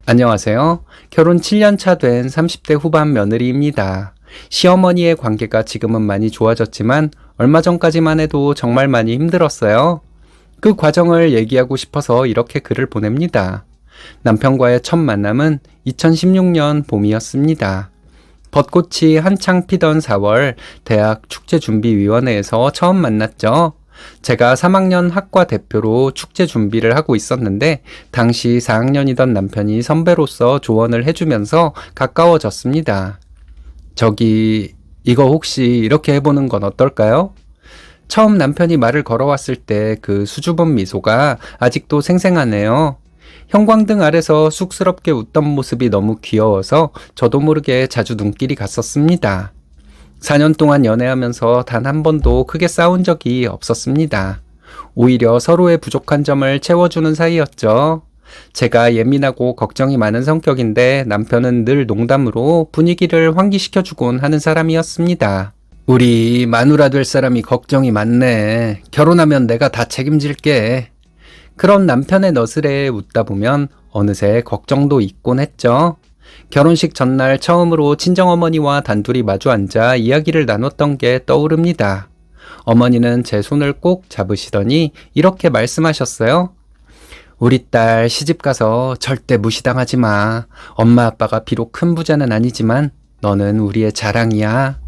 안녕하세요. 결혼 7년 차 된 30대 후반 며느리입니다. 시어머니의 관계가 지금은 많이 좋아졌지만 얼마 전까지만 해도 정말 많이 힘들었어요. 그 과정을 얘기하고 싶어서 이렇게 글을 보냅니다. 남편과의 첫 만남은 2016년 봄이었습니다. 벚꽃이 한창 피던 4월 대학 축제준비위원회에서 처음 만났죠. 제가 3학년 학과 대표로 축제 준비를 하고 있었는데 당시 4학년이던 남편이 선배로서 조언을 해주면서 가까워졌습니다. 저기 이거 혹시 이렇게 해보는 건 어떨까요? 처음 남편이 말을 걸어왔을 때 그 수줍은 미소가 아직도 생생하네요. 형광등 아래서 쑥스럽게 웃던 모습이 너무 귀여워서 저도 모르게 자주 눈길이 갔었습니다. 4년 동안 연애하면서 단 한 번도 크게 싸운 적이 없었습니다. 오히려 서로의 부족한 점을 채워주는 사이였죠. 제가 예민하고 걱정이 많은 성격인데 남편은 늘 농담으로 분위기를 환기시켜주곤 하는 사람이었습니다. 우리 마누라 될 사람이 걱정이 많네. 결혼하면 내가 다 책임질게. 그런 남편의 너스레에 웃다 보면 어느새 걱정도 있곤 했죠. 결혼식 전날 처음으로 친정어머니와 단둘이 마주 앉아 이야기를 나눴던 게 떠오릅니다. 어머니는 제 손을 꼭 잡으시더니 이렇게 말씀하셨어요. 우리 딸 시집가서 절대 무시당하지 마. 엄마 아빠가 비록 큰 부자는 아니지만 너는 우리의 자랑이야.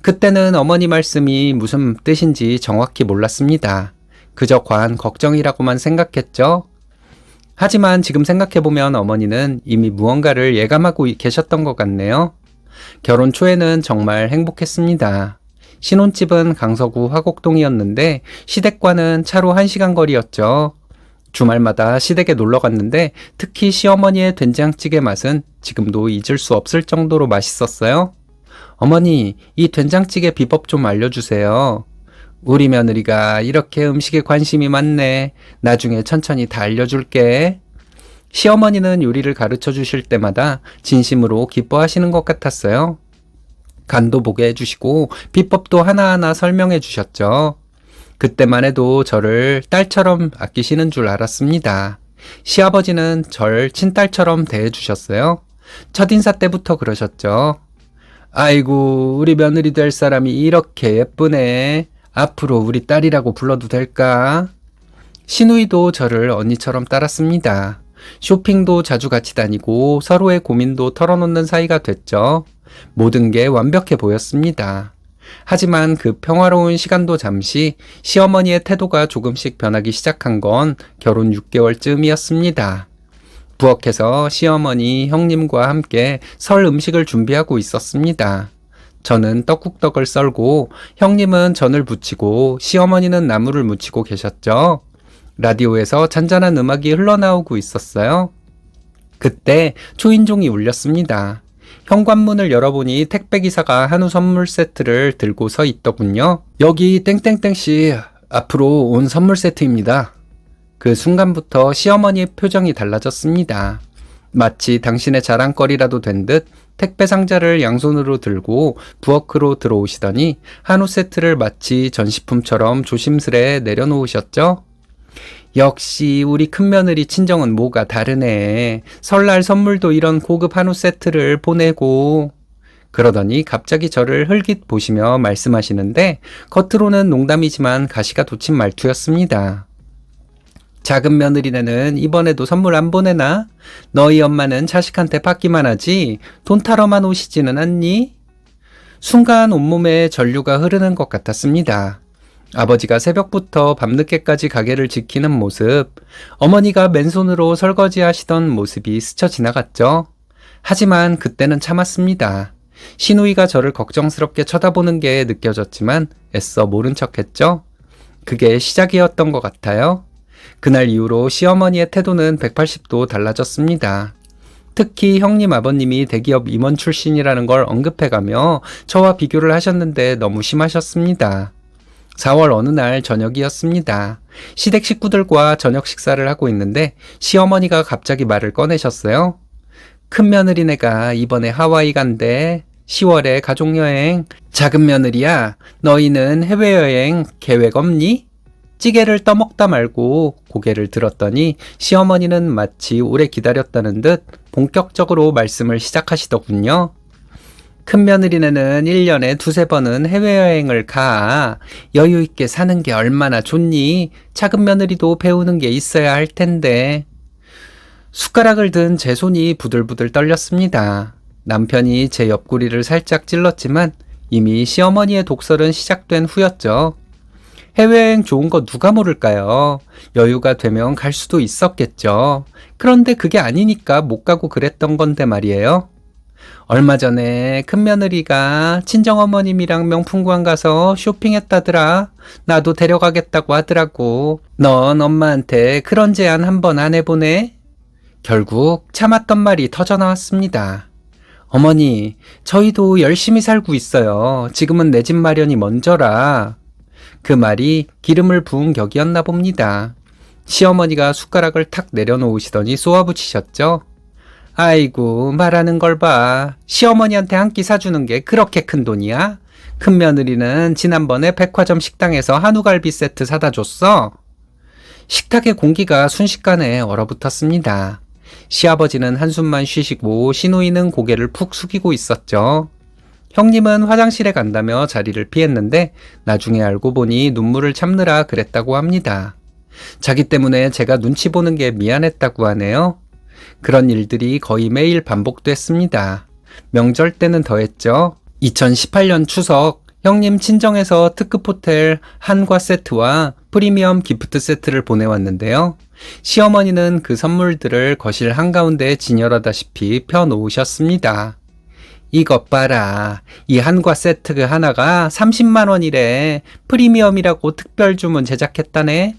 그때는 어머니 말씀이 무슨 뜻인지 정확히 몰랐습니다. 그저 과한 걱정이라고만 생각했죠. 하지만 지금 생각해보면 어머니는 이미 무언가를 예감하고 계셨던 것 같네요. 결혼 초에는 정말 행복했습니다. 신혼집은 강서구 화곡동이었는데 시댁과는 차로 1시간 거리였죠. 주말마다 시댁에 놀러 갔는데 특히 시어머니의 된장찌개 맛은 지금도 잊을 수 없을 정도로 맛있었어요. 어머니, 이 된장찌개 비법 좀 알려주세요. 우리 며느리가 이렇게 음식에 관심이 많네. 나중에 천천히 다 알려줄게. 시어머니는 요리를 가르쳐 주실 때마다 진심으로 기뻐하시는 것 같았어요. 간도 보게 해주시고 비법도 하나하나 설명해 주셨죠. 그때만 해도 저를 딸처럼 아끼시는 줄 알았습니다. 시아버지는 절 친딸처럼 대해주셨어요. 첫인사 때부터 그러셨죠. 아이고, 우리 며느리 될 사람이 이렇게 예쁘네. 앞으로 우리 딸이라고 불러도 될까? 시누이도 저를 언니처럼 따랐습니다. 쇼핑도 자주 같이 다니고 서로의 고민도 털어놓는 사이가 됐죠. 모든 게 완벽해 보였습니다. 하지만 그 평화로운 시간도 잠시 시어머니의 태도가 조금씩 변하기 시작한 건 결혼 6개월쯤이었습니다. 부엌에서 시어머니, 형님과 함께 설 음식을 준비하고 있었습니다. 저는 떡국떡을 썰고 형님은 전을 부치고 시어머니는 나물을 무치고 계셨죠. 라디오에서 잔잔한 음악이 흘러나오고 있었어요. 그때 초인종이 울렸습니다. 현관문을 열어보니 택배기사가 한우 선물 세트를 들고 서 있더군요. 여기 땡땡땡씨, 앞으로 온 선물 세트입니다. 그 순간부터 시어머니의 표정이 달라졌습니다. 마치 당신의 자랑거리라도 된 듯 택배 상자를 양손으로 들고 부엌으로 들어오시더니 한우 세트를 마치 전시품처럼 조심스레 내려놓으셨죠? 역시 우리 큰며느리 친정은 뭐가 다르네. 설날 선물도 이런 고급 한우 세트를 보내고. 그러더니 갑자기 저를 흘깃 보시며 말씀하시는데 겉으로는 농담이지만 가시가 돋친 말투였습니다. 작은 며느리네는 이번에도 선물 안 보내나? 너희 엄마는 자식한테 받기만 하지 돈 타러만 오시지는 않니? 순간 온몸에 전류가 흐르는 것 같았습니다. 아버지가 새벽부터 밤늦게까지 가게를 지키는 모습, 어머니가 맨손으로 설거지 하시던 모습이 스쳐 지나갔죠. 하지만 그때는 참았습니다. 시누이가 저를 걱정스럽게 쳐다보는 게 느껴졌지만 애써 모른 척했죠. 그게 시작이었던 것 같아요. 그날 이후로 시어머니의 태도는 180도 달라졌습니다. 특히 형님 아버님이 대기업 임원 출신이라는 걸 언급해가며 저와 비교를 하셨는데 너무 심하셨습니다. 4월 어느 날 저녁이었습니다. 시댁 식구들과 저녁 식사를 하고 있는데 시어머니가 갑자기 말을 꺼내셨어요. 큰며느리네가 이번에 하와이 간대. 10월에 가족여행. 작은 며느리야, 너희는 해외여행 계획 없니? 찌개를 떠먹다 말고 고개를 들었더니 시어머니는 마치 오래 기다렸다는 듯 본격적으로 말씀을 시작하시더군요. 큰며느리네는 1년에 두세 번은 해외여행을 가. 여유 있게 사는 게 얼마나 좋니? 작은 며느리도 배우는 게 있어야 할 텐데. 숟가락을 든 제 손이 부들부들 떨렸습니다. 남편이 제 옆구리를 살짝 찔렀지만 이미 시어머니의 독설은 시작된 후였죠. 해외여행 좋은 거 누가 모를까요? 여유가 되면 갈 수도 있었겠죠. 그런데 그게 아니니까 못 가고 그랬던 건데 말이에요. 얼마 전에 큰며느리가 친정어머님이랑 명품관 가서 쇼핑했다더라. 나도 데려가겠다고 하더라고. 넌 엄마한테 그런 제안 한번 안 해보네? 결국 참았던 말이 터져나왔습니다. 어머니, 저희도 열심히 살고 있어요. 지금은 내 집 마련이 먼저라. 그 말이 기름을 부은 격이었나 봅니다. 시어머니가 숟가락을 탁 내려놓으시더니 쏘아붙이셨죠. 아이고, 말하는 걸 봐. 시어머니한테 한 끼 사주는 게 그렇게 큰 돈이야? 큰며느리는 지난번에 백화점 식당에서 한우갈비 세트 사다 줬어. 식탁의 공기가 순식간에 얼어붙었습니다. 시아버지는 한숨만 쉬시고 시누이는 고개를 푹 숙이고 있었죠. 형님은 화장실에 간다며 자리를 피했는데 나중에 알고 보니 눈물을 참느라 그랬다고 합니다. 자기 때문에 제가 눈치 보는 게 미안했다고 하네요. 그런 일들이 거의 매일 반복됐습니다. 명절 때는 더했죠. 2018년 추석 형님 친정에서 특급 호텔 한과 세트와 프리미엄 기프트 세트를 보내왔는데요. 시어머니는 그 선물들을 거실 한가운데 진열하다시피 펴놓으셨습니다. 이것 봐라. 이 한과 세트 그 하나가 30만 원이래. 프리미엄이라고 특별 주문 제작했다네.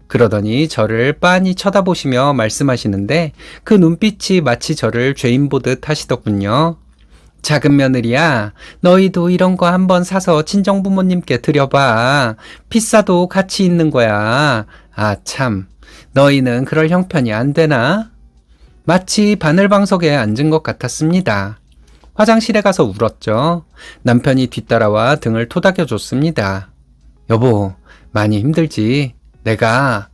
그러더니 저를 빤히 쳐다보시며 말씀하시는데 그 눈빛이 마치 저를 죄인 보듯 하시더군요. 작은 며느리야, 너희도 이런 거 한번 사서 친정부모님께 드려봐. 비싸도 가치 있는 거야. 아 참, 너희는 그럴 형편이 안 되나? 마치 바늘방석에 앉은 것 같았습니다. 화장실에 가서 울었죠. 남편이 뒤따라와 등을 토닥여줬습니다. 여보, 많이 힘들지? 내가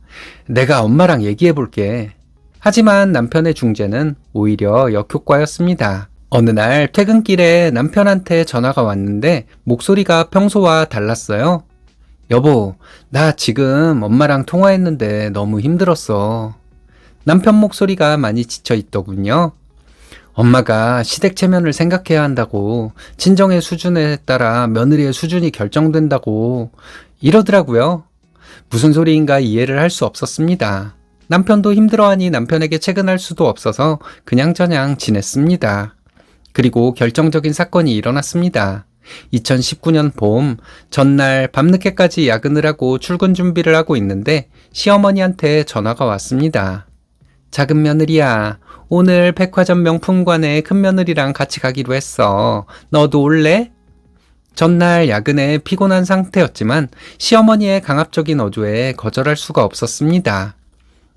엄마랑 얘기해 볼게. 하지만 남편의 중재는 오히려 역효과였습니다. 어느 날 퇴근길에 남편한테 전화가 왔는데 목소리가 평소와 달랐어요. 여보, 나 지금 엄마랑 통화했는데 너무 힘들었어. 남편 목소리가 많이 지쳐 있더군요. 엄마가 시댁 체면을 생각해야 한다고, 친정의 수준에 따라 며느리의 수준이 결정된다고 이러더라고요. 무슨 소리인가 이해를 할 수 없었습니다. 남편도 힘들어하니 남편에게 채근할 수도 없어서 그냥저냥 지냈습니다. 그리고 결정적인 사건이 일어났습니다. 2019년 봄, 전날 밤늦게까지 야근을 하고 출근 준비를 하고 있는데 시어머니한테 전화가 왔습니다. 작은 며느리야, 오늘 백화점 명품관에 큰며느리랑 같이 가기로 했어. 너도 올래? 전날 야근에 피곤한 상태였지만 시어머니의 강압적인 어조에 거절할 수가 없었습니다.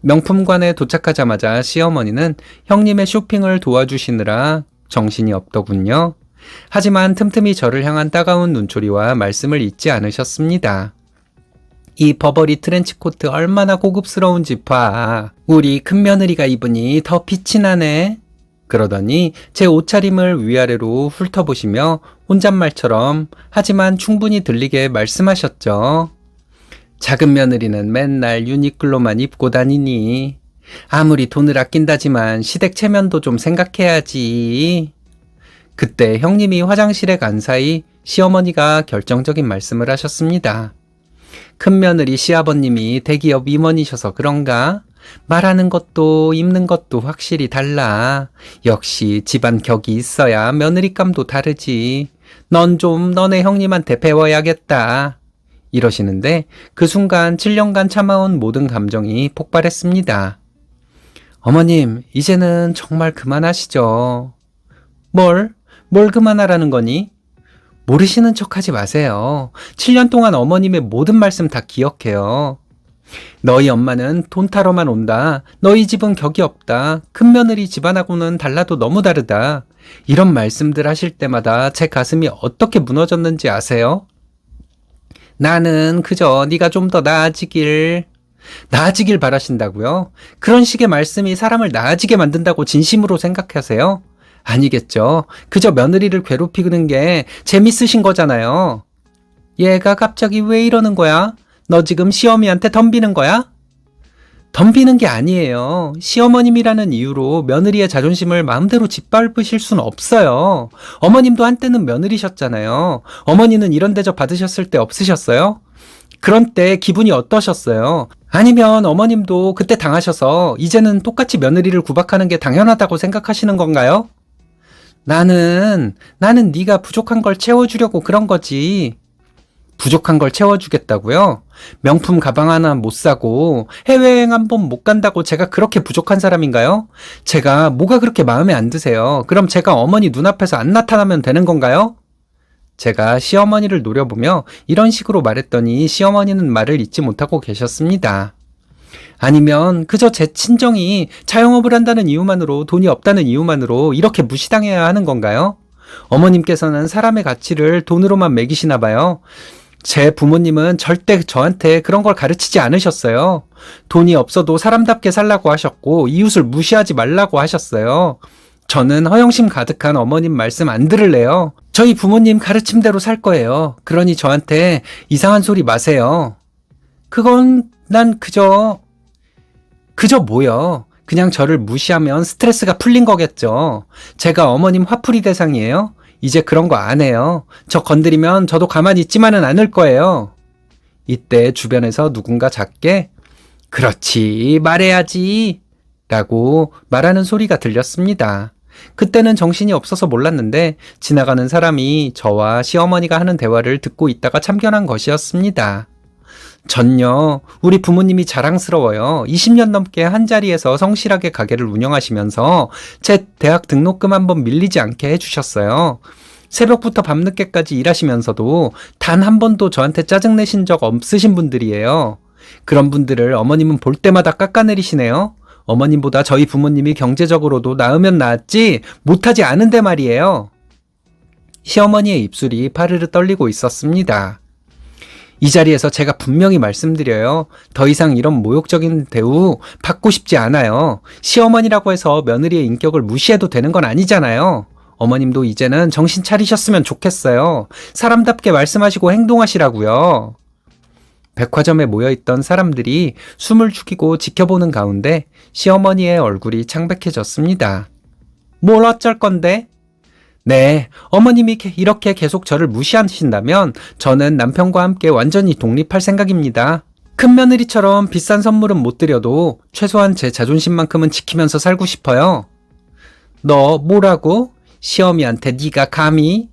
명품관에 도착하자마자 시어머니는 형님의 쇼핑을 도와주시느라 정신이 없더군요. 하지만 틈틈이 저를 향한 따가운 눈초리와 말씀을 잊지 않으셨습니다. 이 버버리 트렌치코트 얼마나 고급스러운지 봐. 우리 큰며느리가 입으니 더 빛이 나네. 그러더니 제 옷차림을 위아래로 훑어보시며 혼잣말처럼 하지만 충분히 들리게 말씀하셨죠. 작은 며느리는 맨날 유니클로만 입고 다니니. 아무리 돈을 아낀다지만 시댁 체면도 좀 생각해야지. 그때 형님이 화장실에 간 사이 시어머니가 결정적인 말씀을 하셨습니다. 큰며느리 시아버님이 대기업 임원이셔서 그런가? 말하는 것도 입는 것도 확실히 달라. 역시 집안 격이 있어야 며느리감도 다르지. 넌 좀 너네 형님한테 배워야겠다. 이러시는데 그 순간 7년간 참아온 모든 감정이 폭발했습니다. 어머님, 이제는 정말 그만하시죠. 뭘 그만하라는 거니? 모르시는 척 하지 마세요. 7년 동안 어머님의 모든 말씀 다 기억해요. 너희 엄마는 돈 타러만 온다. 너희 집은 격이 없다. 큰며느리 집안하고는 달라도 너무 다르다. 이런 말씀들 하실 때마다 제 가슴이 어떻게 무너졌는지 아세요? 나는 그저 네가 좀 더 나아지길 바라신다고요? 그런 식의 말씀이 사람을 나아지게 만든다고 진심으로 생각하세요? 아니겠죠. 그저 며느리를 괴롭히는 게 재밌으신 거잖아요. 얘가 갑자기 왜 이러는 거야? 너 지금 시어미한테 덤비는 거야? 덤비는 게 아니에요. 시어머님이라는 이유로 며느리의 자존심을 마음대로 짓밟으실 수는 없어요. 어머님도 한때는 며느리셨잖아요. 어머니는 이런 대접 받으셨을 때 없으셨어요? 그런 때 기분이 어떠셨어요? 아니면 어머님도 그때 당하셔서 이제는 똑같이 며느리를 구박하는 게 당연하다고 생각하시는 건가요? 나는 네가 부족한 걸 채워주려고 그런 거지. 부족한 걸 채워주겠다고요? 명품 가방 하나 못 사고 해외여행 한 번 못 간다고 제가 그렇게 부족한 사람인가요? 제가 뭐가 그렇게 마음에 안 드세요? 그럼 제가 어머니 눈앞에서 안 나타나면 되는 건가요? 제가 시어머니를 노려보며 이런 식으로 말했더니 시어머니는 말을 잇지 못하고 계셨습니다. 아니면 그저 제 친정이 자영업을 한다는 이유만으로, 돈이 없다는 이유만으로 이렇게 무시당해야 하는 건가요? 어머님께서는 사람의 가치를 돈으로만 매기시나 봐요. 제 부모님은 절대 저한테 그런 걸 가르치지 않으셨어요. 돈이 없어도 사람답게 살라고 하셨고 이웃을 무시하지 말라고 하셨어요. 저는 허영심 가득한 어머님 말씀 안 들을래요. 저희 부모님 가르침대로 살 거예요. 그러니 저한테 이상한 소리 마세요. 그건 난 그저 뭐요? 그냥 저를 무시하면 스트레스가 풀린 거겠죠. 제가 어머님 화풀이 대상이에요? 이제 그런 거 안 해요. 저 건드리면 저도 가만히 있지만은 않을 거예요. 이때 주변에서 누군가 작게 그렇지 말해야지 라고 말하는 소리가 들렸습니다. 그때는 정신이 없어서 몰랐는데 지나가는 사람이 저와 시어머니가 하는 대화를 듣고 있다가 참견한 것이었습니다. 전요, 우리 부모님이 자랑스러워요. 20년 넘게 한자리에서 성실하게 가게를 운영하시면서 제 대학 등록금 한번 밀리지 않게 해주셨어요. 새벽부터 밤늦게까지 일하시면서도 단 한 번도 저한테 짜증내신 적 없으신 분들이에요. 그런 분들을 어머님은 볼 때마다 깎아내리시네요. 어머님보다 저희 부모님이 경제적으로도 나으면 나았지 못하지 않은데 말이에요. 시어머니의 입술이 파르르 떨리고 있었습니다. 이 자리에서 제가 분명히 말씀드려요. 더 이상 이런 모욕적인 대우 받고 싶지 않아요. 시어머니라고 해서 며느리의 인격을 무시해도 되는 건 아니잖아요. 어머님도 이제는 정신 차리셨으면 좋겠어요. 사람답게 말씀하시고 행동하시라고요. 백화점에 모여있던 사람들이 숨을 죽이고 지켜보는 가운데 시어머니의 얼굴이 창백해졌습니다. 뭘 어쩔 건데? 네, 어머님이 이렇게 계속 저를 무시하신다면 저는 남편과 함께 완전히 독립할 생각입니다. 큰 며느리처럼 비싼 선물은 못 드려도 최소한 제 자존심만큼은 지키면서 살고 싶어요. 너 뭐라고? 시어미한테 네가 감히?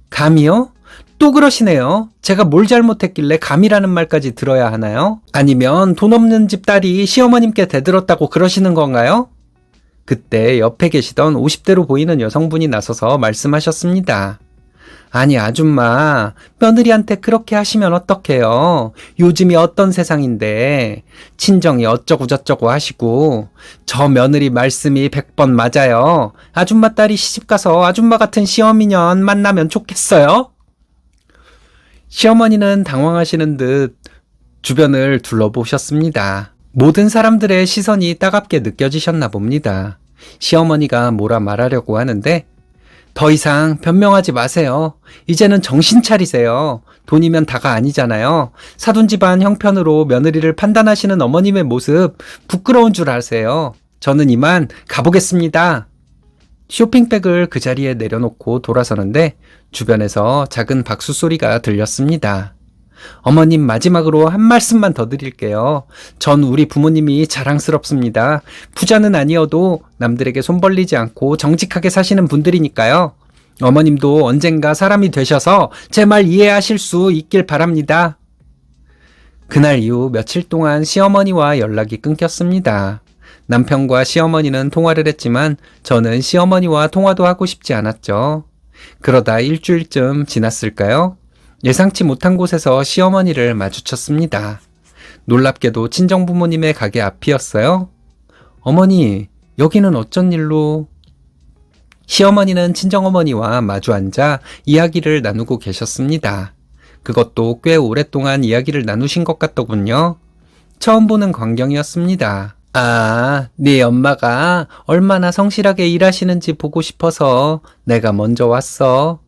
감히요? 또 그러시네요. 제가 뭘 잘못했길래 감이라는 말까지 들어야 하나요? 아니면 돈 없는 집 딸이 시어머님께 대들었다고 그러시는 건가요? 그때 옆에 계시던 50대로 보이는 여성분이 나서서 말씀하셨습니다. 아니 아줌마, 며느리한테 그렇게 하시면 어떡해요? 요즘이 어떤 세상인데 친정이 어쩌고저쩌고 하시고 저 며느리 말씀이 100번 맞아요. 아줌마 딸이 시집가서 아줌마 같은 시어미년 만나면 좋겠어요? 시어머니는 당황하시는 듯 주변을 둘러보셨습니다. 모든 사람들의 시선이 따갑게 느껴지셨나 봅니다. 시어머니가 뭐라 말하려고 하는데 더 이상 변명하지 마세요. 이제는 정신 차리세요. 돈이면 다가 아니잖아요. 사돈 집안 형편으로 며느리를 판단하시는 어머님의 모습 부끄러운 줄 아세요. 저는 이만 가보겠습니다. 쇼핑백을 그 자리에 내려놓고 돌아서는데 주변에서 작은 박수 소리가 들렸습니다. 어머님 마지막으로 한 말씀만 더 드릴게요. 전 우리 부모님이 자랑스럽습니다. 부자는 아니어도 남들에게 손 벌리지 않고 정직하게 사시는 분들이니까요. 어머님도 언젠가 사람이 되셔서 제 말 이해하실 수 있길 바랍니다. 그날 이후 며칠 동안 시어머니와 연락이 끊겼습니다. 남편과 시어머니는 통화를 했지만 저는 시어머니와 통화도 하고 싶지 않았죠. 그러다 일주일쯤 지났을까요? 예상치 못한 곳에서 시어머니를 마주쳤습니다. 놀랍게도 친정부모님의 가게 앞이었어요. 어머니, 여기는 어쩐 일로? 시어머니는 친정어머니와 마주 앉아 이야기를 나누고 계셨습니다. 그것도 꽤 오랫동안 이야기를 나누신 것 같더군요. 처음 보는 광경이었습니다. 아, 네 엄마가 얼마나 성실하게 일하시는지 보고 싶어서 내가 먼저 왔어.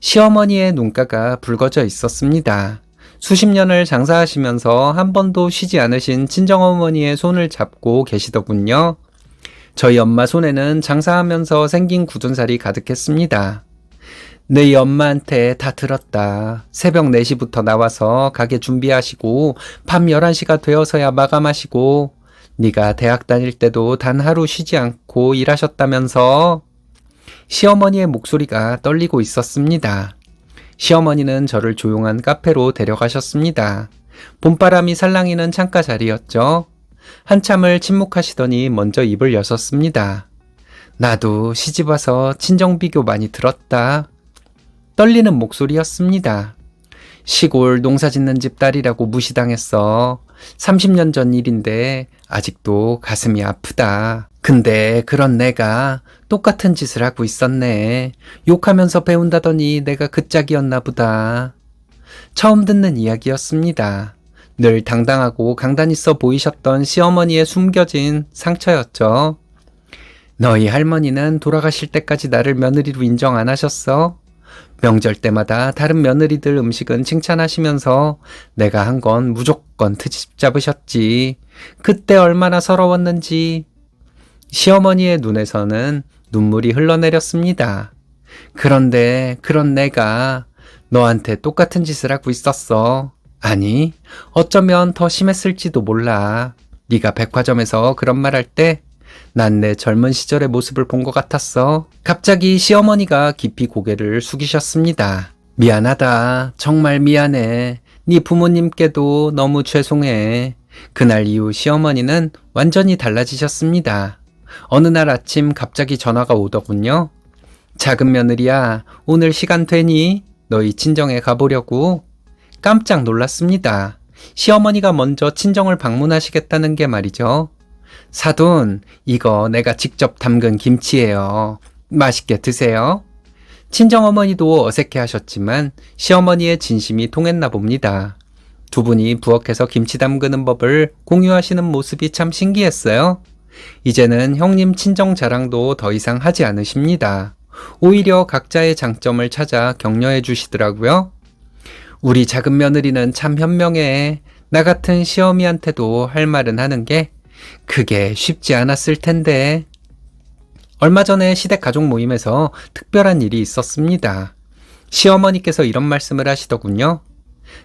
시어머니의 눈가가 붉어져 있었습니다. 수십 년을 장사하시면서 한 번도 쉬지 않으신 친정어머니의 손을 잡고 계시더군요. 저희 엄마 손에는 장사하면서 생긴 굳은살이 가득했습니다. 너희 엄마한테 다 들었다. 새벽 4시부터 나와서 가게 준비하시고 밤 11시가 되어서야 마감하시고 네가 대학 다닐 때도 단 하루 쉬지 않고 일하셨다면서. 시어머니의 목소리가 떨리고 있었습니다. 시어머니는 저를 조용한 카페로 데려가셨습니다. 봄바람이 살랑이는 창가 자리였죠. 한참을 침묵하시더니 먼저 입을 여셨습니다. 나도 시집와서 친정비교 많이 들었다. 떨리는 목소리였습니다. 시골 농사짓는 집 딸이라고 무시당했어. 30년 전 일인데 아직도 가슴이 아프다. 근데 그런 내가 똑같은 짓을 하고 있었네. 욕하면서 배운다더니 내가 그 짝이었나 보다. 처음 듣는 이야기였습니다. 늘 당당하고 강단 있어 보이셨던 시어머니의 숨겨진 상처였죠. 너희 할머니는 돌아가실 때까지 나를 며느리로 인정 안 하셨어? 명절 때마다 다른 며느리들 음식은 칭찬하시면서 내가 한 건 무조건 트집 잡으셨지. 그때 얼마나 서러웠는지. 시어머니의 눈에서는 눈물이 흘러내렸습니다. 그런데 그런 내가 너한테 똑같은 짓을 하고 있었어. 아니, 어쩌면 더 심했을지도 몰라. 네가 백화점에서 그런 말 할 때 난 내 젊은 시절의 모습을 본 것 같았어. 갑자기 시어머니가 깊이 고개를 숙이셨습니다. 미안하다. 정말 미안해. 네 부모님께도 너무 죄송해. 그날 이후 시어머니는 완전히 달라지셨습니다. 어느 날 아침 갑자기 전화가 오더군요. 작은 며느리야, 오늘 시간 되니? 너희 친정에 가보려고. 깜짝 놀랐습니다. 시어머니가 먼저 친정을 방문하시겠다는 게 말이죠. 사돈, 이거 내가 직접 담근 김치예요. 맛있게 드세요. 친정어머니도 어색해 하셨지만 시어머니의 진심이 통했나 봅니다. 두 분이 부엌에서 김치 담그는 법을 공유하시는 모습이 참 신기했어요. 이제는 형님 친정 자랑도 더 이상 하지 않으십니다. 오히려 각자의 장점을 찾아 격려해 주시더라고요. 우리 작은 며느리는 참 현명해. 나 같은 시어미한테도 할 말은 하는 게 그게 쉽지 않았을 텐데. 얼마 전에 시댁 가족 모임에서 특별한 일이 있었습니다. 시어머니께서 이런 말씀을 하시더군요.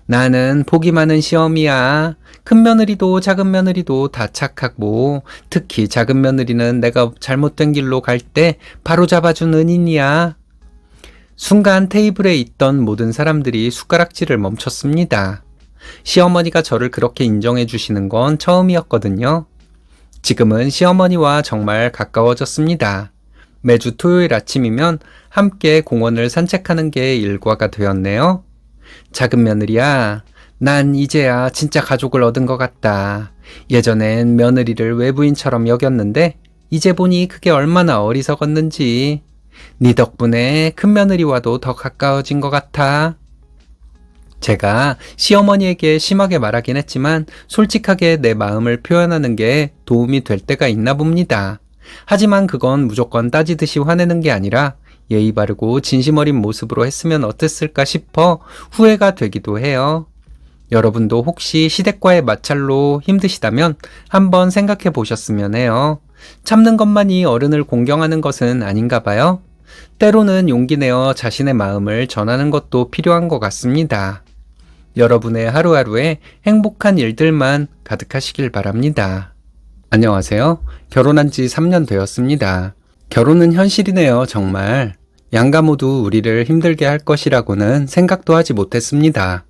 나는 복이 많은 시어미야. 큰 며느리도 작은 며느리도 다 착하고 특히 작은 며느리는 내가 잘못된 길로 갈 때 바로 잡아준 은인이야. 순간 테이블에 있던 모든 사람들이 숟가락질을 멈췄습니다. 시어머니가 저를 그렇게 인정해 주시는 건 처음이었거든요. 지금은 시어머니와 정말 가까워졌습니다. 매주 토요일 아침이면 함께 공원을 산책하는 게 일과가 되었네요. 작은 며느리야, 난 이제야 진짜 가족을 얻은 것 같다. 예전엔 며느리를 외부인처럼 여겼는데 이제 보니 그게 얼마나 어리석었는지. 네 덕분에 큰 며느리와도 더 가까워진 것 같아. 제가 시어머니에게 심하게 말하긴 했지만 솔직하게 내 마음을 표현하는 게 도움이 될 때가 있나 봅니다. 하지만 그건 무조건 따지듯이 화내는 게 아니라 예의 바르고 진심 어린 모습으로 했으면 어땠을까 싶어 후회가 되기도 해요. 여러분도 혹시 시댁과의 마찰로 힘드시다면 한번 생각해 보셨으면 해요. 참는 것만이 어른을 공경하는 것은 아닌가 봐요. 때로는 용기 내어 자신의 마음을 전하는 것도 필요한 것 같습니다. 여러분의 하루하루에 행복한 일들만 가득하시길 바랍니다. 안녕하세요. 결혼한 지 3년 되었습니다. 결혼은 현실이네요, 정말. 양가 모두 우리를 힘들게 할 것이라고는 생각도 하지 못했습니다.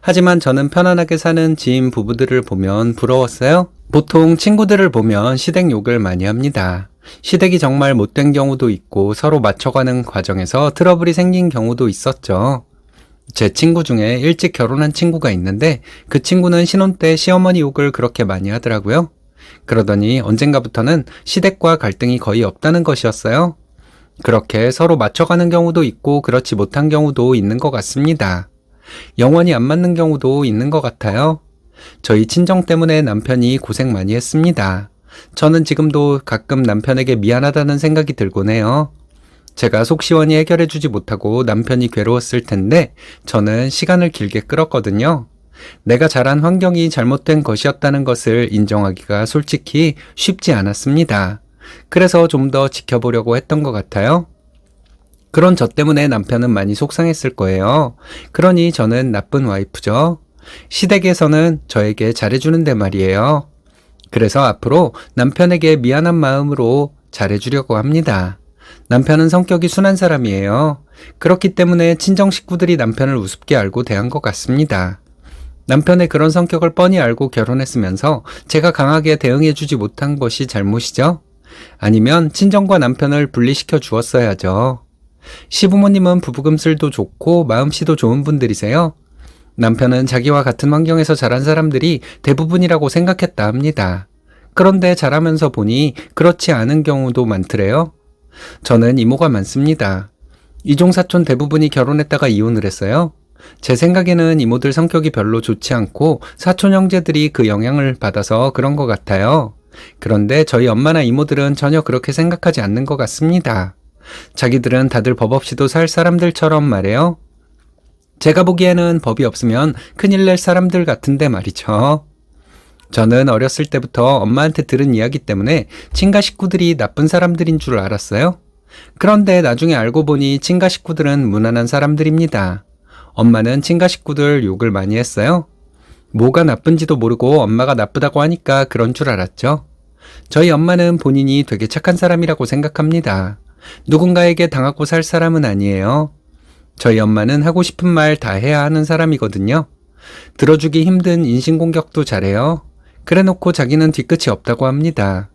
하지만 저는 편안하게 사는 지인 부부들을 보면 부러웠어요. 보통 친구들을 보면 시댁 욕을 많이 합니다. 시댁이 정말 못된 경우도 있고 서로 맞춰가는 과정에서 트러블이 생긴 경우도 있었죠. 제 친구 중에 일찍 결혼한 친구가 있는데 그 친구는 신혼 때 시어머니 욕을 그렇게 많이 하더라고요. 그러더니 언젠가부터는 시댁과 갈등이 거의 없다는 것이었어요. 그렇게 서로 맞춰가는 경우도 있고 그렇지 못한 경우도 있는 것 같습니다. 영원히 안 맞는 경우도 있는 것 같아요. 저희 친정 때문에 남편이 고생 많이 했습니다. 저는 지금도 가끔 남편에게 미안하다는 생각이 들곤 해요. 제가 속 시원히 해결해주지 못하고 남편이 괴로웠을 텐데 저는 시간을 길게 끌었거든요. 내가 자란 환경이 잘못된 것이었다는 것을 인정하기가 솔직히 쉽지 않았습니다. 그래서 좀 더 지켜보려고 했던 것 같아요. 그런 저 때문에 남편은 많이 속상했을 거예요. 그러니 저는 나쁜 와이프죠. 시댁에서는 저에게 잘해주는데 말이에요. 그래서 앞으로 남편에게 미안한 마음으로 잘해주려고 합니다. 남편은 성격이 순한 사람이에요. 그렇기 때문에 친정 식구들이 남편을 우습게 알고 대한 것 같습니다. 남편의 그런 성격을 뻔히 알고 결혼했으면서 제가 강하게 대응해주지 못한 것이 잘못이죠? 아니면 친정과 남편을 분리시켜 주었어야죠. 시부모님은 부부금슬도 좋고 마음씨도 좋은 분들이세요. 남편은 자기와 같은 환경에서 자란 사람들이 대부분이라고 생각했다 합니다. 그런데 자라면서 보니 그렇지 않은 경우도 많더래요. 저는 이모가 많습니다. 이종사촌 대부분이 결혼했다가 이혼을 했어요. 제 생각에는 이모들 성격이 별로 좋지 않고 사촌 형제들이 그 영향을 받아서 그런 것 같아요. 그런데 저희 엄마나 이모들은 전혀 그렇게 생각하지 않는 것 같습니다. 자기들은 다들 법 없이도 살 사람들처럼 말해요. 제가 보기에는 법이 없으면 큰일 낼 사람들 같은데 말이죠. 저는 어렸을 때부터 엄마한테 들은 이야기 때문에 친가 식구들이 나쁜 사람들인 줄 알았어요. 그런데 나중에 알고 보니 친가 식구들은 무난한 사람들입니다. 엄마는 친가 식구들 욕을 많이 했어요. 뭐가 나쁜지도 모르고 엄마가 나쁘다고 하니까 그런 줄 알았죠. 저희 엄마는 본인이 되게 착한 사람이라고 생각합니다. 누군가에게 당하고 살 사람은 아니에요. 저희 엄마는 하고 싶은 말 다 해야 하는 사람이거든요. 들어주기 힘든 인신공격도 잘해요. 그래놓고 자기는 뒤끝이 없다고 합니다.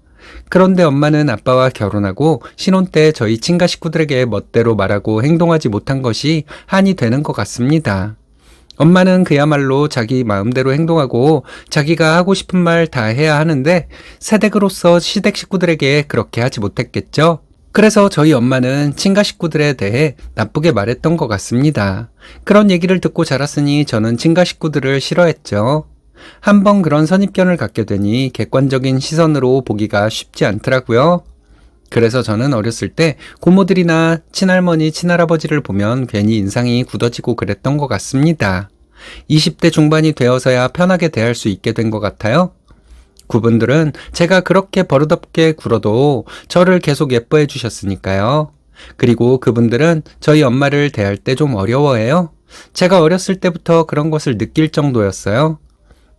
그런데 엄마는 아빠와 결혼하고 신혼 때 저희 친가 식구들에게 멋대로 말하고 행동하지 못한 것이 한이 되는 것 같습니다. 엄마는 그야말로 자기 마음대로 행동하고 자기가 하고 싶은 말 다 해야 하는데 새댁으로서 시댁 식구들에게 그렇게 하지 못했겠죠? 그래서 저희 엄마는 친가 식구들에 대해 나쁘게 말했던 것 같습니다. 그런 얘기를 듣고 자랐으니 저는 친가 식구들을 싫어했죠. 한번 그런 선입견을 갖게 되니 객관적인 시선으로 보기가 쉽지 않더라고요. 그래서 저는 어렸을 때 고모들이나 친할머니, 친할아버지를 보면 괜히 인상이 굳어지고 그랬던 것 같습니다. 20대 중반이 되어서야 편하게 대할 수 있게 된 것 같아요. 그분들은 제가 그렇게 버릇없게 굴어도 저를 계속 예뻐해 주셨으니까요. 그리고 그분들은 저희 엄마를 대할 때 좀 어려워해요. 제가 어렸을 때부터 그런 것을 느낄 정도였어요.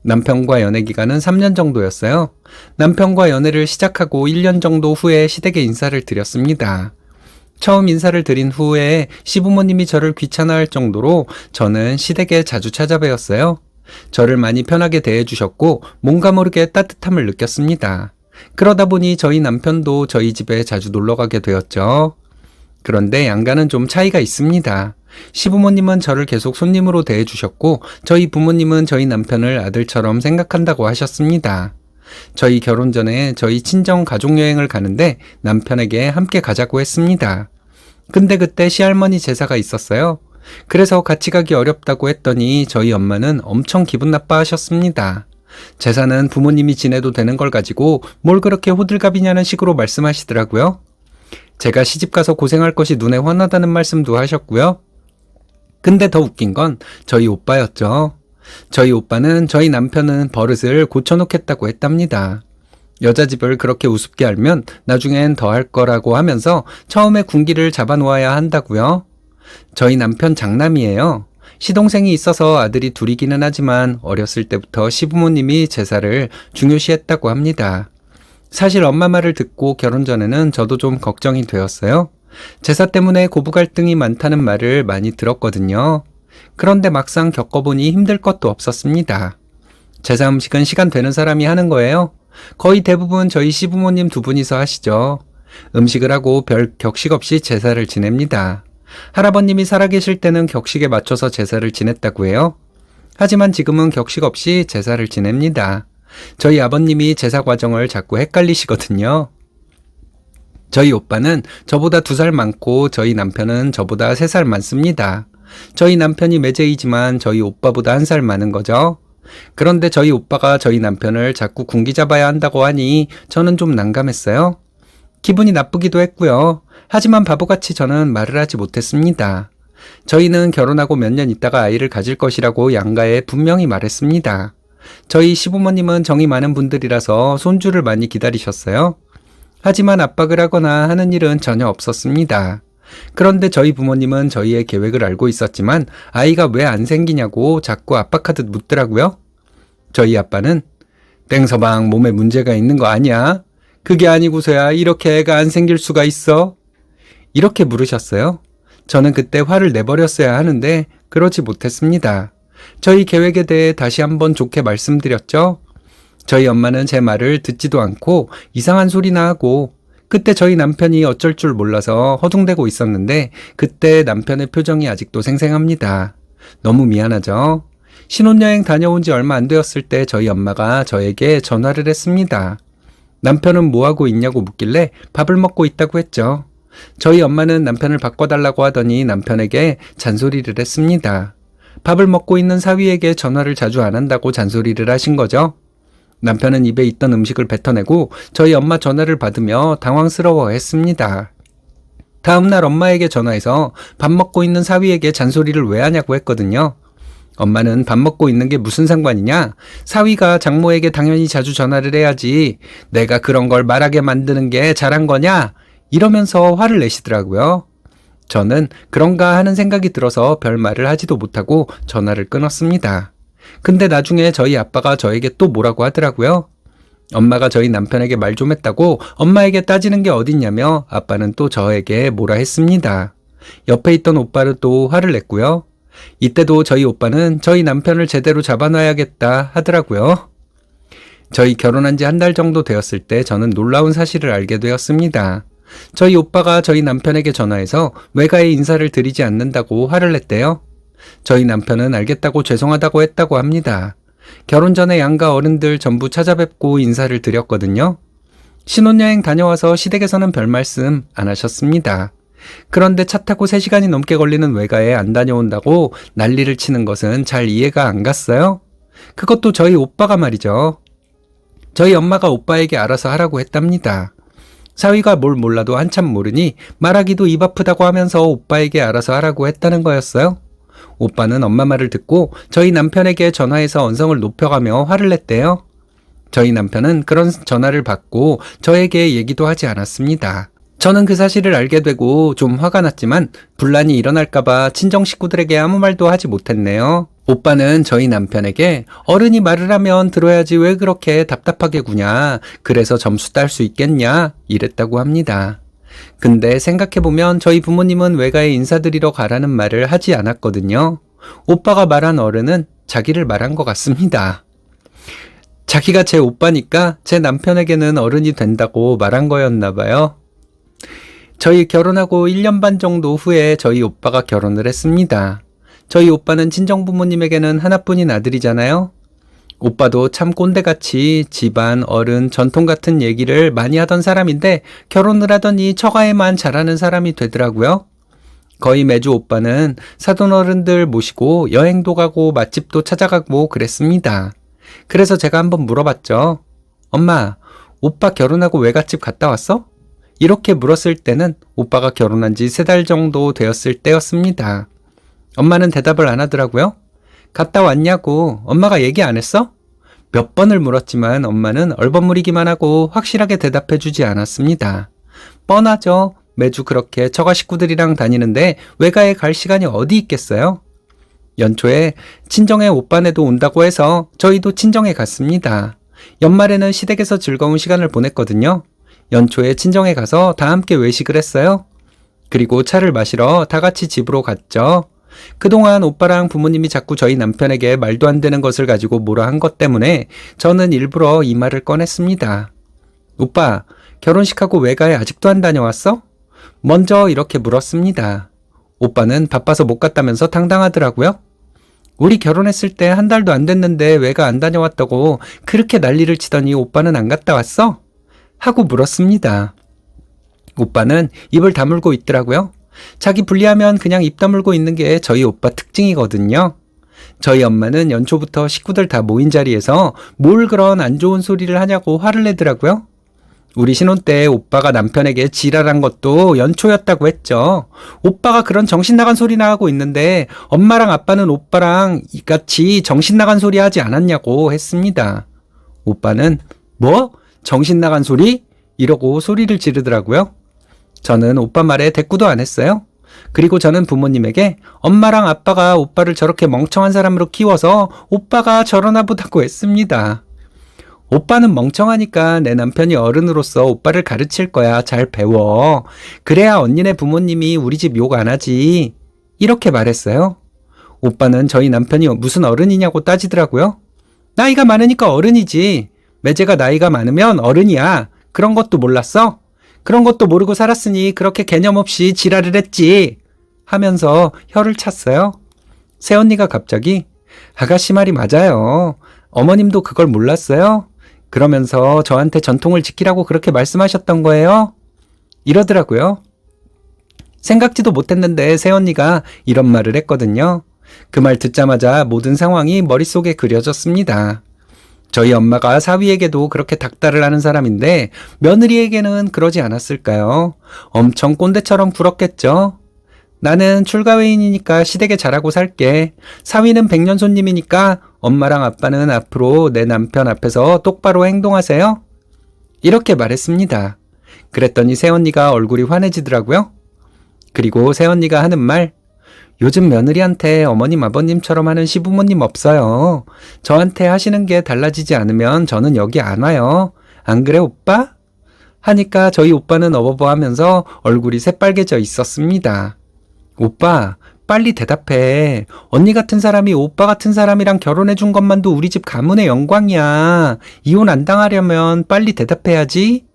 남편과 연애 기간은 3년 정도였어요. 남편과 연애를 시작하고 1년 정도 후에 시댁에 인사를 드렸습니다. 처음 인사를 드린 후에 시부모님이 저를 귀찮아할 정도로 저는 시댁에 자주 찾아뵈었어요. 저를 많이 편하게 대해주셨고 뭔가 모르게 따뜻함을 느꼈습니다. 그러다 보니 저희 남편도 저희 집에 자주 놀러가게 되었죠. 그런데 양가는 좀 차이가 있습니다. 시부모님은 저를 계속 손님으로 대해주셨고 저희 부모님은 저희 남편을 아들처럼 생각한다고 하셨습니다. 저희 결혼 전에 저희 친정 가족여행을 가는데 남편에게 함께 가자고 했습니다. 근데 그때 시할머니 제사가 있었어요. 그래서 같이 가기 어렵다고 했더니 저희 엄마는 엄청 기분 나빠하셨습니다. 제사는 부모님이 지내도 되는 걸 가지고 뭘 그렇게 호들갑이냐는 식으로 말씀하시더라고요. 제가 시집가서 고생할 것이 눈에 훤하다는 말씀도 하셨고요. 근데 더 웃긴 건 저희 오빠였죠. 저희 오빠는 저희 남편은 버릇을 고쳐놓겠다고 했답니다. 여자 집을 그렇게 우습게 알면 나중엔 더 할 거라고 하면서 처음에 군기를 잡아놓아야 한다고요. 저희 남편 장남이에요. 시동생이 있어서 아들이 둘이기는 하지만 어렸을 때부터 시부모님이 제사를 중요시했다고 합니다. 사실 엄마 말을 듣고 결혼 전에는 저도 좀 걱정이 되었어요. 제사 때문에 고부 갈등이 많다는 말을 많이 들었거든요. 그런데 막상 겪어보니 힘들 것도 없었습니다. 제사 음식은 시간 되는 사람이 하는 거예요. 거의 대부분 저희 시부모님 두 분이서 하시죠. 음식을 하고 별 격식 없이 제사를 지냅니다. 할아버님이 살아계실 때는 격식에 맞춰서 제사를 지냈다고 해요. 하지만 지금은 격식 없이 제사를 지냅니다. 저희 아버님이 제사 과정을 자꾸 헷갈리시거든요. 저희 오빠는 저보다 2살 많고 저희 남편은 저보다 3살 많습니다. 저희 남편이 매제이지만 저희 오빠보다 1살 많은 거죠. 그런데 저희 오빠가 저희 남편을 자꾸 군기 잡아야 한다고 하니 저는 좀 난감했어요. 기분이 나쁘기도 했고요. 하지만 바보같이 저는 말을 하지 못했습니다. 저희는 결혼하고 몇 년 있다가 아이를 가질 것이라고 양가에 분명히 말했습니다. 저희 시부모님은 정이 많은 분들이라서 손주를 많이 기다리셨어요. 하지만 압박을 하거나 하는 일은 전혀 없었습니다. 그런데 저희 부모님은 저희의 계획을 알고 있었지만 아이가 왜 안 생기냐고 자꾸 압박하듯 묻더라고요. 저희 아빠는 땡서방 몸에 문제가 있는 거 아니야? 그게 아니고서야 이렇게 애가 안 생길 수가 있어? 이렇게 물으셨어요. 저는 그때 화를 내버렸어야 하는데 그러지 못했습니다. 저희 계획에 대해 다시 한번 좋게 말씀드렸죠. 저희 엄마는 제 말을 듣지도 않고 이상한 소리나 하고 그때 저희 남편이 어쩔 줄 몰라서 허둥대고 있었는데 그때 남편의 표정이 아직도 생생합니다. 너무 미안하죠? 신혼여행 다녀온 지 얼마 안 되었을 때 저희 엄마가 저에게 전화를 했습니다. 남편은 뭐하고 있냐고 묻길래 밥을 먹고 있다고 했죠. 저희 엄마는 남편을 바꿔달라고 하더니 남편에게 잔소리를 했습니다. 밥을 먹고 있는 사위에게 전화를 자주 안 한다고 잔소리를 하신 거죠. 남편은 입에 있던 음식을 뱉어내고 저희 엄마 전화를 받으며 당황스러워했습니다. 다음날 엄마에게 전화해서 밥 먹고 있는 사위에게 잔소리를 왜 하냐고 했거든요. 엄마는 밥 먹고 있는 게 무슨 상관이냐? 사위가 장모에게 당연히 자주 전화를 해야지. 내가 그런 걸 말하게 만드는 게 잘한 거냐? 이러면서 화를 내시더라고요. 저는 그런가 하는 생각이 들어서 별 말을 하지도 못하고 전화를 끊었습니다. 근데 나중에 저희 아빠가 저에게 또 뭐라고 하더라고요. 엄마가 저희 남편에게 말 좀 했다고 엄마에게 따지는 게 어딨냐며 아빠는 또 저에게 뭐라 했습니다. 옆에 있던 오빠는 또 화를 냈고요. 이때도 저희 오빠는 저희 남편을 제대로 잡아놔야겠다 하더라고요. 저희 결혼한 지 1달 정도 되었을 때 저는 놀라운 사실을 알게 되었습니다. 저희 오빠가 저희 남편에게 전화해서 외가에 인사를 드리지 않는다고 화를 냈대요. 저희 남편은 알겠다고 죄송하다고 했다고 합니다. 결혼 전에 양가 어른들 전부 찾아뵙고 인사를 드렸거든요. 신혼여행 다녀와서 시댁에서는 별 말씀 안 하셨습니다. 그런데 차 타고 3시간이 넘게 걸리는 외가에 안 다녀온다고 난리를 치는 것은 잘 이해가 안 갔어요. 그것도 저희 오빠가 말이죠. 저희 엄마가 오빠에게 알아서 하라고 했답니다. 사위가 뭘 몰라도 한참 모르니 말하기도 입 아프다고 하면서 오빠에게 알아서 하라고 했다는 거였어요. 오빠는 엄마 말을 듣고 저희 남편에게 전화해서 언성을 높여가며 화를 냈대요. 저희 남편은 그런 전화를 받고 저에게 얘기도 하지 않았습니다. 저는 그 사실을 알게 되고 좀 화가 났지만 분란이 일어날까봐 친정 식구들에게 아무 말도 하지 못했네요. 오빠는 저희 남편에게 어른이 말을 하면 들어야지 왜 그렇게 답답하게 구냐. 그래서 점수 딸 수 있겠냐. 이랬다고 합니다. 근데 생각해보면 저희 부모님은 외가에 인사드리러 가라는 말을 하지 않았거든요. 오빠가 말한 어른은 자기를 말한 것 같습니다. 자기가 제 오빠니까 제 남편에게는 어른이 된다고 말한 거였나 봐요. 저희 결혼하고 1년 반 정도 후에 저희 오빠가 결혼을 했습니다. 저희 오빠는 친정 부모님에게는 하나뿐인 아들이잖아요. 오빠도 참 꼰대같이 집안, 어른, 전통 같은 얘기를 많이 하던 사람인데 결혼을 하더니 처가에만 잘하는 사람이 되더라고요. 거의 매주 오빠는 사돈 어른들 모시고 여행도 가고 맛집도 찾아가고 그랬습니다. 그래서 제가 한번 물어봤죠. 엄마, 오빠 결혼하고 외갓집 갔다 왔어? 이렇게 물었을 때는 오빠가 결혼한 지 3달 정도 되었을 때였습니다. 엄마는 대답을 안 하더라고요. 갔다 왔냐고 엄마가 얘기 안 했어? 몇 번을 물었지만 엄마는 얼버무리기만 하고 확실하게 대답해 주지 않았습니다. 뻔하죠. 매주 그렇게 처가 식구들이랑 다니는데 외가에 갈 시간이 어디 있겠어요? 연초에 친정에 오빠네도 온다고 해서 저희도 친정에 갔습니다. 연말에는 시댁에서 즐거운 시간을 보냈거든요. 연초에 친정에 가서 다 함께 외식을 했어요. 그리고 차를 마시러 다 같이 집으로 갔죠. 그동안 오빠랑 부모님이 자꾸 저희 남편에게 말도 안 되는 것을 가지고 뭐라 한 것 때문에 저는 일부러 이 말을 꺼냈습니다. 오빠, 결혼식하고 외가에 아직도 안 다녀왔어? 먼저 이렇게 물었습니다. 오빠는 바빠서 못 갔다면서 당당하더라고요. 우리 결혼했을 때 1달도 안 됐는데 외가 안 다녀왔다고 그렇게 난리를 치더니 오빠는 안 갔다 왔어? 하고 물었습니다. 오빠는 입을 다물고 있더라고요. 자기 불리하면 그냥 입 다물고 있는 게 저희 오빠 특징이거든요. 저희 엄마는 연초부터 식구들 다 모인 자리에서 뭘 그런 안 좋은 소리를 하냐고 화를 내더라고요. 우리 신혼 때 오빠가 남편에게 지랄한 것도 연초였다고 했죠. 오빠가 그런 정신 나간 소리나 하고 있는데 엄마랑 아빠는 오빠랑 같이 정신 나간 소리 하지 않았냐고 했습니다. 오빠는 뭐? 정신 나간 소리? 이러고 소리를 지르더라고요. 저는 오빠 말에 대꾸도 안 했어요. 그리고 저는 부모님에게 엄마랑 아빠가 오빠를 저렇게 멍청한 사람으로 키워서 오빠가 저러나 보다고 했습니다. 오빠는 멍청하니까 내 남편이 어른으로서 오빠를 가르칠 거야. 잘 배워. 그래야 언니네 부모님이 우리 집 욕 안 하지. 이렇게 말했어요. 오빠는 저희 남편이 무슨 어른이냐고 따지더라고요. 나이가 많으니까 어른이지. 매제가 나이가 많으면 어른이야. 그런 것도 몰랐어? 그런 것도 모르고 살았으니 그렇게 개념 없이 지랄을 했지. 하면서 혀를 찼어요. 새언니가 갑자기 아가씨 말이 맞아요. 어머님도 그걸 몰랐어요? 그러면서 저한테 전통을 지키라고 그렇게 말씀하셨던 거예요? 이러더라고요. 생각지도 못했는데 새언니가 이런 말을 했거든요. 그 말 듣자마자 모든 상황이 머릿속에 그려졌습니다. 저희 엄마가 사위에게도 그렇게 닥달을 하는 사람인데 며느리에게는 그러지 않았을까요? 엄청 꼰대처럼 굴었겠죠? 나는 출가회인이니까 시댁에 잘하고 살게. 사위는 백년 손님이니까 엄마랑 아빠는 앞으로 내 남편 앞에서 똑바로 행동하세요. 이렇게 말했습니다. 그랬더니 새언니가 얼굴이 환해지더라고요. 그리고 새언니가 하는 말, 요즘 며느리한테 어머님 아버님처럼 하는 시부모님 없어요. 저한테 하시는 게 달라지지 않으면 저는 여기 안 와요. 안 그래 오빠? 하니까 저희 오빠는 어버버하면서 얼굴이 새빨개져 있었습니다. 오빠, 빨리 대답해. 언니 같은 사람이 오빠 같은 사람이랑 결혼해 준 것만도 우리 집 가문의 영광이야. 이혼 안 당하려면 빨리 대답해야지.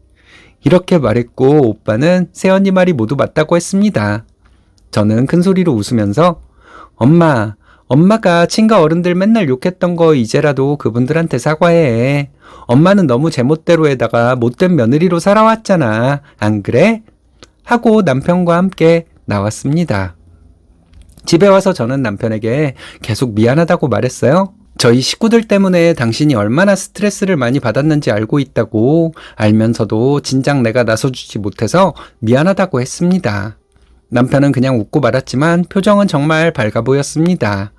이렇게 말했고 오빠는 새언니 말이 모두 맞다고 했습니다. 저는 큰 소리로 웃으면서 엄마가 친가 어른들 맨날 욕했던 거 이제라도 그분들한테 사과해. 엄마는 너무 제멋대로에다가 못된 며느리로 살아왔잖아. 안 그래? 하고 남편과 함께 나왔습니다. 집에 와서 저는 남편에게 계속 미안하다고 말했어요. 저희 식구들 때문에 당신이 얼마나 스트레스를 많이 받았는지 알고 있다고 알면서도 진작 내가 나서주지 못해서 미안하다고 했습니다. 남편은 그냥 웃고 말았지만 표정은 정말 밝아 보였습니다.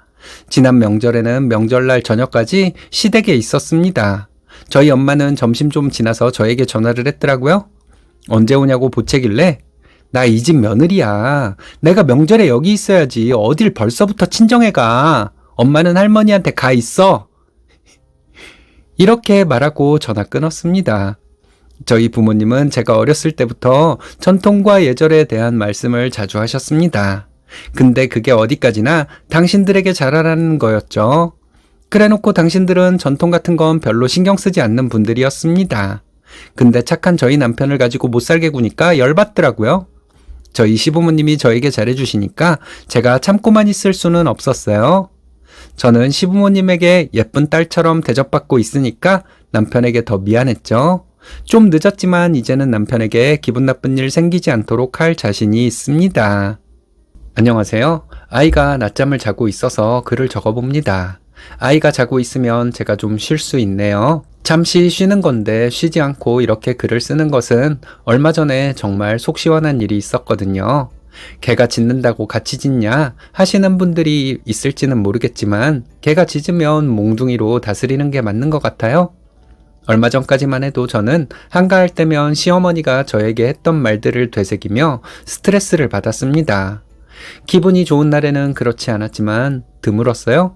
지난 명절에는 명절날 저녁까지 시댁에 있었습니다. 저희 엄마는 점심 좀 지나서 저에게 전화를 했더라고요. 언제 오냐고 보채길래 나 이 집 며느리야. 내가 명절에 여기 있어야지. 어딜 벌써부터 친정에 가. 엄마는 할머니한테 가 있어. 이렇게 말하고 전화 끊었습니다. 저희 부모님은 제가 어렸을 때부터 전통과 예절에 대한 말씀을 자주 하셨습니다. 근데 그게 어디까지나 당신들에게 잘하라는 거였죠. 그래놓고 당신들은 전통 같은 건 별로 신경 쓰지 않는 분들이었습니다. 근데 착한 저희 남편을 가지고 못 살게 구니까 열받더라고요. 저희 시부모님이 저에게 잘해주시니까 제가 참고만 있을 수는 없었어요. 저는 시부모님에게 예쁜 딸처럼 대접받고 있으니까 남편에게 더 미안했죠. 좀 늦었지만 이제는 남편에게 기분 나쁜 일 생기지 않도록 할 자신이 있습니다. 안녕하세요. 아이가 낮잠을 자고 있어서 글을 적어봅니다. 아이가 자고 있으면 제가 좀 쉴 수 있네요. 잠시 쉬는 건데 쉬지 않고 이렇게 글을 쓰는 것은 얼마 전에 정말 속 시원한 일이 있었거든요. 개가 짖는다고 같이 짖냐 하시는 분들이 있을지는 모르겠지만 개가 짖으면 몽둥이로 다스리는 게 맞는 것 같아요. 얼마 전까지만 해도 저는 한가할 때면 시어머니가 저에게 했던 말들을 되새기며 스트레스를 받았습니다. 기분이 좋은 날에는 그렇지 않았지만 드물었어요.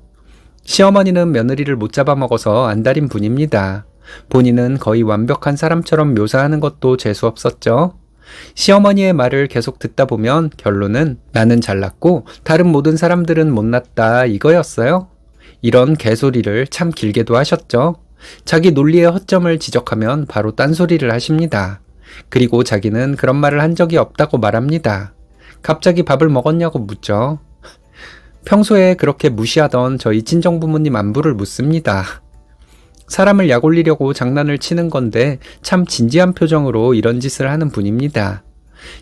시어머니는 며느리를 못 잡아먹어서 안달인 분입니다. 본인은 거의 완벽한 사람처럼 묘사하는 것도 재수없었죠. 시어머니의 말을 계속 듣다 보면 결론은 나는 잘났고 다른 모든 사람들은 못났다 이거였어요. 이런 개소리를 참 길게도 하셨죠. 자기 논리의 허점을 지적하면 바로 딴소리를 하십니다. 그리고 자기는 그런 말을 한 적이 없다고 말합니다. 갑자기 밥을 먹었냐고 묻죠. 평소에 그렇게 무시하던 저희 친정부모님 안부를 묻습니다. 사람을 약 올리려고 장난을 치는 건데 참 진지한 표정으로 이런 짓을 하는 분입니다.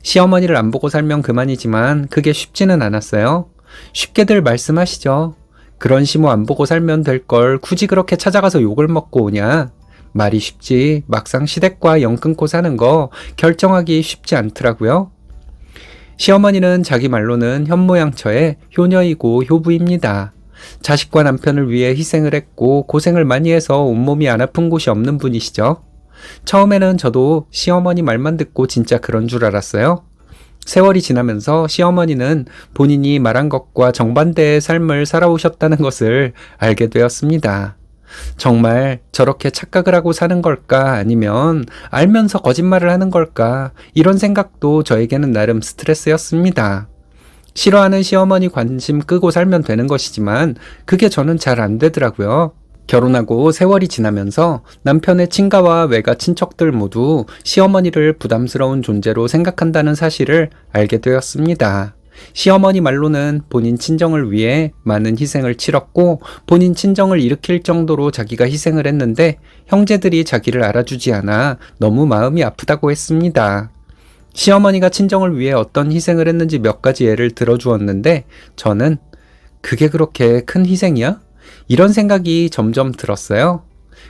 시어머니를 안 보고 살면 그만이지만 그게 쉽지는 않았어요. 쉽게들 말씀하시죠. 그런 시모 안 보고 살면 될 걸 굳이 그렇게 찾아가서 욕을 먹고 오냐? 말이 쉽지 막상 시댁과 영 끊고 사는 거 결정하기 쉽지 않더라고요. 시어머니는 자기 말로는 현모양처의 효녀이고 효부입니다. 자식과 남편을 위해 희생을 했고 고생을 많이 해서 온몸이 안 아픈 곳이 없는 분이시죠. 처음에는 저도 시어머니 말만 듣고 진짜 그런 줄 알았어요. 세월이 지나면서 시어머니는 본인이 말한 것과 정반대의 삶을 살아오셨다는 것을 알게 되었습니다. 정말 저렇게 착각을 하고 사는 걸까? 아니면 알면서 거짓말을 하는 걸까? 이런 생각도 저에게는 나름 스트레스였습니다. 싫어하는 시어머니 관심 끄고 살면 되는 것이지만 그게 저는 잘 안 되더라고요. 결혼하고 세월이 지나면서 남편의 친가와 외가 친척들 모두 시어머니를 부담스러운 존재로 생각한다는 사실을 알게 되었습니다. 시어머니 말로는 본인 친정을 위해 많은 희생을 치렀고 본인 친정을 일으킬 정도로 자기가 희생을 했는데 형제들이 자기를 알아주지 않아 너무 마음이 아프다고 했습니다. 시어머니가 친정을 위해 어떤 희생을 했는지 몇 가지 예를 들어주었는데 저는 그게 그렇게 큰 희생이야? 이런 생각이 점점 들었어요.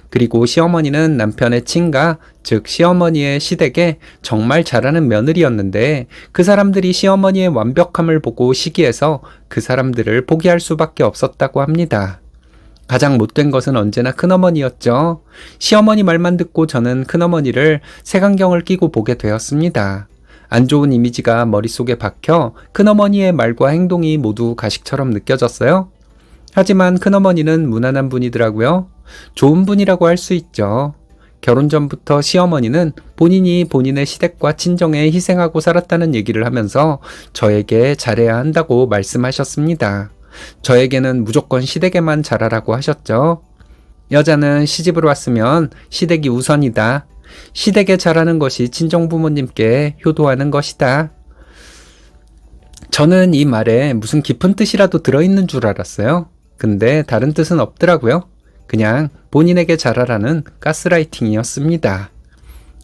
그리고 시어머니는 남편의 친가, 즉 시어머니의 시댁에 정말 잘하는 며느리였는데 그 사람들이 시어머니의 완벽함을 보고 시기해서 그 사람들을 포기할 수밖에 없었다고 합니다. 가장 못된 것은 언제나 큰어머니였죠. 시어머니 말만 듣고 저는 큰어머니를 색안경을 끼고 보게 되었습니다. 안 좋은 이미지가 머릿속에 박혀 큰어머니의 말과 행동이 모두 가식처럼 느껴졌어요. 하지만 큰어머니는 무난한 분이더라고요. 좋은 분이라고 할 수 있죠. 결혼 전부터 시어머니는 본인이 본인의 시댁과 친정에 희생하고 살았다는 얘기를 하면서 저에게 잘해야 한다고 말씀하셨습니다. 저에게는 무조건 시댁에만 잘하라고 하셨죠. 여자는 시집으로 왔으면 시댁이 우선이다. 시댁에 잘하는 것이 친정 부모님께 효도하는 것이다. 저는 이 말에 무슨 깊은 뜻이라도 들어있는 줄 알았어요. 근데 다른 뜻은 없더라고요. 그냥 본인에게 잘하라는 가스라이팅이었습니다.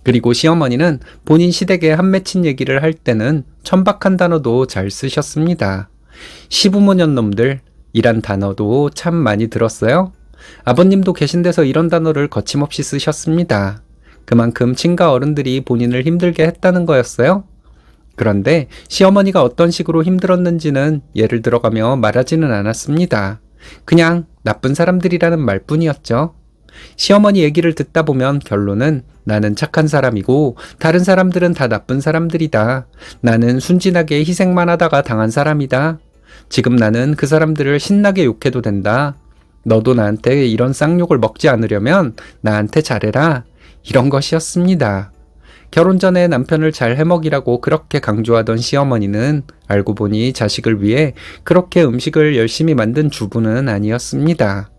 그리고 시어머니는 본인 시댁에 한 맺힌 얘기를 할 때는 천박한 단어도 잘 쓰셨습니다. 시부모년 놈들 이란 단어도 참 많이 들었어요. 아버님도 계신 데서 이런 단어를 거침없이 쓰셨습니다. 그만큼 친가 어른들이 본인을 힘들게 했다는 거였어요. 그런데 시어머니가 어떤 식으로 힘들었는지는 예를 들어가며 말하지는 않았습니다. 그냥 나쁜 사람들이라는 말뿐이었죠. 시어머니 얘기를 듣다 보면 결론은 나는 착한 사람이고 다른 사람들은 다 나쁜 사람들이다. 나는 순진하게 희생만 하다가 당한 사람이다. 지금 나는 그 사람들을 신나게 욕해도 된다. 너도 나한테 이런 쌍욕을 먹지 않으려면 나한테 잘해라. 이런 것이었습니다. 결혼 전에 남편을 잘 해먹이라고 그렇게 강조하던 시어머니는 알고 보니 자식을 위해 그렇게 음식을 열심히 만든 주부는 아니었습니다.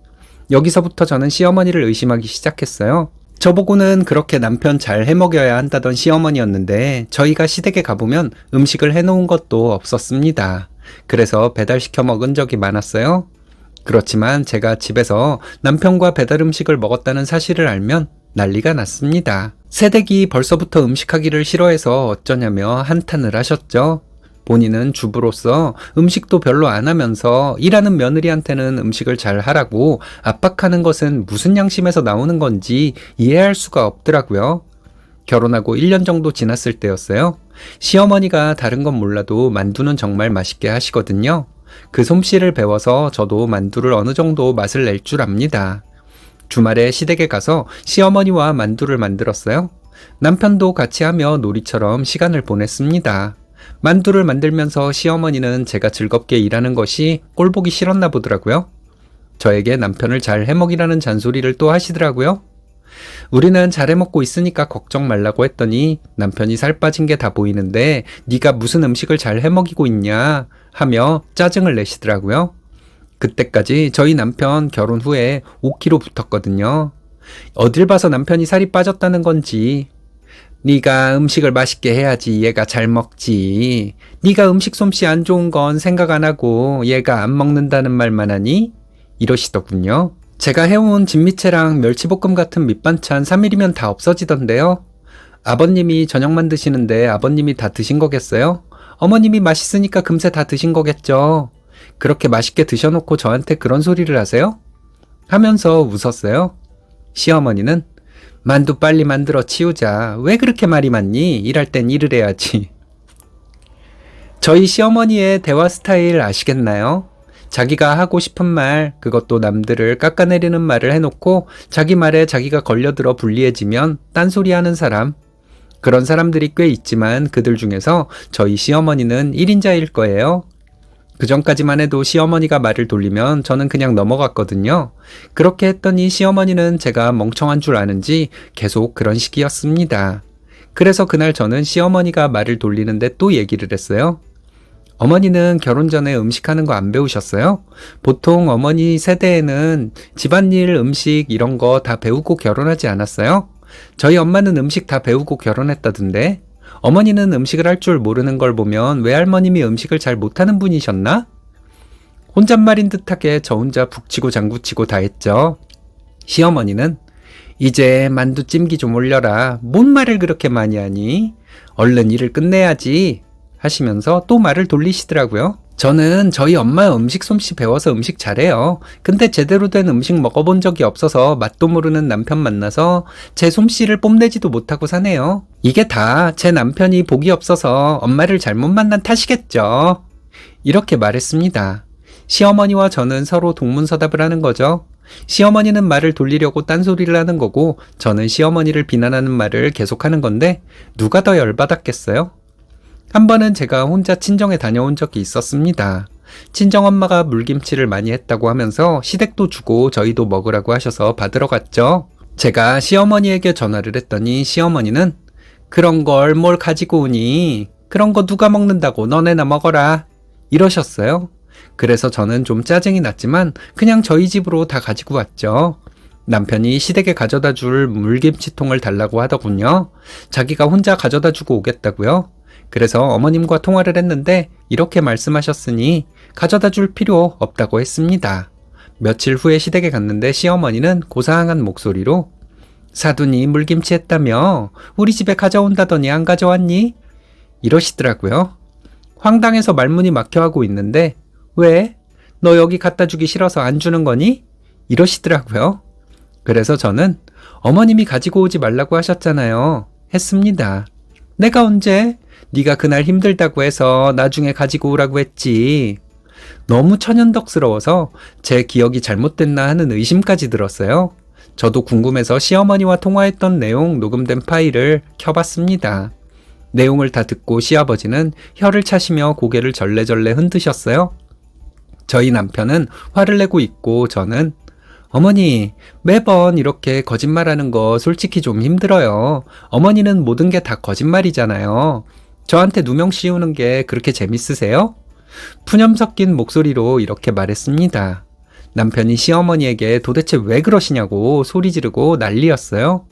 여기서부터 저는 시어머니를 의심하기 시작했어요. 저보고는 그렇게 남편 잘 해먹여야 한다던 시어머니였는데 저희가 시댁에 가보면 음식을 해놓은 것도 없었습니다. 그래서 배달시켜 먹은 적이 많았어요. 그렇지만 제가 집에서 남편과 배달 음식을 먹었다는 사실을 알면 난리가 났습니다. 새댁이 벌써부터 음식하기를 싫어해서 어쩌냐며 한탄을 하셨죠. 본인은 주부로서 음식도 별로 안 하면서 일하는 며느리한테는 음식을 잘 하라고 압박하는 것은 무슨 양심에서 나오는 건지 이해할 수가 없더라고요. 결혼하고 1년 정도 지났을 때였어요. 시어머니가 다른 건 몰라도 만두는 정말 맛있게 하시거든요. 그 솜씨를 배워서 저도 만두를 어느 정도 맛을 낼 줄 압니다. 주말에 시댁에 가서 시어머니와 만두를 만들었어요. 남편도 같이 하며 놀이처럼 시간을 보냈습니다. 만두를 만들면서 시어머니는 제가 즐겁게 일하는 것이 꼴보기 싫었나 보더라고요. 저에게 남편을 잘 해먹이라는 잔소리를 또 하시더라고요. 우리는 잘 해먹고 있으니까 걱정 말라고 했더니 남편이 살 빠진 게 다 보이는데 네가 무슨 음식을 잘 해먹이고 있냐 하며 짜증을 내시더라고요. 그때까지 저희 남편 결혼 후에 5kg 붙었거든요. 어딜 봐서 남편이 살이 빠졌다는 건지. 네가 음식을 맛있게 해야지 얘가 잘 먹지. 네가 음식 솜씨 안 좋은 건 생각 안 하고 얘가 안 먹는다는 말만 하니? 이러시더군요. 제가 해온 진미채랑 멸치볶음 같은 밑반찬 3일이면 다 없어지던데요. 아버님이 저녁만 드시는데 아버님이 다 드신 거겠어요? 어머님이 맛있으니까 금세 다 드신 거겠죠. 그렇게 맛있게 드셔놓고 저한테 그런 소리를 하세요? 하면서 웃었어요. 시어머니는 만두 빨리 만들어 치우자. 왜 그렇게 말이 많니? 일할 땐 일을 해야지. 저희 시어머니의 대화 스타일 아시겠나요? 자기가 하고 싶은 말, 그것도 남들을 깎아내리는 말을 해놓고 자기 말에 자기가 걸려들어 불리해지면 딴소리 하는 사람. 그런 사람들이 꽤 있지만 그들 중에서 저희 시어머니는 1인자일 거예요. 그 전까지만 해도 시어머니가 말을 돌리면 저는 그냥 넘어갔거든요. 그렇게 했더니 시어머니는 제가 멍청한 줄 아는지 계속 그런 식이었습니다. 그래서 그날 저는 시어머니가 말을 돌리는데 또 얘기를 했어요. 어머니는 결혼 전에 음식하는 거 안 배우셨어요? 보통 어머니 세대에는 집안일, 음식 이런 거 다 배우고 결혼하지 않았어요? 저희 엄마는 음식 다 배우고 결혼했다던데. 어머니는 음식을 할 줄 모르는 걸 보면 외할머님이 음식을 잘 못하는 분이셨나? 혼잣말인 듯하게 저 혼자 북치고 장구치고 다 했죠. 시어머니는 이제 만두 찜기 좀 올려라. 뭔 말을 그렇게 많이 하니? 얼른 일을 끝내야지. 하시면서 또 말을 돌리시더라고요. 저는 저희 엄마 음식 솜씨 배워서 음식 잘해요. 근데 제대로 된 음식 먹어본 적이 없어서 맛도 모르는 남편 만나서 제 솜씨를 뽐내지도 못하고 사네요. 이게 다 제 남편이 복이 없어서 엄마를 잘못 만난 탓이겠죠. 이렇게 말했습니다. 시어머니와 저는 서로 동문서답을 하는 거죠. 시어머니는 말을 돌리려고 딴소리를 하는 거고 저는 시어머니를 비난하는 말을 계속하는 건데 누가 더 열받았겠어요? 한 번은 제가 혼자 친정에 다녀온 적이 있었습니다. 친정엄마가 물김치를 많이 했다고 하면서 시댁도 주고 저희도 먹으라고 하셔서 받으러 갔죠. 제가 시어머니에게 전화를 했더니 시어머니는 그런 걸 뭘 가지고 오니? 그런 거 누가 먹는다고 너네나 먹어라. 이러셨어요. 그래서 저는 좀 짜증이 났지만 그냥 저희 집으로 다 가지고 왔죠. 남편이 시댁에 가져다 줄 물김치통을 달라고 하더군요. 자기가 혼자 가져다 주고 오겠다고요. 그래서 어머님과 통화를 했는데 이렇게 말씀하셨으니 가져다 줄 필요 없다고 했습니다. 며칠 후에 시댁에 갔는데 시어머니는 고상한 목소리로 사돈이 물김치 했다며 우리 집에 가져온다더니 안 가져왔니? 이러시더라고요. 황당해서 말문이 막혀하고 있는데 왜? 너 여기 갖다 주기 싫어서 안 주는 거니? 이러시더라고요. 그래서 저는 어머님이 가지고 오지 말라고 하셨잖아요. 했습니다. 내가 언제? 네가 그날 힘들다고 해서 나중에 가지고 오라고 했지. 너무 천연덕스러워서 제 기억이 잘못됐나 하는 의심까지 들었어요. 저도 궁금해서 시어머니와 통화했던 내용 녹음된 파일을 켜봤습니다. 내용을 다 듣고 시아버지는 혀를 차시며 고개를 절레절레 흔드셨어요. 저희 남편은 화를 내고 있고 저는 어머니, 매번 이렇게 거짓말하는 거 솔직히 좀 힘들어요. 어머니는 모든 게 다 거짓말이잖아요. 저한테 누명 씌우는 게 그렇게 재밌으세요? 푸념 섞인 목소리로 이렇게 말했습니다. 남편이 시어머니에게 도대체 왜 그러시냐고 소리 지르고 난리였어요.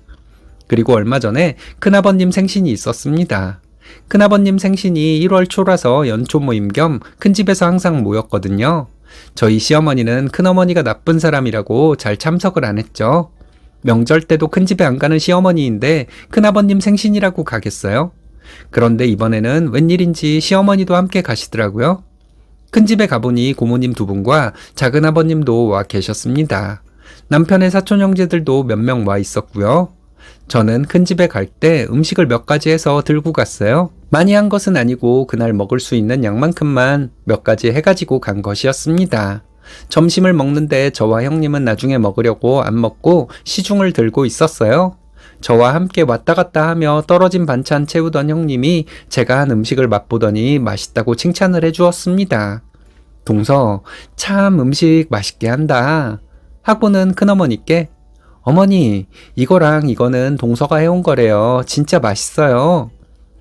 그리고 얼마 전에 큰아버님 생신이 있었습니다. 큰아버님 생신이 1월 초라서 연초 모임 겸 큰집에서 항상 모였거든요. 저희 시어머니는 큰어머니가 나쁜 사람이라고 잘 참석을 안 했죠. 명절 때도 큰집에 안 가는 시어머니인데 큰아버님 생신이라고 가겠어요? 그런데 이번에는 웬일인지 시어머니도 함께 가시더라고요. 큰집에 가보니 고모님 두 분과 작은아버님도 와 계셨습니다. 남편의 사촌 형제들도 몇 명 와 있었고요. 저는 큰집에 갈 때 음식을 몇 가지 해서 들고 갔어요. 많이 한 것은 아니고 그날 먹을 수 있는 양만큼만 몇 가지 해가지고 간 것이었습니다. 점심을 먹는데 저와 형님은 나중에 먹으려고 안 먹고 시중을 들고 있었어요. 저와 함께 왔다 갔다 하며 떨어진 반찬 채우던 형님이 제가 한 음식을 맛보더니 맛있다고 칭찬을 해주었습니다. 동서, 참 음식 맛있게 한다. 하고는 큰어머니께 어머니, 이거랑 이거는 동서가 해온 거래요. 진짜 맛있어요.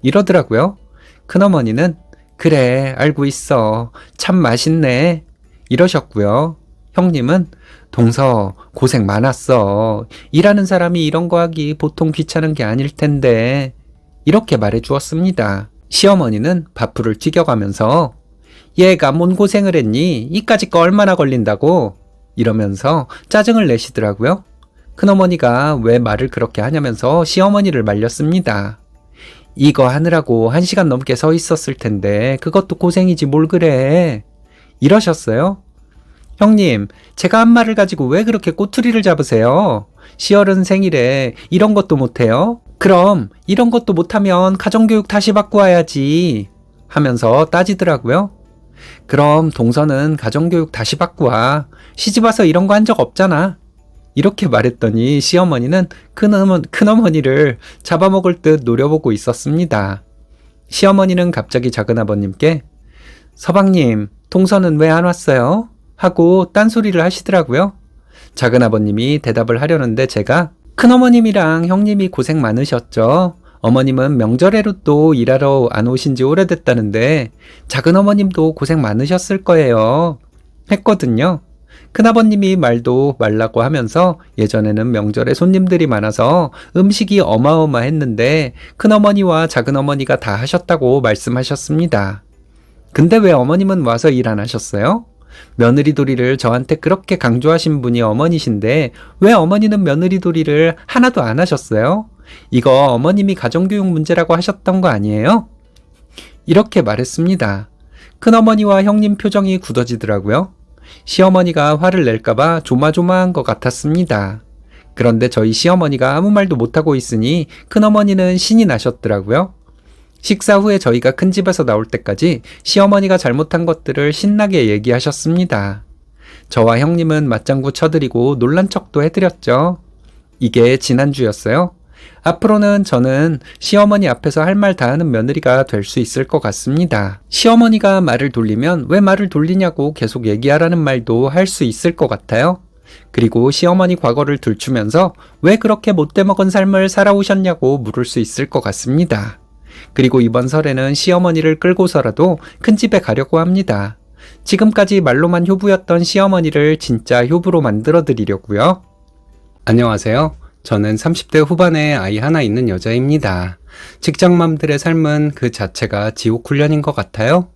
이러더라고요. 큰어머니는 그래, 알고 있어. 참 맛있네. 이러셨고요. 형님은 동서 고생 많았어. 일하는 사람이 이런 거 하기 보통 귀찮은 게 아닐 텐데. 이렇게 말해 주었습니다. 시어머니는 밥풀을 튀겨가면서 얘가 뭔 고생을 했니? 이까짓 거 얼마나 걸린다고? 이러면서 짜증을 내시더라고요. 큰어머니가 왜 말을 그렇게 하냐면서 시어머니를 말렸습니다. 이거 하느라고 1시간 넘게 서 있었을 텐데 그것도 고생이지 뭘 그래. 이러셨어요? 형님, 제가 한 말을 가지고 왜 그렇게 꼬투리를 잡으세요? 시어른 생일에 이런 것도 못해요? 그럼 이런 것도 못하면 가정교육 다시 받고 와야지 하면서 따지더라고요. 그럼 동서는 가정교육 다시 받고 와. 시집 와서 이런 거 한 적 없잖아. 이렇게 말했더니 시어머니는 큰어머니를 잡아먹을 듯 노려보고 있었습니다. 시어머니는 갑자기 작은아버님께 서방님, 동서는 왜 안 왔어요? 하고 딴소리를 하시더라고요. 작은아버님이 대답을 하려는데 제가 큰어머님이랑 형님이 고생 많으셨죠. 어머님은 명절에로 또 일하러 안 오신 지 오래됐다는데 작은어머님도 고생 많으셨을 거예요. 했거든요. 큰아버님이 말도 말라고 하면서 예전에는 명절에 손님들이 많아서 음식이 어마어마했는데 큰어머니와 작은어머니가 다 하셨다고 말씀하셨습니다. 근데 왜 어머님은 와서 일 안 하셨어요? 며느리돌이를 저한테 그렇게 강조하신 분이 어머니신데 왜 어머니는 며느리돌이를 하나도 안 하셨어요? 이거 어머님이 가정교육 문제라고 하셨던 거 아니에요? 이렇게 말했습니다. 큰어머니와 형님 표정이 굳어지더라고요. 시어머니가 화를 낼까봐 조마조마한 것 같았습니다. 그런데 저희 시어머니가 아무 말도 못하고 있으니 큰어머니는 신이 나셨더라고요. 식사 후에 저희가 큰 집에서 나올 때까지 시어머니가 잘못한 것들을 신나게 얘기하셨습니다. 저와 형님은 맞장구 쳐드리고 놀란 척도 해드렸죠. 이게 지난주였어요. 앞으로는 저는 시어머니 앞에서 할 말 다 하는 며느리가 될 수 있을 것 같습니다. 시어머니가 말을 돌리면 왜 말을 돌리냐고 계속 얘기하라는 말도 할 수 있을 것 같아요. 그리고 시어머니 과거를 들추면서 왜 그렇게 못돼 먹은 삶을 살아오셨냐고 물을 수 있을 것 같습니다. 그리고 이번 설에는 시어머니를 끌고서라도 큰 집에 가려고 합니다. 지금까지 말로만 효부였던 시어머니를 진짜 효부로 만들어 드리려고요. 안녕하세요. 저는 30대 후반에 아이 하나 있는 여자입니다. 직장맘들의 삶은 그 자체가 지옥 훈련인 것 같아요.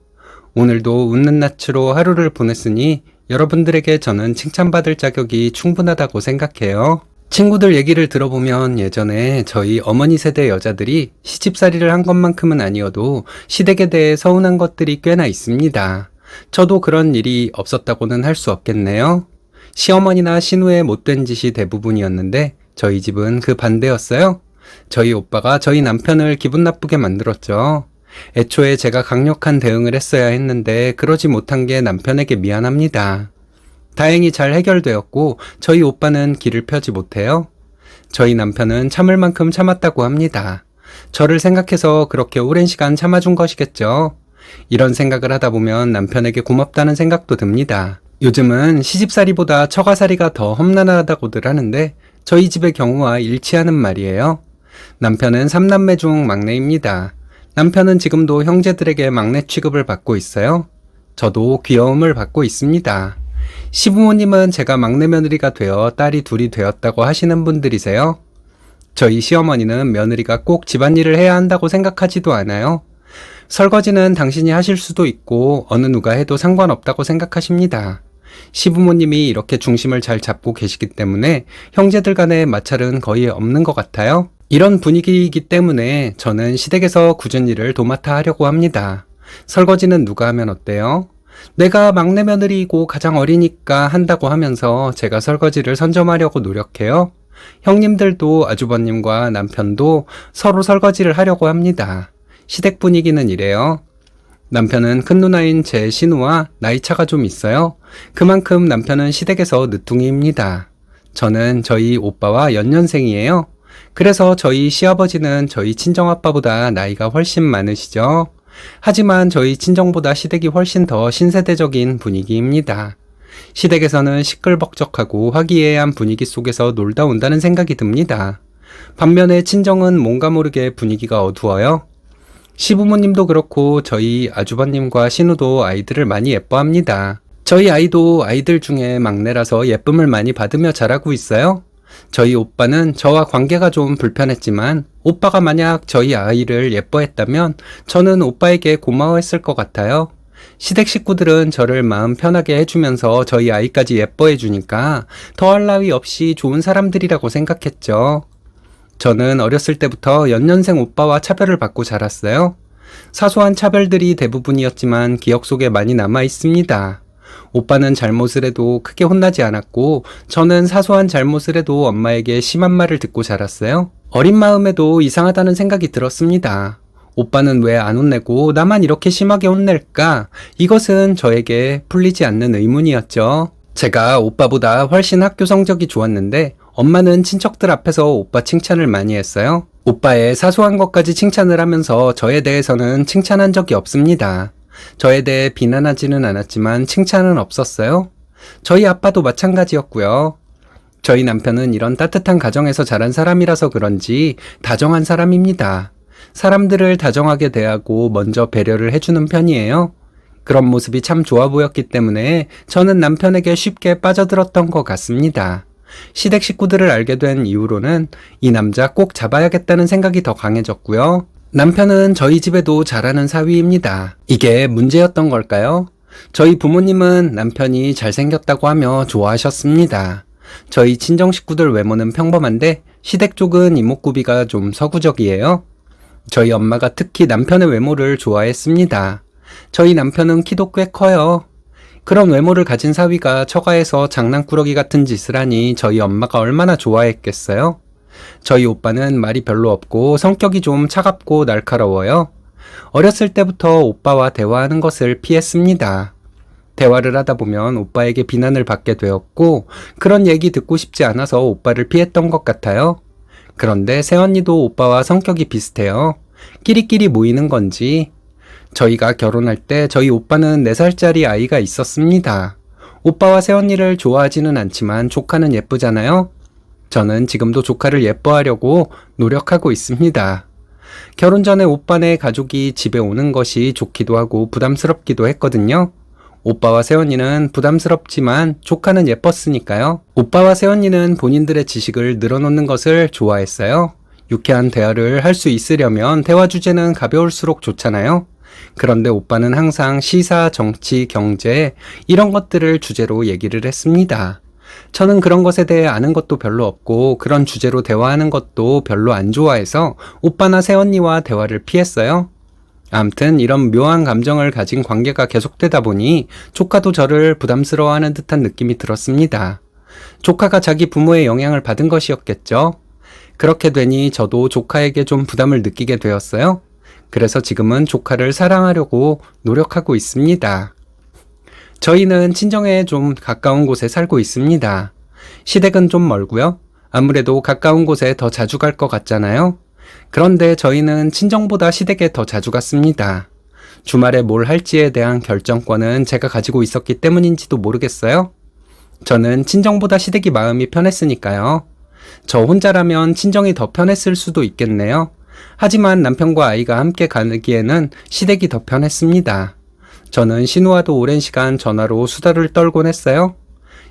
오늘도 웃는 낯으로 하루를 보냈으니 여러분들에게 저는 칭찬받을 자격이 충분하다고 생각해요. 친구들 얘기를 들어보면 예전에 저희 어머니 세대 여자들이 시집살이를 한 것만큼은 아니어도 시댁에 대해 서운한 것들이 꽤나 있습니다. 저도 그런 일이 없었다고는 할 수 없겠네요. 시어머니나 신우의 못된 짓이 대부분이었는데 저희 집은 그 반대였어요. 저희 오빠가 저희 남편을 기분 나쁘게 만들었죠. 애초에 제가 강력한 대응을 했어야 했는데 그러지 못한 게 남편에게 미안합니다. 다행히 잘 해결되었고 저희 오빠는 길을 펴지 못해요. 저희 남편은 참을 만큼 참았다고 합니다. 저를 생각해서 그렇게 오랜 시간 참아준 것이겠죠. 이런 생각을 하다 보면 남편에게 고맙다는 생각도 듭니다. 요즘은 시집살이보다 처가살이가 더 험난하다고들 하는데 저희 집의 경우와 일치하는 말이에요. 남편은 3남매 중 막내입니다. 남편은 지금도 형제들에게 막내 취급을 받고 있어요. 저도 귀여움을 받고 있습니다. 시부모님은 제가 막내 며느리가 되어 딸이 둘이 되었다고 하시는 분들이세요. 저희 시어머니는 며느리가 꼭 집안일을 해야 한다고 생각하지도 않아요. 설거지는 당신이 하실 수도 있고 어느 누가 해도 상관없다고 생각하십니다. 시부모님이 이렇게 중심을 잘 잡고 계시기 때문에 형제들 간의 마찰은 거의 없는 것 같아요. 이런 분위기이기 때문에 저는 시댁에서 굳은 일을 도맡아 하려고 합니다. 설거지는 누가 하면 어때요? 내가 막내 며느리이고 가장 어리니까 한다고 하면서 제가 설거지를 선점하려고 노력해요. 형님들도 아주버님과 남편도 서로 설거지를 하려고 합니다. 시댁 분위기는 이래요. 남편은 큰 누나인 제 신우와 나이차가 좀 있어요. 그만큼 남편은 시댁에서 늦둥이입니다. 저는 저희 오빠와 연년생이에요. 그래서 저희 시아버지는 저희 친정아빠보다 나이가 훨씬 많으시죠. 하지만 저희 친정보다 시댁이 훨씬 더 신세대적인 분위기입니다. 시댁에서는 시끌벅적하고 화기애애한 분위기 속에서 놀다 온다는 생각이 듭니다. 반면에 친정은 뭔가 모르게 분위기가 어두워요. 시부모님도 그렇고 저희 아주버님과 신우도 아이들을 많이 예뻐합니다. 저희 아이도 아이들 중에 막내라서 예쁨을 많이 받으며 자라고 있어요. 저희 오빠는 저와 관계가 좀 불편했지만 오빠가 만약 저희 아이를 예뻐했다면 저는 오빠에게 고마워했을 것 같아요. 시댁 식구들은 저를 마음 편하게 해주면서 저희 아이까지 예뻐해주니까 더할 나위 없이 좋은 사람들이라고 생각했죠. 저는 어렸을 때부터 연년생 오빠와 차별을 받고 자랐어요. 사소한 차별들이 대부분이었지만 기억 속에 많이 남아 있습니다. 오빠는 잘못을 해도 크게 혼나지 않았고 저는 사소한 잘못을 해도 엄마에게 심한 말을 듣고 자랐어요. 어린 마음에도 이상하다는 생각이 들었습니다. 오빠는 왜 안 혼내고 나만 이렇게 심하게 혼낼까? 이것은 저에게 풀리지 않는 의문이었죠. 제가 오빠보다 훨씬 학교 성적이 좋았는데 엄마는 친척들 앞에서 오빠 칭찬을 많이 했어요. 오빠의 사소한 것까지 칭찬을 하면서 저에 대해서는 칭찬한 적이 없습니다. 저에 대해 비난하지는 않았지만 칭찬은 없었어요. 저희 아빠도 마찬가지였고요. 저희 남편은 이런 따뜻한 가정에서 자란 사람이라서 그런지 다정한 사람입니다. 사람들을 다정하게 대하고 먼저 배려를 해주는 편이에요. 그런 모습이 참 좋아 보였기 때문에 저는 남편에게 쉽게 빠져들었던 것 같습니다. 시댁 식구들을 알게 된 이후로는 이 남자 꼭 잡아야겠다는 생각이 더 강해졌고요. 남편은 저희 집에도 잘하는 사위입니다. 이게 문제였던 걸까요? 저희 부모님은 남편이 잘생겼다고 하며 좋아하셨습니다. 저희 친정 식구들 외모는 평범한데 시댁 쪽은 이목구비가 좀 서구적이에요. 저희 엄마가 특히 남편의 외모를 좋아했습니다. 저희 남편은 키도 꽤 커요. 그런 외모를 가진 사위가 처가에서 장난꾸러기 같은 짓을 하니 저희 엄마가 얼마나 좋아했겠어요? 저희 오빠는 말이 별로 없고 성격이 좀 차갑고 날카로워요. 어렸을 때부터 오빠와 대화하는 것을 피했습니다. 대화를 하다 보면 오빠에게 비난을 받게 되었고 그런 얘기 듣고 싶지 않아서 오빠를 피했던 것 같아요. 그런데 새언니도 오빠와 성격이 비슷해요. 끼리끼리 모이는 건지. 저희가 결혼할 때 저희 오빠는 4살짜리 아이가 있었습니다. 오빠와 새언니를 좋아하지는 않지만 조카는 예쁘잖아요. 저는 지금도 조카를 예뻐하려고 노력하고 있습니다. 결혼 전에 오빠네 가족이 집에 오는 것이 좋기도 하고 부담스럽기도 했거든요. 오빠와 새언니는 부담스럽지만 조카는 예뻤으니까요. 오빠와 새언니는 본인들의 지식을 늘어놓는 것을 좋아했어요. 유쾌한 대화를 할 수 있으려면 대화 주제는 가벼울수록 좋잖아요. 그런데 오빠는 항상 시사, 정치, 경제 이런 것들을 주제로 얘기를 했습니다. 저는 그런 것에 대해 아는 것도 별로 없고 그런 주제로 대화하는 것도 별로 안 좋아해서 오빠나 새언니와 대화를 피했어요. 아무튼 이런 묘한 감정을 가진 관계가 계속되다 보니 조카도 저를 부담스러워하는 듯한 느낌이 들었습니다. 조카가 자기 부모의 영향을 받은 것이었겠죠. 그렇게 되니 저도 조카에게 좀 부담을 느끼게 되었어요. 그래서 지금은 조카를 사랑하려고 노력하고 있습니다. 저희는 친정에 좀 가까운 곳에 살고 있습니다. 시댁은 좀 멀고요. 아무래도 가까운 곳에 더 자주 갈 것 같잖아요. 그런데 저희는 친정보다 시댁에 더 자주 갔습니다. 주말에 뭘 할지에 대한 결정권은 제가 가지고 있었기 때문인지도 모르겠어요. 저는 친정보다 시댁이 마음이 편했으니까요. 저 혼자라면 친정이 더 편했을 수도 있겠네요. 하지만 남편과 아이가 함께 가기에는 시댁이 더 편했습니다. 저는 신우와도 오랜 시간 전화로 수다를 떨곤 했어요.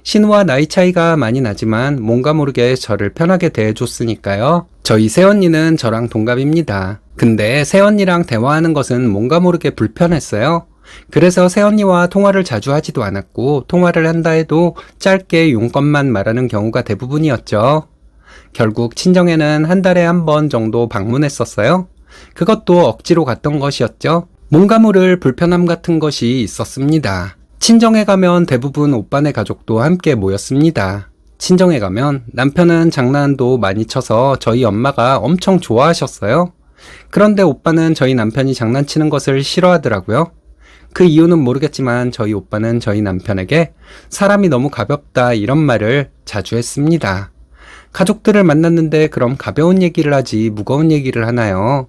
신우와 나이 차이가 많이 나지만 뭔가 모르게 저를 편하게 대해줬으니까요. 저희 새언니는 저랑 동갑입니다. 근데 새언니랑 대화하는 것은 뭔가 모르게 불편했어요. 그래서 새언니와 통화를 자주 하지도 않았고 통화를 한다 해도 짧게 용건만 말하는 경우가 대부분이었죠. 결국 친정에는 한 달에 한 번 정도 방문했었어요. 그것도 억지로 갔던 것이었죠. 뭔가 모를 불편함 같은 것이 있었습니다. 친정에 가면 대부분 오빠네 가족도 함께 모였습니다. 친정에 가면 남편은 장난도 많이 쳐서 저희 엄마가 엄청 좋아하셨어요. 그런데 오빠는 저희 남편이 장난치는 것을 싫어하더라고요. 그 이유는 모르겠지만 저희 오빠는 저희 남편에게 사람이 너무 가볍다 이런 말을 자주 했습니다. 가족들을 만났는데 그럼 가벼운 얘기를 하지 무거운 얘기를 하나요?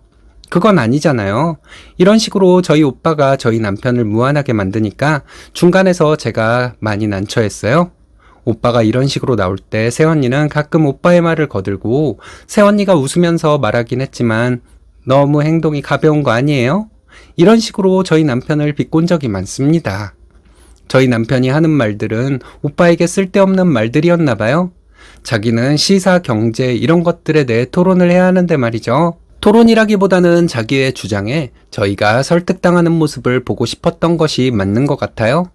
그건 아니잖아요. 이런 식으로 저희 오빠가 저희 남편을 무안하게 만드니까 중간에서 제가 많이 난처했어요. 오빠가 이런 식으로 나올 때 새언니는 가끔 오빠의 말을 거들고 새언니가 웃으면서 말하긴 했지만 너무 행동이 가벼운 거 아니에요? 이런 식으로 저희 남편을 비꼰 적이 많습니다. 저희 남편이 하는 말들은 오빠에게 쓸데없는 말들이었나 봐요. 자기는 시사, 경제 이런 것들에 대해 토론을 해야 하는데 말이죠. 토론이라기보다는 자기의 주장에 저희가 설득당하는 모습을 보고 싶었던 것이 맞는 것 같아요.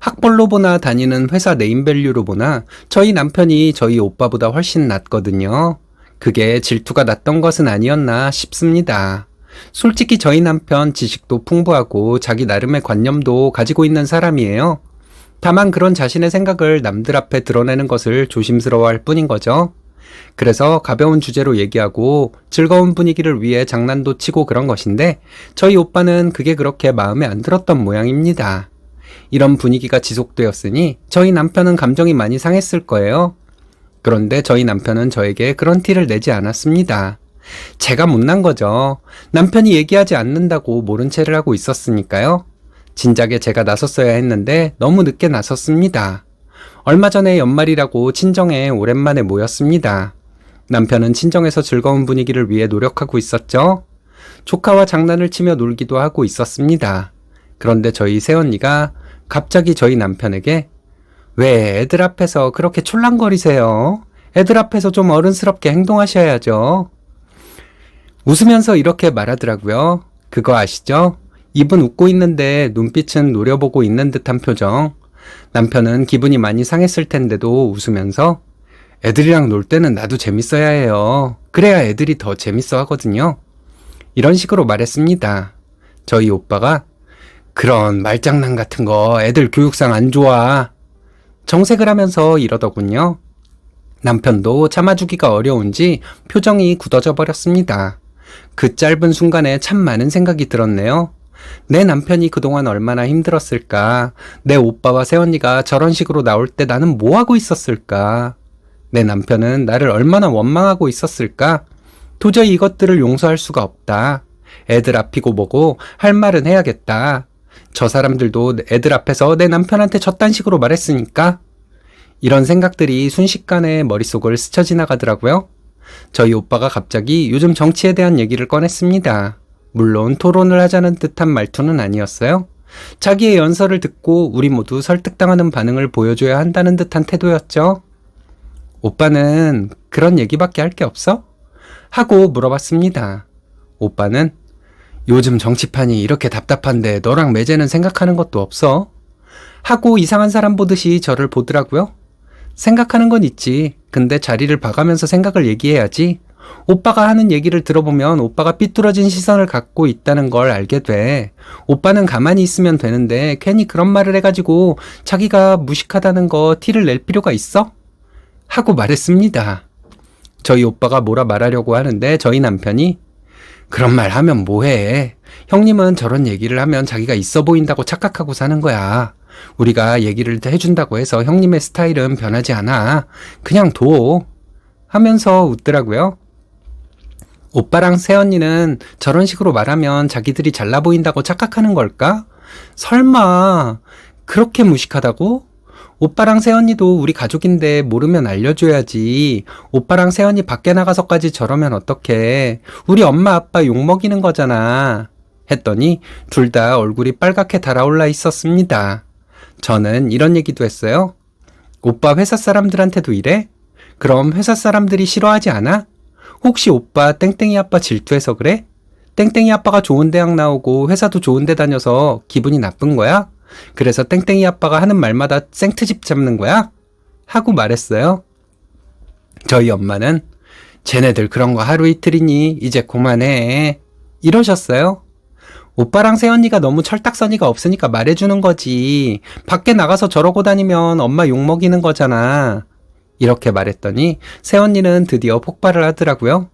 학벌로 보나 다니는 회사 네임밸류로 보나 저희 남편이 저희 오빠보다 훨씬 낫거든요. 그게 질투가 났던 것은 아니었나 싶습니다. 솔직히 저희 남편 지식도 풍부하고 자기 나름의 관념도 가지고 있는 사람이에요. 다만 그런 자신의 생각을 남들 앞에 드러내는 것을 조심스러워할 뿐인 거죠. 그래서 가벼운 주제로 얘기하고 즐거운 분위기를 위해 장난도 치고 그런 것인데 저희 오빠는 그게 그렇게 마음에 안 들었던 모양입니다. 이런 분위기가 지속되었으니 저희 남편은 감정이 많이 상했을 거예요. 그런데 저희 남편은 저에게 그런 티를 내지 않았습니다. 제가 못난 거죠. 남편이 얘기하지 않는다고 모른 체를 하고 있었으니까요. 진작에 제가 나섰어야 했는데 너무 늦게 나섰습니다. 얼마 전에 연말이라고 친정에 오랜만에 모였습니다. 남편은 친정에서 즐거운 분위기를 위해 노력하고 있었죠. 조카와 장난을 치며 놀기도 하고 있었습니다. 그런데 저희 새언니가 갑자기 저희 남편에게 왜 애들 앞에서 그렇게 촐랑거리세요? 애들 앞에서 좀 어른스럽게 행동하셔야죠. 웃으면서 이렇게 말하더라고요. 그거 아시죠? 입은 웃고 있는데 눈빛은 노려보고 있는 듯한 표정. 남편은 기분이 많이 상했을 텐데도 웃으면서 애들이랑 놀 때는 나도 재밌어야 해요. 그래야 애들이 더 재밌어 하거든요. 이런 식으로 말했습니다. 저희 오빠가 그런 말장난 같은 거 애들 교육상 안 좋아. 정색을 하면서 이러더군요. 남편도 참아주기가 어려운지 표정이 굳어져 버렸습니다. 그 짧은 순간에 참 많은 생각이 들었네요. 내 남편이 그동안 얼마나 힘들었을까? 내 오빠와 새언니가 저런 식으로 나올 때 나는 뭐 하고 있었을까? 내 남편은 나를 얼마나 원망하고 있었을까? 도저히 이것들을 용서할 수가 없다. 애들 앞이고 뭐고 할 말은 해야겠다. 저 사람들도 애들 앞에서 내 남편한테 저딴 식으로 말했으니까. 이런 생각들이 순식간에 머릿속을 스쳐 지나가더라고요. 저희 오빠가 갑자기 요즘 정치에 대한 얘기를 꺼냈습니다. 물론 토론을 하자는 듯한 말투는 아니었어요. 자기의 연설을 듣고 우리 모두 설득당하는 반응을 보여줘야 한다는 듯한 태도였죠. 오빠는 그런 얘기밖에 할 게 없어? 하고 물어봤습니다. 오빠는 요즘 정치판이 이렇게 답답한데 너랑 매제는 생각하는 것도 없어? 하고 이상한 사람 보듯이 저를 보더라고요. 생각하는 건 있지. 근데 자리를 봐가면서 생각을 얘기해야지. 오빠가 하는 얘기를 들어보면 오빠가 삐뚤어진 시선을 갖고 있다는 걸 알게 돼. 오빠는 가만히 있으면 되는데 괜히 그런 말을 해가지고 자기가 무식하다는 거 티를 낼 필요가 있어? 하고 말했습니다. 저희 오빠가 뭐라 말하려고 하는데 저희 남편이 그런 말 하면 뭐해. 형님은 저런 얘기를 하면 자기가 있어 보인다고 착각하고 사는 거야. 우리가 얘기를 해준다고 해서 형님의 스타일은 변하지 않아. 그냥 둬. 하면서 웃더라고요. 오빠랑 새언니는 저런 식으로 말하면 자기들이 잘나 보인다고 착각하는 걸까? 설마 그렇게 무식하다고? 오빠랑 새언니도 우리 가족인데 모르면 알려줘야지. 오빠랑 새언니 밖에 나가서까지 저러면 어떡해. 우리 엄마 아빠 욕먹이는 거잖아. 했더니 둘 다 얼굴이 빨갛게 달아올라 있었습니다. 저는 이런 얘기도 했어요. 오빠 회사 사람들한테도 이래? 그럼 회사 사람들이 싫어하지 않아? 혹시 오빠 땡땡이 아빠 질투해서 그래? 땡땡이 아빠가 좋은 대학 나오고 회사도 좋은 데 다녀서 기분이 나쁜 거야? 그래서 땡땡이 아빠가 하는 말마다 생트집 잡는 거야? 하고 말했어요. 저희 엄마는 쟤네들 그런 거 하루 이틀이니 이제 그만해. 이러셨어요. 오빠랑 새언니가 너무 철딱서니가 없으니까 말해주는 거지. 밖에 나가서 저러고 다니면 엄마 욕먹이는 거잖아. 이렇게 말했더니 새언니는 드디어 폭발을 하더라고요.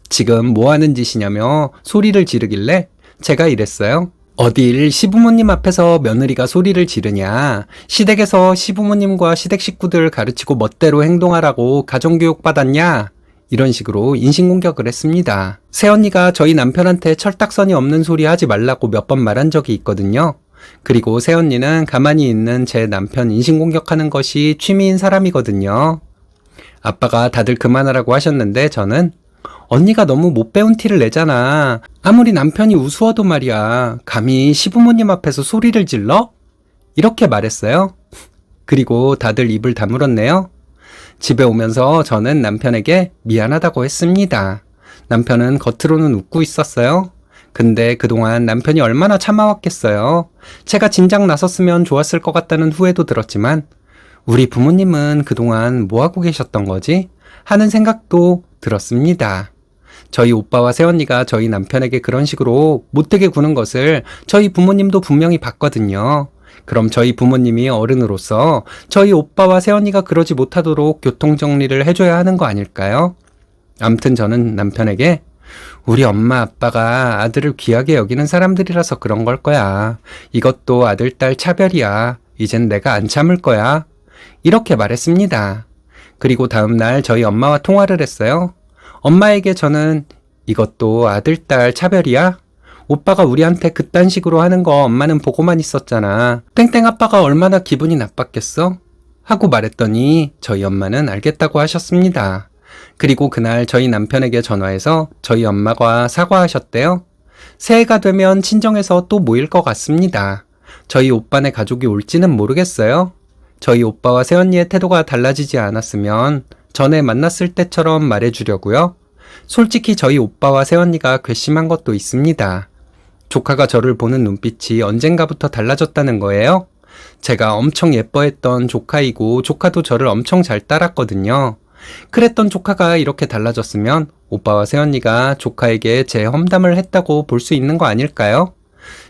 지금 뭐 하는 짓이냐며 소리를 지르길래 제가 이랬어요. 어딜 시부모님 앞에서 며느리가 소리를 지르냐. 시댁에서 시부모님과 시댁 식구들 가르치고 멋대로 행동하라고 가정교육 받았냐. 이런 식으로 인신공격을 했습니다. 새언니가 저희 남편한테 철딱서니 없는 소리 하지 말라고 몇 번 말한 적이 있거든요. 그리고 새언니는 가만히 있는 제 남편 인신공격하는 것이 취미인 사람이거든요. 아빠가 다들 그만하라고 하셨는데 저는 언니가 너무 못 배운 티를 내잖아. 아무리 남편이 우스워도 말이야. 감히 시부모님 앞에서 소리를 질러? 이렇게 말했어요. 그리고 다들 입을 다물었네요. 집에 오면서 저는 남편에게 미안하다고 했습니다. 남편은 겉으로는 웃고 있었어요. 근데 그동안 남편이 얼마나 참아왔겠어요. 제가 진작 나섰으면 좋았을 것 같다는 후회도 들었지만 우리 부모님은 그동안 뭐하고 계셨던 거지? 하는 생각도 들었습니다. 저희 오빠와 새언니가 저희 남편에게 그런 식으로 못되게 구는 것을 저희 부모님도 분명히 봤거든요. 그럼 저희 부모님이 어른으로서 저희 오빠와 새언니가 그러지 못하도록 교통정리를 해줘야 하는 거 아닐까요? 암튼 저는 남편에게 우리 엄마 아빠가 아들을 귀하게 여기는 사람들이라서 그런 걸 거야. 이것도 아들 딸 차별이야. 이젠 내가 안 참을 거야. 이렇게 말했습니다. 그리고 다음 날 저희 엄마와 통화를 했어요. 엄마에게 저는 이것도 아들 딸 차별이야? 오빠가 우리한테 그딴 식으로 하는 거 엄마는 보고만 있었잖아. 땡땡 아빠가 얼마나 기분이 나빴겠어? 하고 말했더니 저희 엄마는 알겠다고 하셨습니다. 그리고 그날 저희 남편에게 전화해서 저희 엄마가 사과하셨대요. 새해가 되면 친정에서 또 모일 것 같습니다. 저희 오빠네 가족이 올지는 모르겠어요. 저희 오빠와 새언니의 태도가 달라지지 않았으면 전에 만났을 때처럼 말해주려고요. 솔직히 저희 오빠와 새언니가 괘씸한 것도 있습니다. 조카가 저를 보는 눈빛이 언젠가부터 달라졌다는 거예요. 제가 엄청 예뻐했던 조카이고 조카도 저를 엄청 잘 따랐거든요. 그랬던 조카가 이렇게 달라졌으면 오빠와 새언니가 조카에게 제 험담을 했다고 볼 수 있는 거 아닐까요?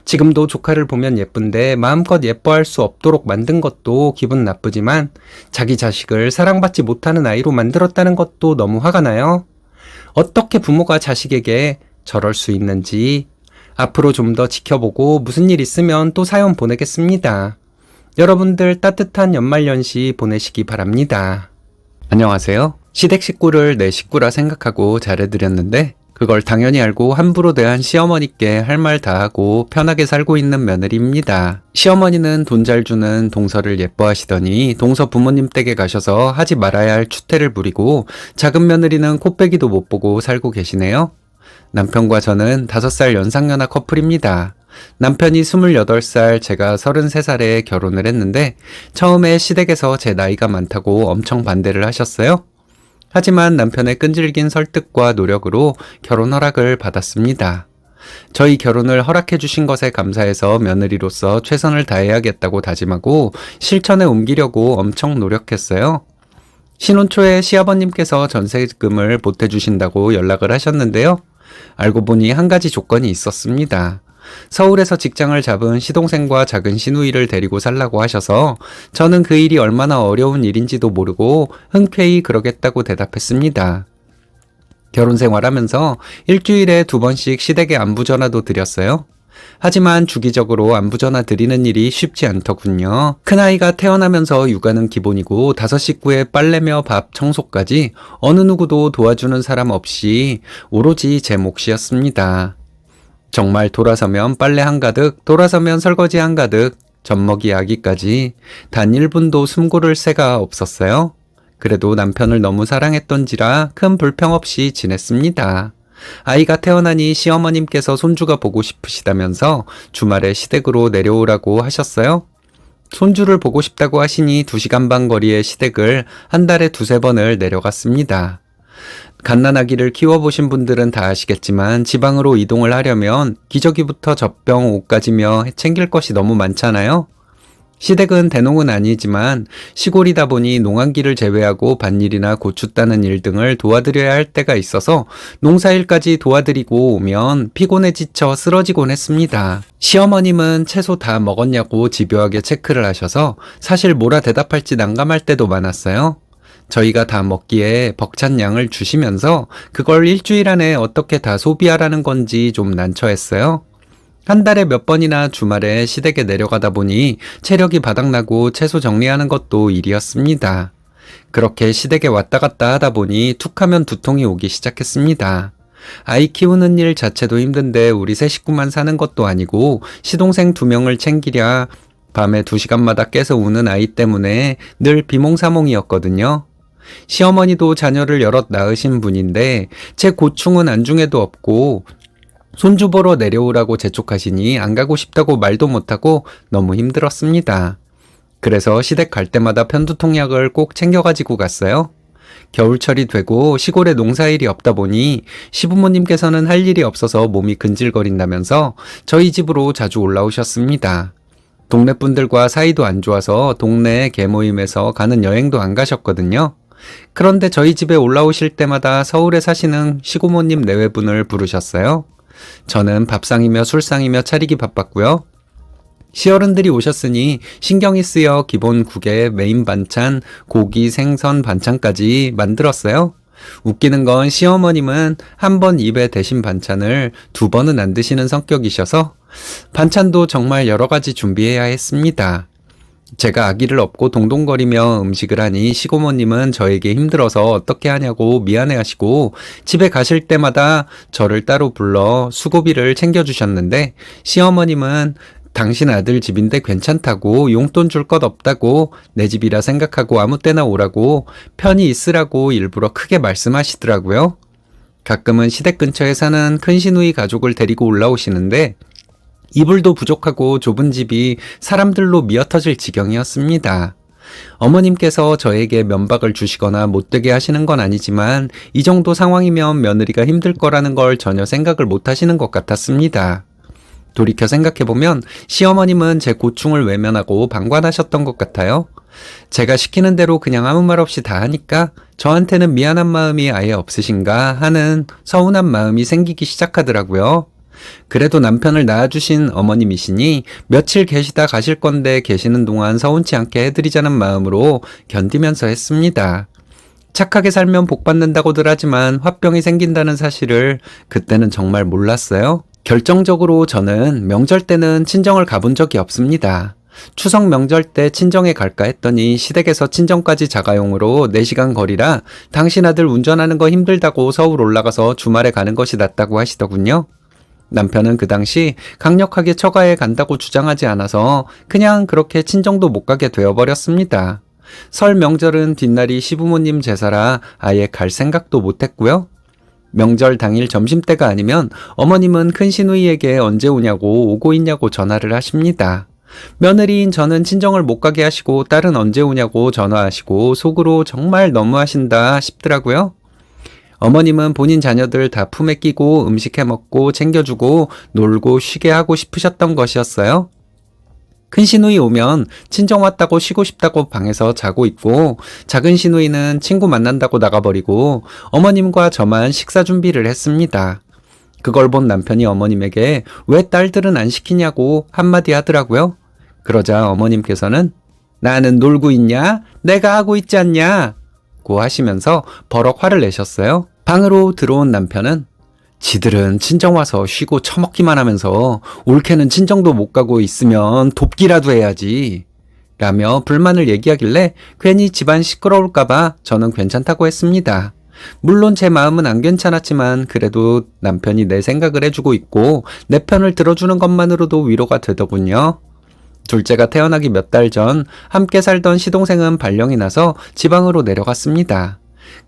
지금도 조카를 보면 예쁜데 마음껏 예뻐할 수 없도록 만든 것도 기분 나쁘지만 자기 자식을 사랑받지 못하는 아이로 만들었다는 것도 너무 화가 나요. 어떻게 부모가 자식에게 저럴 수 있는지 앞으로 좀 더 지켜보고 무슨 일 있으면 또 사연 보내겠습니다. 여러분들 따뜻한 연말연시 보내시기 바랍니다. 안녕하세요. 시댁 식구를 내 식구라 생각하고 잘해드렸는데 그걸 당연히 알고 함부로 대한 시어머니께 할 말 다 하고 편하게 살고 있는 며느리입니다. 시어머니는 돈 잘 주는 동서를 예뻐하시더니 동서 부모님 댁에 가셔서 하지 말아야 할 추태를 부리고 작은 며느리는 코빼기도 못 보고 살고 계시네요. 남편과 저는 5살 연상연하 커플입니다. 남편이 28살, 제가 33살에 결혼을 했는데 처음에 시댁에서 제 나이가 많다고 엄청 반대를 하셨어요. 하지만 남편의 끈질긴 설득과 노력으로 결혼 허락을 받았습니다. 저희 결혼을 허락해 주신 것에 감사해서 며느리로서 최선을 다해야겠다고 다짐하고 실천에 옮기려고 엄청 노력했어요. 신혼 초에 시아버님께서 전세금을 보태주신다고 연락을 하셨는데요. 알고 보니 한 가지 조건이 있었습니다. 서울에서 직장을 잡은 시동생과 작은 시누이를 데리고 살라고 하셔서 저는 그 일이 얼마나 어려운 일인지도 모르고 흔쾌히 그러겠다고 대답했습니다. 결혼 생활하면서 일주일에 2번씩 시댁에 안부전화도 드렸어요. 하지만 주기적으로 안부전화 드리는 일이 쉽지 않더군요. 큰아이가 태어나면서 육아는 기본이고 5식구의 빨래며 밥, 청소까지 어느 누구도 도와주는 사람 없이 오로지 제 몫이었습니다. 정말 돌아서면 빨래 한가득, 돌아서면 설거지 한가득, 젖먹이 아기까지 단 1분도 숨 고를 새가 없었어요. 그래도 남편을 너무 사랑했던지라 큰 불평 없이 지냈습니다. 아이가 태어나니 시어머님께서 손주가 보고 싶으시다면서 주말에 시댁으로 내려오라고 하셨어요. 손주를 보고 싶다고 하시니 2시간 반 거리의 시댁을 한 달에 2-3번을 내려갔습니다. 갓난아기를 키워보신 분들은 다 아시겠지만 지방으로 이동을 하려면 기저귀부터 젖병, 옷까지며 챙길 것이 너무 많잖아요. 시댁은 대농은 아니지만 시골이다 보니 농한기를 제외하고 밭일이나 고추 따는 일 등을 도와드려야 할 때가 있어서 농사일까지 도와드리고 오면 피곤해 지쳐 쓰러지곤 했습니다. 시어머님은 채소 다 먹었냐고 집요하게 체크를 하셔서 사실 뭐라 대답할지 난감할 때도 많았어요. 저희가 다 먹기에 벅찬 양을 주시면서 그걸 일주일 안에 어떻게 다 소비하라는 건지 좀 난처했어요. 한 달에 몇 번이나 주말에 시댁에 내려가다 보니 체력이 바닥나고 채소 정리하는 것도 일이었습니다. 그렇게 시댁에 왔다 갔다 하다 보니 툭하면 두통이 오기 시작했습니다. 아이 키우는 일 자체도 힘든데 우리 세 식구만 사는 것도 아니고 시동생 2명을 챙기랴 밤에 2시간마다 깨서 우는 아이 때문에 늘 비몽사몽이었거든요. 시어머니도 자녀를 여럿 낳으신 분인데 제 고충은 안중에도 없고 손주 보러 내려오라고 재촉하시니 안 가고 싶다고 말도 못하고 너무 힘들었습니다. 그래서 시댁 갈 때마다 편두통약을 꼭 챙겨가지고 갔어요. 겨울철이 되고 시골에 농사일이 없다 보니 시부모님께서는 할 일이 없어서 몸이 근질거린다면서 저희 집으로 자주 올라오셨습니다. 동네 분들과 사이도 안 좋아서 동네 개모임에서 가는 여행도 안 가셨거든요. 그런데 저희 집에 올라오실 때마다 서울에 사시는 시고모님 내외분을 부르셨어요. 저는 밥상이며 술상이며 차리기 바빴고요. 시어른들이 오셨으니 신경이 쓰여 기본 국에 메인 반찬, 고기, 생선 반찬까지 만들었어요. 웃기는 건 시어머님은 한 번 입에 대신 반찬을 두 번은 안 드시는 성격이셔서 반찬도 정말 여러 가지 준비해야 했습니다. 제가 아기를 업고 동동거리며 음식을 하니 시고모님은 저에게 힘들어서 어떻게 하냐고 미안해하시고 집에 가실 때마다 저를 따로 불러 수고비를 챙겨주셨는데 시어머님은 당신 아들 집인데 괜찮다고 용돈 줄 것 없다고 내 집이라 생각하고 아무 때나 오라고 편히 있으라고 일부러 크게 말씀하시더라고요. 가끔은 시댁 근처에 사는 큰 시누이 가족을 데리고 올라오시는데 이불도 부족하고 좁은 집이 사람들로 미어터질 지경이었습니다. 어머님께서 저에게 면박을 주시거나 못되게 하시는 건 아니지만 이 정도 상황이면 며느리가 힘들 거라는 걸 전혀 생각을 못 하시는 것 같았습니다. 돌이켜 생각해보면 시어머님은 제 고충을 외면하고 방관하셨던 것 같아요. 제가 시키는 대로 그냥 아무 말 없이 다 하니까 저한테는 미안한 마음이 아예 없으신가 하는 서운한 마음이 생기기 시작하더라고요. 그래도 남편을 낳아주신 어머님이시니 며칠 계시다 가실 건데 계시는 동안 서운치 않게 해드리자는 마음으로 견디면서 했습니다. 착하게 살면 복 받는다고들 하지만 화병이 생긴다는 사실을 그때는 정말 몰랐어요. 결정적으로 저는 명절 때는 친정을 가본 적이 없습니다. 추석 명절 때 친정에 갈까 했더니 시댁에서 친정까지 자가용으로 4시간 거리라 당신 아들 운전하는 거 힘들다고 서울 올라가서 주말에 가는 것이 낫다고 하시더군요. 남편은 그 당시 강력하게 처가에 간다고 주장하지 않아서 그냥 그렇게 친정도 못 가게 되어버렸습니다. 설 명절은 뒷날이 시부모님 제사라 아예 갈 생각도 못 했고요. 명절 당일 점심때가 아니면 어머님은 큰 시누이에게 언제 오냐고 오고 있냐고 전화를 하십니다. 며느리인 저는 친정을 못 가게 하시고 딸은 언제 오냐고 전화하시고 속으로 정말 너무하신다 싶더라고요. 어머님은 본인 자녀들 다 품에 끼고 음식 해먹고 챙겨주고 놀고 쉬게 하고 싶으셨던 것이었어요. 큰 시누이 오면 친정 왔다고 쉬고 싶다고 방에서 자고 있고 작은 시누이는 친구 만난다고 나가버리고 어머님과 저만 식사 준비를 했습니다. 그걸 본 남편이 어머님에게 왜 딸들은 안 시키냐고 한마디 하더라고요. 그러자 어머님께서는 나는 놀고 있냐? 내가 하고 있지 않냐? 고 하시면서 버럭 화를 내셨어요. 방으로 들어온 남편은 지들은 친정 와서 쉬고 처먹기만 하면서 올케는 친정도 못 가고 있으면 돕기라도 해야지 라며 불만을 얘기하길래 괜히 집안 시끄러울까봐 저는 괜찮다고 했습니다. 물론 제 마음은 안 괜찮았지만 그래도 남편이 내 생각을 해주고 있고 내 편을 들어주는 것만으로도 위로가 되더군요. 둘째가 태어나기 몇 달 전 함께 살던 시동생은 발령이 나서 지방으로 내려갔습니다.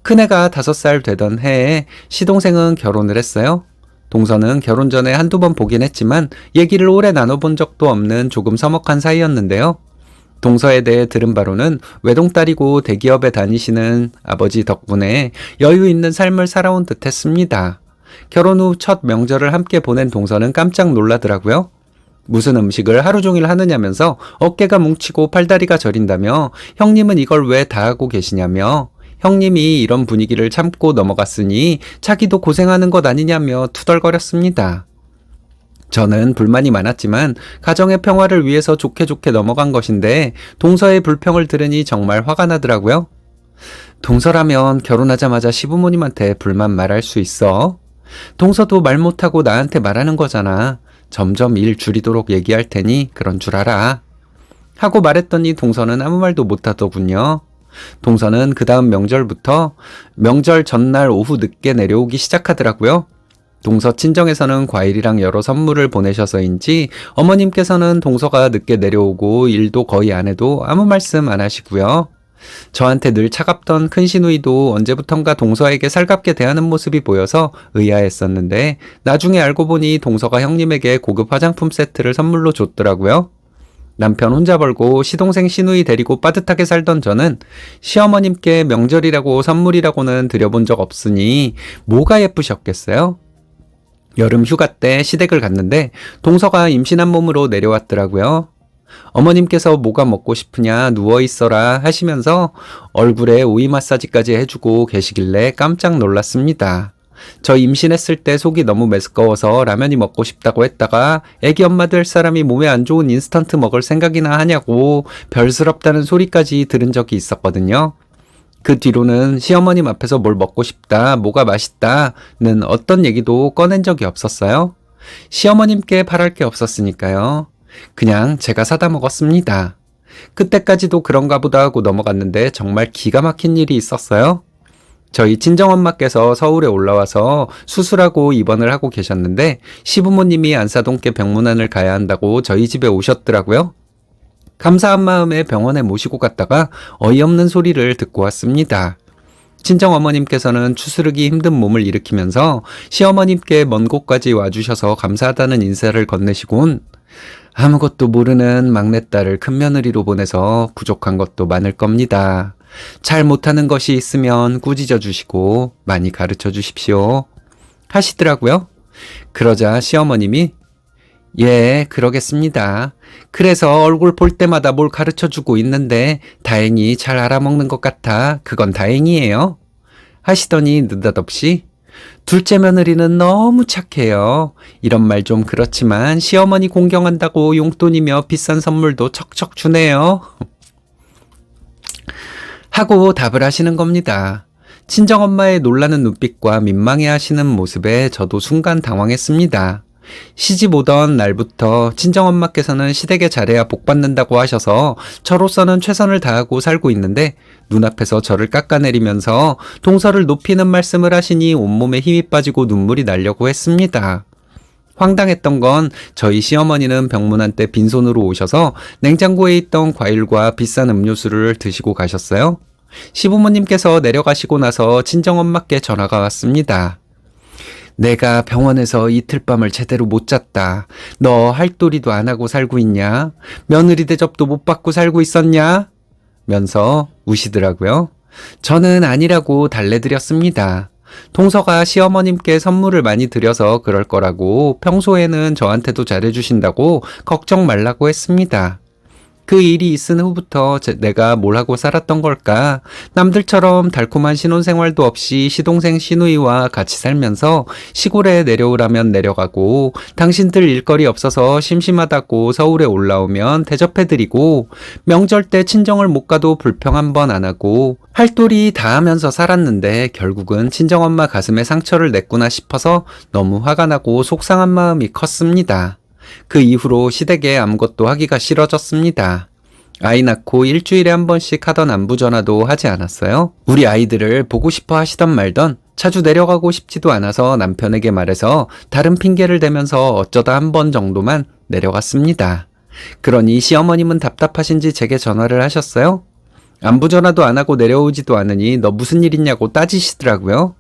큰애가 5살 되던 해에 시동생은 결혼을 했어요. 동서는 결혼 전에 한두 번 보긴 했지만 얘기를 오래 나눠본 적도 없는 조금 서먹한 사이였는데요. 동서에 대해 들은 바로는 외동딸이고 대기업에 다니시는 아버지 덕분에 여유 있는 삶을 살아온 듯 했습니다. 결혼 후 첫 명절을 함께 보낸 동서는 깜짝 놀라더라고요. 무슨 음식을 하루 종일 하느냐면서 어깨가 뭉치고 팔다리가 저린다며 형님은 이걸 왜 다 하고 계시냐며 형님이 이런 분위기를 참고 넘어갔으니 자기도 고생하는 것 아니냐며 투덜거렸습니다. 저는 불만이 많았지만 가정의 평화를 위해서 좋게 넘어간 것인데 동서의 불평을 들으니 정말 화가 나더라고요. 동서라면 결혼하자마자 시부모님한테 불만 말할 수 있어? 동서도 말 못하고 나한테 말하는 거잖아. 점점 일 줄이도록 얘기할 테니 그런 줄 알아. 하고 말했더니 동서는 아무 말도 못하더군요. 동서는 그 다음 명절부터 명절 전날 오후 늦게 내려오기 시작하더라고요. 동서 친정에서는 과일이랑 여러 선물을 보내셔서인지 어머님께서는 동서가 늦게 내려오고 일도 거의 안 해도 아무 말씀 안 하시고요. 저한테 늘 차갑던 큰 시누이도 언제부턴가 동서에게 살갑게 대하는 모습이 보여서 의아했었는데 나중에 알고 보니 동서가 형님에게 고급 화장품 세트를 선물로 줬더라고요. 남편 혼자 벌고 시동생 시누이 데리고 빠듯하게 살던 저는 시어머님께 명절이라고 선물이라고는 드려본 적 없으니 뭐가 예쁘셨겠어요? 여름 휴가 때 시댁을 갔는데 동서가 임신한 몸으로 내려왔더라고요. 어머님께서 뭐가 먹고 싶으냐 누워있어라 하시면서 얼굴에 오이 마사지까지 해주고 계시길래 깜짝 놀랐습니다. 저 임신했을 때 속이 너무 메스꺼워서 라면이 먹고 싶다고 했다가 애기 엄마 될 사람이 몸에 안 좋은 인스턴트 먹을 생각이나 하냐고 별스럽다는 소리까지 들은 적이 있었거든요. 그 뒤로는 시어머님 앞에서 뭘 먹고 싶다, 뭐가 맛있다는 어떤 얘기도 꺼낸 적이 없었어요. 시어머님께 바랄 게 없었으니까요. 그냥 제가 사다 먹었습니다. 그때까지도 그런가 보다 하고 넘어갔는데 정말 기가 막힌 일이 있었어요. 저희 친정엄마께서 서울에 올라와서 수술하고 입원을 하고 계셨는데 시부모님이 안사동께 병문안을 가야 한다고 저희 집에 오셨더라고요. 감사한 마음에 병원에 모시고 갔다가 어이없는 소리를 듣고 왔습니다. 친정어머님께서는 추스르기 힘든 몸을 일으키면서 시어머님께 먼 곳까지 와주셔서 감사하다는 인사를 건네시곤 아무것도 모르는 막내딸을 큰며느리로 보내서 부족한 것도 많을 겁니다. 잘 못하는 것이 있으면 꾸짖어 주시고 많이 가르쳐 주십시오. 하시더라고요. 그러자 시어머님이 예, 그러겠습니다. 그래서 얼굴 볼 때마다 뭘 가르쳐 주고 있는데 다행히 잘 알아먹는 것 같아. 그건 다행이에요. 하시더니 느닷없이 둘째 며느리는 너무 착해요. 이런 말 좀 그렇지만 시어머니 공경한다고 용돈이며 비싼 선물도 척척 주네요. 하고 답을 하시는 겁니다. 친정엄마의 놀라는 눈빛과 민망해 하시는 모습에 저도 순간 당황했습니다. 시집 오던 날부터 친정엄마께서는 시댁에 잘해야 복받는다고 하셔서 저로서는 최선을 다하고 살고 있는데 눈앞에서 저를 깎아내리면서 동서를 높이는 말씀을 하시니 온몸에 힘이 빠지고 눈물이 나려고 했습니다. 황당했던 건 저희 시어머니는 병문안 때 빈손으로 오셔서 냉장고에 있던 과일과 비싼 음료수를 드시고 가셨어요. 시부모님께서 내려가시고 나서 친정엄마께 전화가 왔습니다. 내가 병원에서 이틀 밤을 제대로 못 잤다. 너 할도리도 안 하고 살고 있냐? 며느리 대접도 못 받고 살고 있었냐? 면서 우시더라고요. 저는 아니라고 달래드렸습니다. 동서가 시어머님께 선물을 많이 드려서 그럴 거라고 평소에는 저한테도 잘해주신다고 걱정 말라고 했습니다. 그 일이 있은 후부터 내가 뭘 하고 살았던 걸까? 남들처럼 달콤한 신혼생활도 없이 시동생 시누이와 같이 살면서 시골에 내려오라면 내려가고 당신들 일거리 없어서 심심하다고 서울에 올라오면 대접해드리고 명절 때 친정을 못 가도 불평 한 번 안 하고 할도리 다 하면서 살았는데 결국은 친정엄마 가슴에 상처를 냈구나 싶어서 너무 화가 나고 속상한 마음이 컸습니다. 그 이후로 시댁에 아무것도 하기가 싫어졌습니다. 아이 낳고 일주일에 한 번씩 하던 안부 전화도 하지 않았어요. 우리 아이들을 보고 싶어 하시던 말던 자주 내려가고 싶지도 않아서 남편에게 말해서 다른 핑계를 대면서 어쩌다 한 번 정도만 내려갔습니다. 그러니 시어머님은 답답하신지 제게 전화를 하셨어요. 안부 전화도 안 하고 내려오지도 않으니 너 무슨 일 있냐고 따지시더라고요.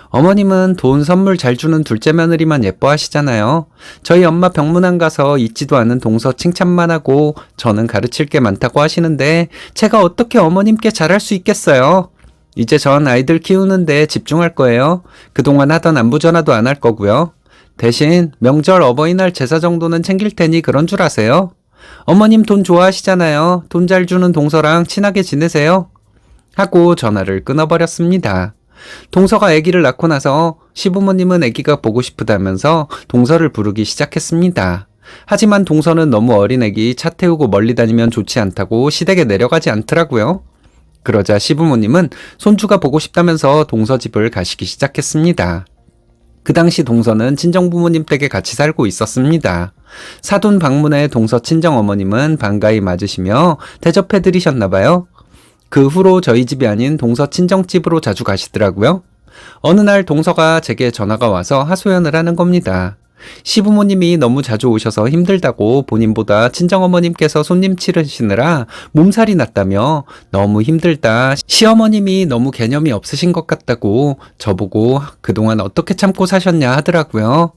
어머님은 돈 선물 잘 주는 둘째 며느리만 예뻐하시잖아요. 저희 엄마 병문안 가서 있지도 않은 동서 칭찬만 하고 저는 가르칠 게 많다고 하시는데 제가 어떻게 어머님께 잘할 수 있겠어요. 이제 전 아이들 키우는데 집중할 거예요. 그동안 하던 안부 전화도 안 할 거고요. 대신 명절 어버이날 제사 정도는 챙길 테니 그런 줄 아세요. 어머님 돈 좋아하시잖아요. 돈 잘 주는 동서랑 친하게 지내세요. 하고 전화를 끊어버렸습니다. 동서가 아기를 낳고 나서 시부모님은 아기가 보고 싶다면서 동서를 부르기 시작했습니다. 하지만 동서는 너무 어린 아기 차 태우고 멀리 다니면 좋지 않다고 시댁에 내려가지 않더라고요. 그러자 시부모님은 손주가 보고 싶다면서 동서 집을 가시기 시작했습니다. 그 당시 동서는 친정부모님 댁에 같이 살고 있었습니다. 사돈 방문에 동서 친정어머님은 반가이 맞으시며 대접해드리셨나봐요. 그 후로 저희 집이 아닌 동서 친정집으로 자주 가시더라고요. 어느 날 동서가 제게 전화가 와서 하소연을 하는 겁니다. 시부모님이 너무 자주 오셔서 힘들다고 본인보다 친정어머님께서 손님 치르시느라 몸살이 났다며 너무 힘들다. 시어머님이 너무 개념이 없으신 것 같다고 저보고 그동안 어떻게 참고 사셨냐 하더라고요.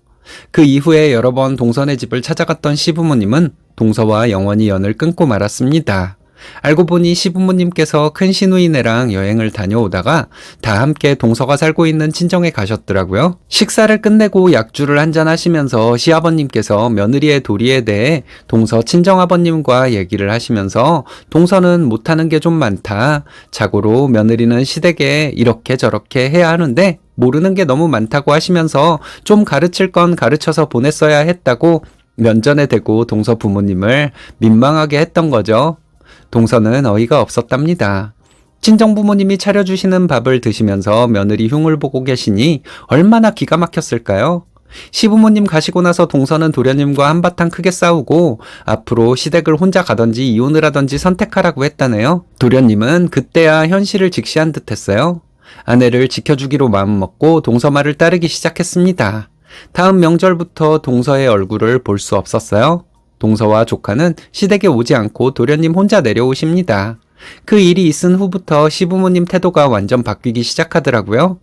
그 이후에 여러 번 동서네 집을 찾아갔던 시부모님은 동서와 영원히 연을 끊고 말았습니다. 알고 보니 시부모님께서 큰 시누이네랑 여행을 다녀오다가 다 함께 동서가 살고 있는 친정에 가셨더라고요. 식사를 끝내고 약주를 한잔 하시면서 시아버님께서 며느리의 도리에 대해 동서 친정아버님과 얘기를 하시면서 동서는 못하는 게 좀 많다. 자고로 며느리는 시댁에 이렇게 저렇게 해야 하는데 모르는 게 너무 많다고 하시면서 좀 가르칠 건 가르쳐서 보냈어야 했다고 면전에 대고 동서 부모님을 민망하게 했던 거죠. 동서는 어이가 없었답니다. 친정 부모님이 차려주시는 밥을 드시면서 며느리 흉을 보고 계시니 얼마나 기가 막혔을까요? 시부모님 가시고 나서 동서는 도련님과 한바탕 크게 싸우고 앞으로 시댁을 혼자 가든지 이혼을 하든지 선택하라고 했다네요. 도련님은 그때야 현실을 직시한 듯 했어요. 아내를 지켜주기로 마음먹고 동서 말을 따르기 시작했습니다. 다음 명절부터 동서의 얼굴을 볼 수 없었어요. 동서와 조카는 시댁에 오지 않고 도련님 혼자 내려오십니다. 그 일이 있은 후부터 시부모님 태도가 완전 바뀌기 시작하더라고요.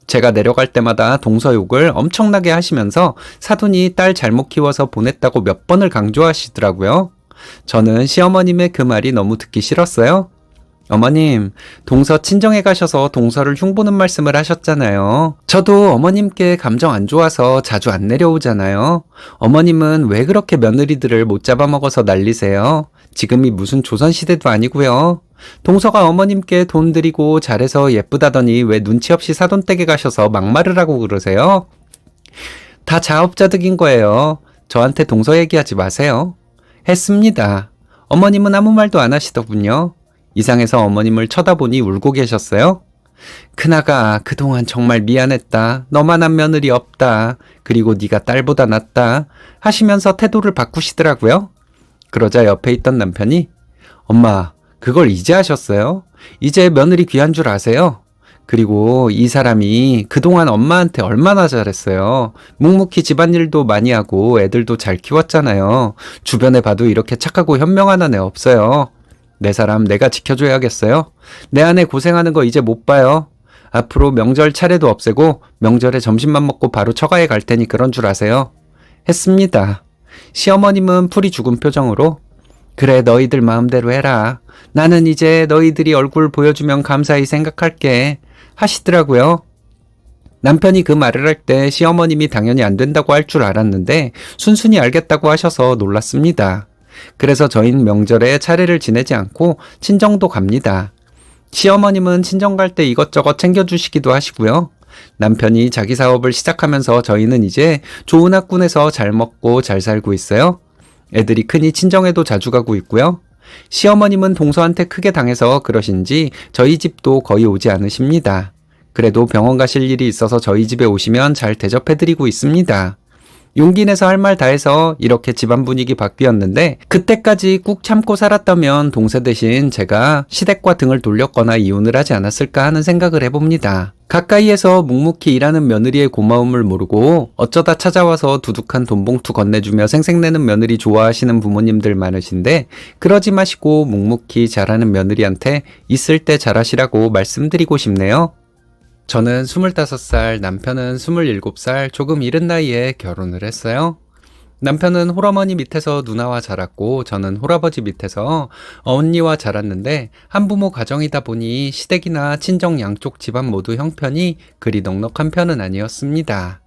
제가 내려갈 때마다 동서 욕을 엄청나게 하시면서 사돈이 딸 잘못 키워서 보냈다고 몇 번을 강조하시더라고요. 저는 시어머님의 그 말이 너무 듣기 싫었어요. 어머님, 동서 친정에 가셔서 동서를 흉보는 말씀을 하셨잖아요. 저도 어머님께 감정 안 좋아서 자주 안 내려오잖아요. 어머님은 왜 그렇게 며느리들을 못 잡아먹어서 난리세요? 지금이 무슨 조선시대도 아니고요. 동서가 어머님께 돈 드리고 잘해서 예쁘다더니 왜 눈치 없이 사돈댁에 가셔서 막말을 하고 그러세요? 다 자업자득인 거예요. 저한테 동서 얘기하지 마세요. 했습니다. 어머님은 아무 말도 안 하시더군요. 이상해서 어머님을 쳐다보니 울고 계셨어요. 큰아가 그동안 정말 미안했다. 너만한 며느리 없다. 그리고 네가 딸보다 낫다. 하시면서 태도를 바꾸시더라고요. 그러자 옆에 있던 남편이 엄마 그걸 이제 하셨어요? 이제 며느리 귀한 줄 아세요? 그리고 이 사람이 그동안 엄마한테 얼마나 잘했어요. 묵묵히 집안일도 많이 하고 애들도 잘 키웠잖아요. 주변에 봐도 이렇게 착하고 현명한 애 없어요. 내 사람 내가 지켜줘야겠어요. 내 아내 고생하는 거 이제 못 봐요. 앞으로 명절 차례도 없애고 명절에 점심만 먹고 바로 처가에 갈 테니 그런 줄 아세요. 했습니다. 시어머님은 풀이 죽은 표정으로 그래 너희들 마음대로 해라. 나는 이제 너희들이 얼굴 보여주면 감사히 생각할게. 하시더라고요. 남편이 그 말을 할 때 시어머님이 당연히 안 된다고 할 줄 알았는데 순순히 알겠다고 하셔서 놀랐습니다. 그래서 저희는 명절에 차례를 지내지 않고 친정도 갑니다. 시어머님은 친정 갈 때 이것저것 챙겨주시기도 하시고요. 남편이 자기 사업을 시작하면서 저희는 이제 좋은 학군에서 잘 먹고 잘 살고 있어요. 애들이 크니 친정에도 자주 가고 있고요. 시어머님은 동서한테 크게 당해서 그러신지 저희 집도 거의 오지 않으십니다. 그래도 병원 가실 일이 있어서 저희 집에 오시면 잘 대접해드리고 있습니다. 용기 내서 할 말 다 해서 이렇게 집안 분위기 바뀌었는데 그때까지 꾹 참고 살았다면 동서 대신 제가 시댁과 등을 돌렸거나 이혼을 하지 않았을까 하는 생각을 해봅니다. 가까이에서 묵묵히 일하는 며느리의 고마움을 모르고 어쩌다 찾아와서 두둑한 돈봉투 건네주며 생색내는 며느리 좋아하시는 부모님들 많으신데 그러지 마시고 묵묵히 잘하는 며느리한테 있을 때 잘하시라고 말씀드리고 싶네요. 저는 25살, 남편은 27살, 조금 이른 나이에 결혼을 했어요. 남편은 홀어머니 밑에서 누나와 자랐고 저는 홀아버지 밑에서 언니와 자랐는데 한부모 가정이다 보니 시댁이나 친정 양쪽 집안 모두 형편이 그리 넉넉한 편은 아니었습니다.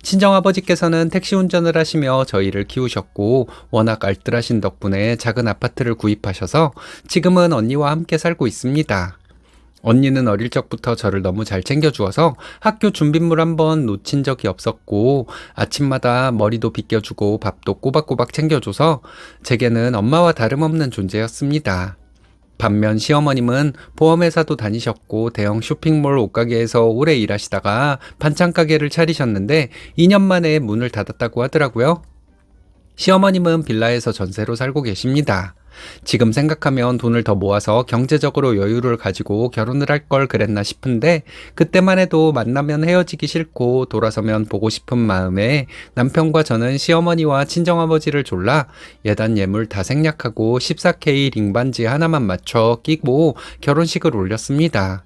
친정아버지께서는 택시 운전을 하시며 저희를 키우셨고 워낙 알뜰하신 덕분에 작은 아파트를 구입하셔서 지금은 언니와 함께 살고 있습니다. 언니는 어릴 적부터 저를 너무 잘 챙겨주어서 학교 준비물 한번 놓친 적이 없었고 아침마다 머리도 빗겨주고 밥도 꼬박꼬박 챙겨줘서 제게는 엄마와 다름없는 존재였습니다. 반면 시어머님은 보험회사도 다니셨고 대형 쇼핑몰 옷가게에서 오래 일하시다가 반찬가게를 차리셨는데 2년 만에 문을 닫았다고 하더라고요. 시어머님은 빌라에서 전세로 살고 계십니다. 지금 생각하면 돈을 더 모아서 경제적으로 여유를 가지고 결혼을 할 걸 그랬나 싶은데 그때만 해도 만나면 헤어지기 싫고 돌아서면 보고 싶은 마음에 남편과 저는 시어머니와 친정아버지를 졸라 예단 예물 다 생략하고 14K 링반지 하나만 맞춰 끼고 결혼식을 올렸습니다.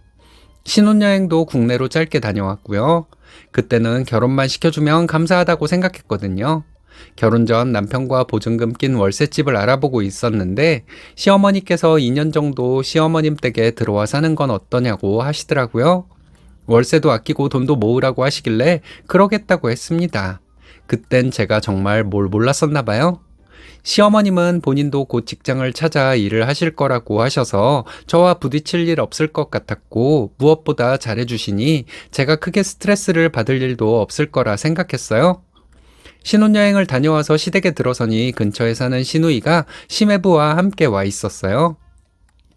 신혼여행도 국내로 짧게 다녀왔고요. 그때는 결혼만 시켜주면 감사하다고 생각했거든요. 결혼 전 남편과 보증금 낀 월세집을 알아보고 있었는데 시어머니께서 2년 정도 시어머님 댁에 들어와 사는 건 어떠냐고 하시더라고요. 월세도 아끼고 돈도 모으라고 하시길래 그러겠다고 했습니다. 그땐 제가 정말 뭘 몰랐었나 봐요. 시어머님은 본인도 곧 직장을 찾아 일을 하실 거라고 하셔서 저와 부딪힐 일 없을 것 같았고 무엇보다 잘해주시니 제가 크게 스트레스를 받을 일도 없을 거라 생각했어요. 신혼여행을 다녀와서 시댁에 들어서니 근처에 사는 시누이가 시매부와 함께 와 있었어요.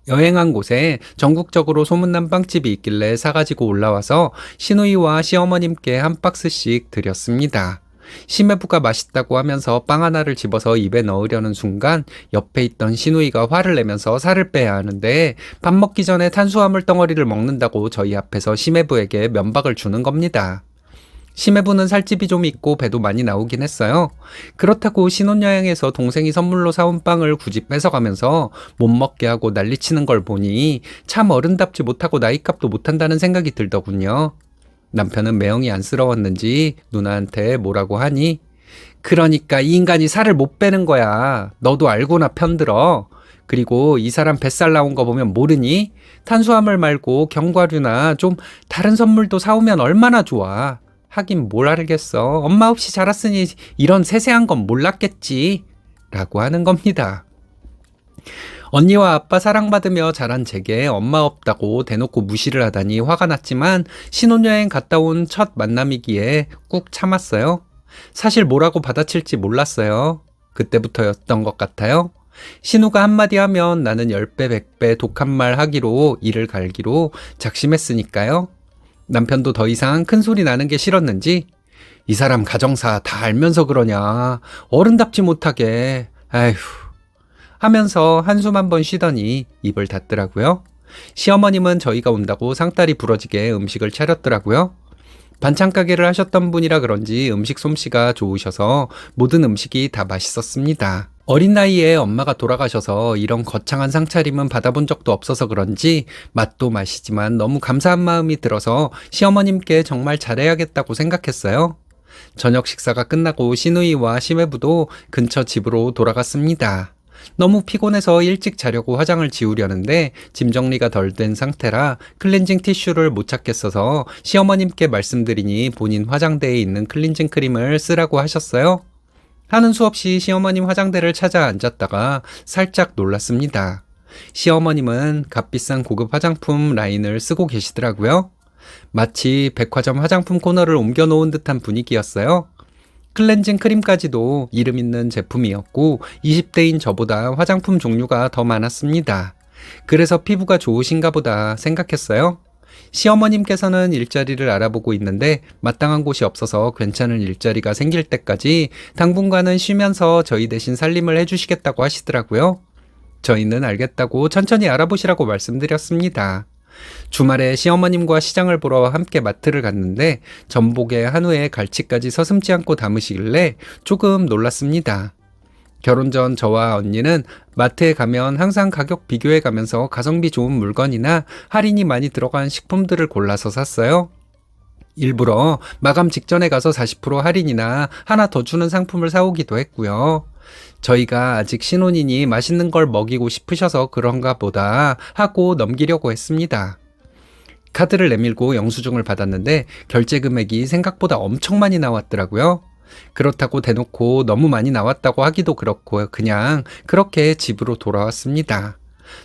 여행한 곳에 전국적으로 소문난 빵집이 있길래 사가지고 올라와서 시누이와 시어머님께 한 박스씩 드렸습니다. 시매부가 맛있다고 하면서 빵 하나를 집어서 입에 넣으려는 순간 옆에 있던 시누이가 화를 내면서 살을 빼야 하는데 밥 먹기 전에 탄수화물 덩어리를 먹는다고 저희 앞에서 시매부에게 면박을 주는 겁니다. 시매부는 살집이 좀 있고 배도 많이 나오긴 했어요. 그렇다고 신혼여행에서 동생이 선물로 사온 빵을 굳이 뺏어가면서 못 먹게 하고 난리치는 걸 보니 참 어른답지 못하고 나이값도 못한다는 생각이 들더군요. 남편은 매형이 안쓰러웠는지 누나한테 뭐라고 하니 그러니까 이 인간이 살을 못 빼는 거야. 너도 알고나 편들어. 그리고 이 사람 뱃살 나온 거 보면 모르니? 탄수화물 말고 견과류나 좀 다른 선물도 사오면 얼마나 좋아. 하긴 뭘 알겠어. 엄마 없이 자랐으니 이런 세세한 건 몰랐겠지. 라고 하는 겁니다. 언니와 아빠 사랑받으며 자란 제게 엄마 없다고 대놓고 무시를 하다니 화가 났지만 신혼여행 갔다 온 첫 만남이기에 꾹 참았어요. 사실 뭐라고 받아칠지 몰랐어요. 그때부터였던 것 같아요. 신우가 한마디 하면 나는 10배, 100배 독한 말 하기로 이를 갈기로 작심했으니까요. 남편도 더 이상 큰 소리 나는 게 싫었는지 이 사람 가정사 다 알면서 그러냐. 어른답지 못하게. 아휴. 하면서 한숨 한번 쉬더니 입을 닫더라고요. 시어머님은 저희가 온다고 상다리 부러지게 음식을 차렸더라고요. 반찬 가게를 하셨던 분이라 그런지 음식 솜씨가 좋으셔서 모든 음식이 다 맛있었습니다. 어린 나이에 엄마가 돌아가셔서 이런 거창한 상차림은 받아본 적도 없어서 그런지 맛도 맛이지만 너무 감사한 마음이 들어서 시어머님께 정말 잘해야겠다고 생각했어요. 저녁 식사가 끝나고 시누이와 시매부도 근처 집으로 돌아갔습니다. 너무 피곤해서 일찍 자려고 화장을 지우려는데 짐 정리가 덜 된 상태라 클렌징 티슈를 못 찾겠어서 시어머님께 말씀드리니 본인 화장대에 있는 클렌징 크림을 쓰라고 하셨어요. 하는 수 없이 시어머님 화장대를 찾아 앉았다가 살짝 놀랐습니다. 시어머님은 값비싼 고급 화장품 라인을 쓰고 계시더라고요. 마치 백화점 화장품 코너를 옮겨놓은 듯한 분위기였어요. 클렌징 크림까지도 이름 있는 제품이었고 20대인 저보다 화장품 종류가 더 많았습니다. 그래서 피부가 좋으신가 보다 생각했어요. 시어머님께서는 일자리를 알아보고 있는데 마땅한 곳이 없어서 괜찮은 일자리가 생길 때까지 당분간은 쉬면서 저희 대신 살림을 해주시겠다고 하시더라고요. 저희는 알겠다고 천천히 알아보시라고 말씀드렸습니다. 주말에 시어머님과 시장을 보러 함께 마트를 갔는데 전복에 한우에 갈치까지 서슴지 않고 담으시길래 조금 놀랐습니다. 결혼 전 저와 언니는 마트에 가면 항상 가격 비교해 가면서 가성비 좋은 물건이나 할인이 많이 들어간 식품들을 골라서 샀어요. 일부러 마감 직전에 가서 40% 할인이나 하나 더 주는 상품을 사오기도 했고요. 저희가 아직 신혼이니 맛있는 걸 먹이고 싶으셔서 그런가 보다 하고 넘기려고 했습니다. 카드를 내밀고 영수증을 받았는데 결제 금액이 생각보다 엄청 많이 나왔더라고요. 그렇다고 대놓고 너무 많이 나왔다고 하기도 그렇고 그냥 그렇게 집으로 돌아왔습니다.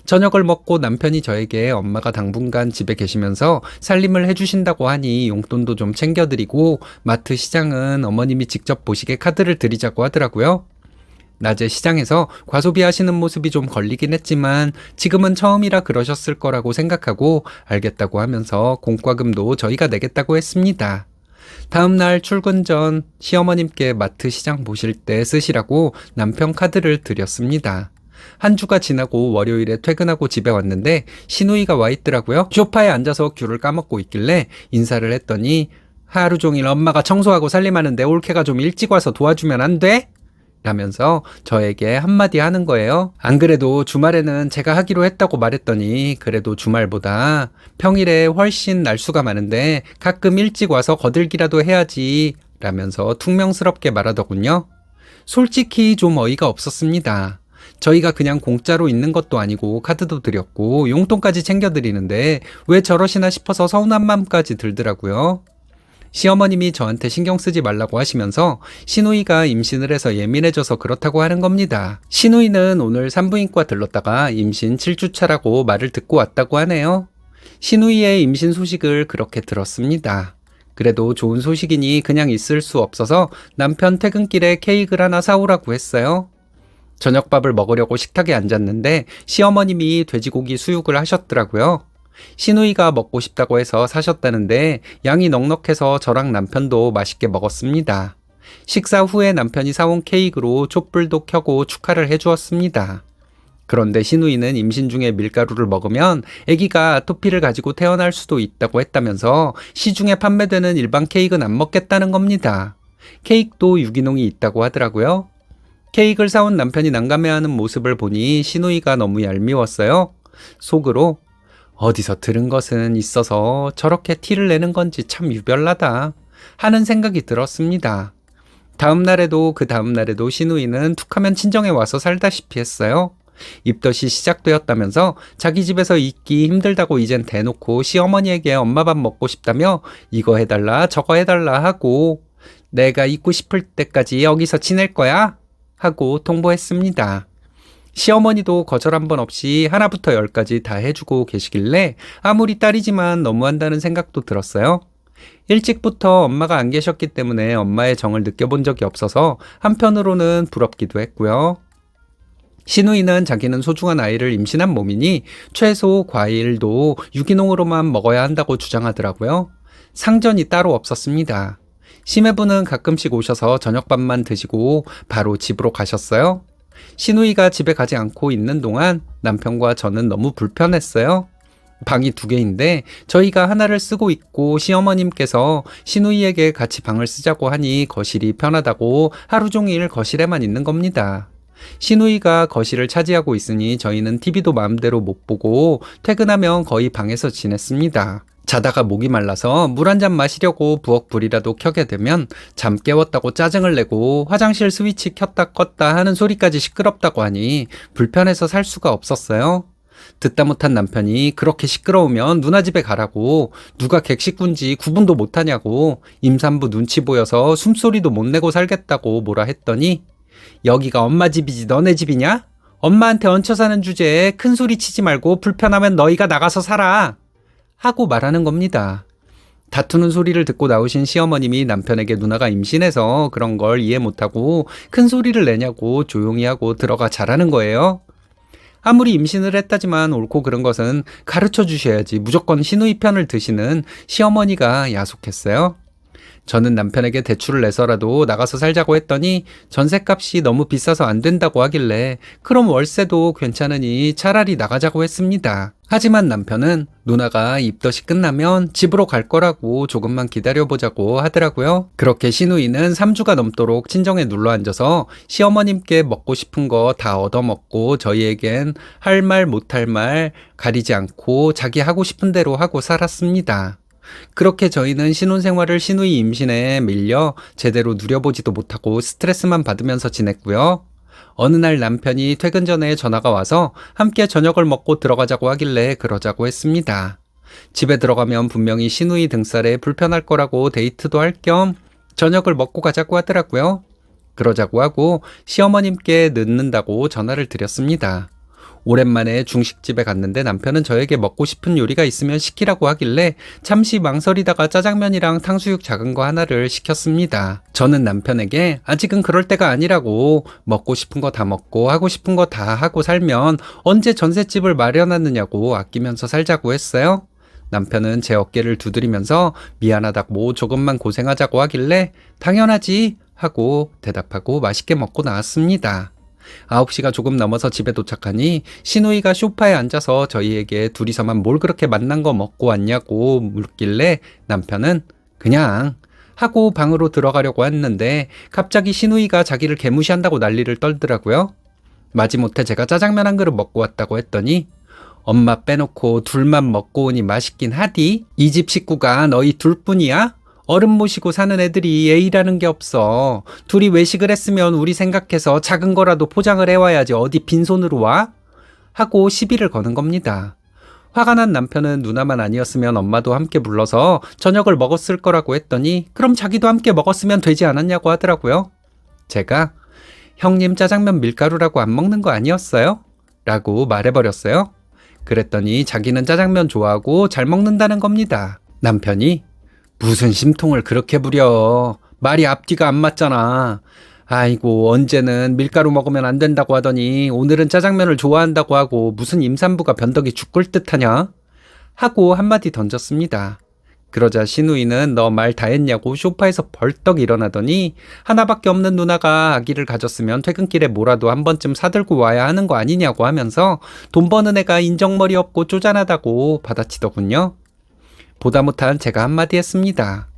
저녁을 먹고 남편이 저에게 엄마가 당분간 집에 계시면서 살림을 해주신다고 하니 용돈도 좀 챙겨드리고 마트 시장은 어머님이 직접 보시게 카드를 드리자고 하더라고요. 낮에 시장에서 과소비하시는 모습이 좀 걸리긴 했지만 지금은 처음이라 그러셨을 거라고 생각하고 알겠다고 하면서 공과금도 저희가 내겠다고 했습니다. 다음날 출근 전 시어머님께 마트 시장 보실 때 쓰시라고 남편 카드를 드렸습니다. 한 주가 지나고 월요일에 퇴근하고 집에 왔는데 시누이가 와 있더라고요. 소파에 앉아서 귤을 까먹고 있길래 인사를 했더니 하루 종일 엄마가 청소하고 살림하는데 올케가 좀 일찍 와서 도와주면 안 돼? 라면서 저에게 한마디 하는 거예요. 안 그래도 주말에는 제가 하기로 했다고 말했더니 그래도 주말보다 평일에 훨씬 날수가 많은데 가끔 일찍 와서 거들기라도 해야지 라면서 퉁명스럽게 말하더군요. 솔직히 좀 어이가 없었습니다. 저희가 그냥 공짜로 있는 것도 아니고 카드도 드렸고 용돈까지 챙겨드리는데 왜 저러시나 싶어서 서운한 마음까지 들더라고요. 시어머님이 저한테 신경 쓰지 말라고 하시면서 시누이가 임신을 해서 예민해져서 그렇다고 하는 겁니다. 시누이는 오늘 산부인과 들렀다가 임신 7주차라고 말을 듣고 왔다고 하네요. 시누이의 임신 소식을 그렇게 들었습니다. 그래도 좋은 소식이니 그냥 있을 수 없어서 남편 퇴근길에 케이크를 하나 사오라고 했어요. 저녁밥을 먹으려고 식탁에 앉았는데 시어머님이 돼지고기 수육을 하셨더라고요. 시누이가 먹고 싶다고 해서 사셨다는데 양이 넉넉해서 저랑 남편도 맛있게 먹었습니다. 식사 후에 남편이 사온 케이크로 촛불도 켜고 축하를 해주었습니다. 그런데 시누이는 임신 중에 밀가루를 먹으면 아기가 아토피를 가지고 태어날 수도 있다고 했다면서 시중에 판매되는 일반 케이크는 안 먹겠다는 겁니다. 케이크도 유기농이 있다고 하더라고요. 케이크를 사온 남편이 난감해하는 모습을 보니 시누이가 너무 얄미웠어요. 속으로 어디서 들은 것은 있어서 저렇게 티를 내는 건지 참 유별나다 하는 생각이 들었습니다. 다음 날에도 그 다음 날에도 시누이는 툭하면 친정에 와서 살다시피 했어요. 입덧이 시작되었다면서 자기 집에서 있기 힘들다고 이젠 대놓고 시어머니에게 엄마 밥 먹고 싶다며 이거 해달라 저거 해달라 하고 내가 있고 싶을 때까지 여기서 지낼 거야? 하고 통보했습니다. 시어머니도 거절 한 번 없이 하나부터 열까지 다 해주고 계시길래 아무리 딸이지만 너무한다는 생각도 들었어요. 일찍부터 엄마가 안 계셨기 때문에 엄마의 정을 느껴본 적이 없어서 한편으로는 부럽기도 했고요. 시누이는 자기는 소중한 아이를 임신한 몸이니 채소, 과일도 유기농으로만 먹어야 한다고 주장하더라고요. 상전이 따로 없었습니다. 시매부는 가끔씩 오셔서 저녁밥만 드시고 바로 집으로 가셨어요. 시누이가 집에 가지 않고 있는 동안 남편과 저는 너무 불편했어요. 방이 2개인데 저희가 하나를 쓰고 있고 시어머님께서 시누이에게 같이 방을 쓰자고 하니 거실이 편하다고 하루 종일 거실에만 있는 겁니다. 시누이가 거실을 차지하고 있으니 저희는 TV도 마음대로 못 보고 퇴근하면 거의 방에서 지냈습니다. 자다가 목이 말라서 물 한 잔 마시려고 부엌불이라도 켜게 되면 잠 깨웠다고 짜증을 내고 화장실 스위치 켰다 껐다 하는 소리까지 시끄럽다고 하니 불편해서 살 수가 없었어요. 듣다 못한 남편이 그렇게 시끄러우면 누나 집에 가라고 누가 객식군지 구분도 못하냐고 임산부 눈치 보여서 숨소리도 못 내고 살겠다고 뭐라 했더니 여기가 엄마 집이지 너네 집이냐? 엄마한테 얹혀 사는 주제에 큰 소리 치지 말고 불편하면 너희가 나가서 살아 하고 말하는 겁니다. 다투는 소리를 듣고 나오신 시어머님이 남편에게 누나가 임신해서 그런 걸 이해 못하고 큰 소리를 내냐고 조용히 하고 들어가 자라는 거예요. 아무리 임신을 했다지만 옳고 그른 것은 가르쳐 주셔야지 무조건 시누이 편을 드시는 시어머니가 야속했어요. 저는 남편에게 대출을 내서라도 나가서 살자고 했더니 전셋값이 너무 비싸서 안 된다고 하길래 그럼 월세도 괜찮으니 차라리 나가자고 했습니다. 하지만 남편은 누나가 입덧이 끝나면 집으로 갈 거라고 조금만 기다려보자고 하더라고요. 그렇게 시누이는 3주가 넘도록 친정에 눌러 앉아서 시어머님께 먹고 싶은 거 다 얻어먹고 저희에겐 할 말 못할 말 가리지 않고 자기 하고 싶은 대로 하고 살았습니다. 그렇게 저희는 신혼생활을 시누이 임신에 밀려 제대로 누려보지도 못하고 스트레스만 받으면서 지냈고요. 어느 날 남편이 퇴근 전에 전화가 와서 함께 저녁을 먹고 들어가자고 하길래 그러자고 했습니다. 집에 들어가면 분명히 시누이 등살에 불편할 거라고 데이트도 할 겸 저녁을 먹고 가자고 하더라고요. 그러자고 하고 시어머님께 늦는다고 전화를 드렸습니다. 오랜만에 중식집에 갔는데 남편은 저에게 먹고 싶은 요리가 있으면 시키라고 하길래 잠시 망설이다가 짜장면이랑 탕수육 작은 거 하나를 시켰습니다. 저는 남편에게 아직은 그럴 때가 아니라고 먹고 싶은 거 다 먹고 하고 싶은 거 다 하고 살면 언제 전셋집을 마련하느냐고 아끼면서 살자고 했어요. 남편은 제 어깨를 두드리면서 미안하다고 조금만 고생하자고 하길래 당연하지 하고 대답하고 맛있게 먹고 나왔습니다. 9시가 조금 넘어서 집에 도착하니 시누이가 소파에 앉아서 저희에게 둘이서만 뭘 그렇게 맛난 거 먹고 왔냐고 묻길래 남편은 그냥 하고 방으로 들어가려고 했는데 갑자기 시누이가 자기를 개무시한다고 난리를 떨더라고요. 마지못해 제가 짜장면 한 그릇 먹고 왔다고 했더니 엄마 빼놓고 둘만 먹고 오니 맛있긴 하디? 이 집 식구가 너희 둘뿐이야? 어른 모시고 사는 애들이 예의라는 게 없어. 둘이 외식을 했으면 우리 생각해서 작은 거라도 포장을 해와야지 어디 빈손으로 와? 하고 시비를 거는 겁니다. 화가 난 남편은 누나만 아니었으면 엄마도 함께 불러서 저녁을 먹었을 거라고 했더니 그럼 자기도 함께 먹었으면 되지 않았냐고 하더라고요. 제가 형님 짜장면 밀가루라고 안 먹는 거 아니었어요? 라고 말해버렸어요. 그랬더니 자기는 짜장면 좋아하고 잘 먹는다는 겁니다. 남편이 무슨 심통을 그렇게 부려. 말이 앞뒤가 안 맞잖아. 아이고 언제는 밀가루 먹으면 안 된다고 하더니 오늘은 짜장면을 좋아한다고 하고 무슨 임산부가 변덕이 죽을 듯하냐? 하고 한마디 던졌습니다. 그러자 시누이는 너 말 다 했냐고 소파에서 벌떡 일어나더니 하나밖에 없는 누나가 아기를 가졌으면 퇴근길에 뭐라도 한 번쯤 사들고 와야 하는 거 아니냐고 하면서 돈 버는 애가 인정머리 없고 쪼잔하다고 받아치더군요. 보다 못한 제가 한마디 했습니다.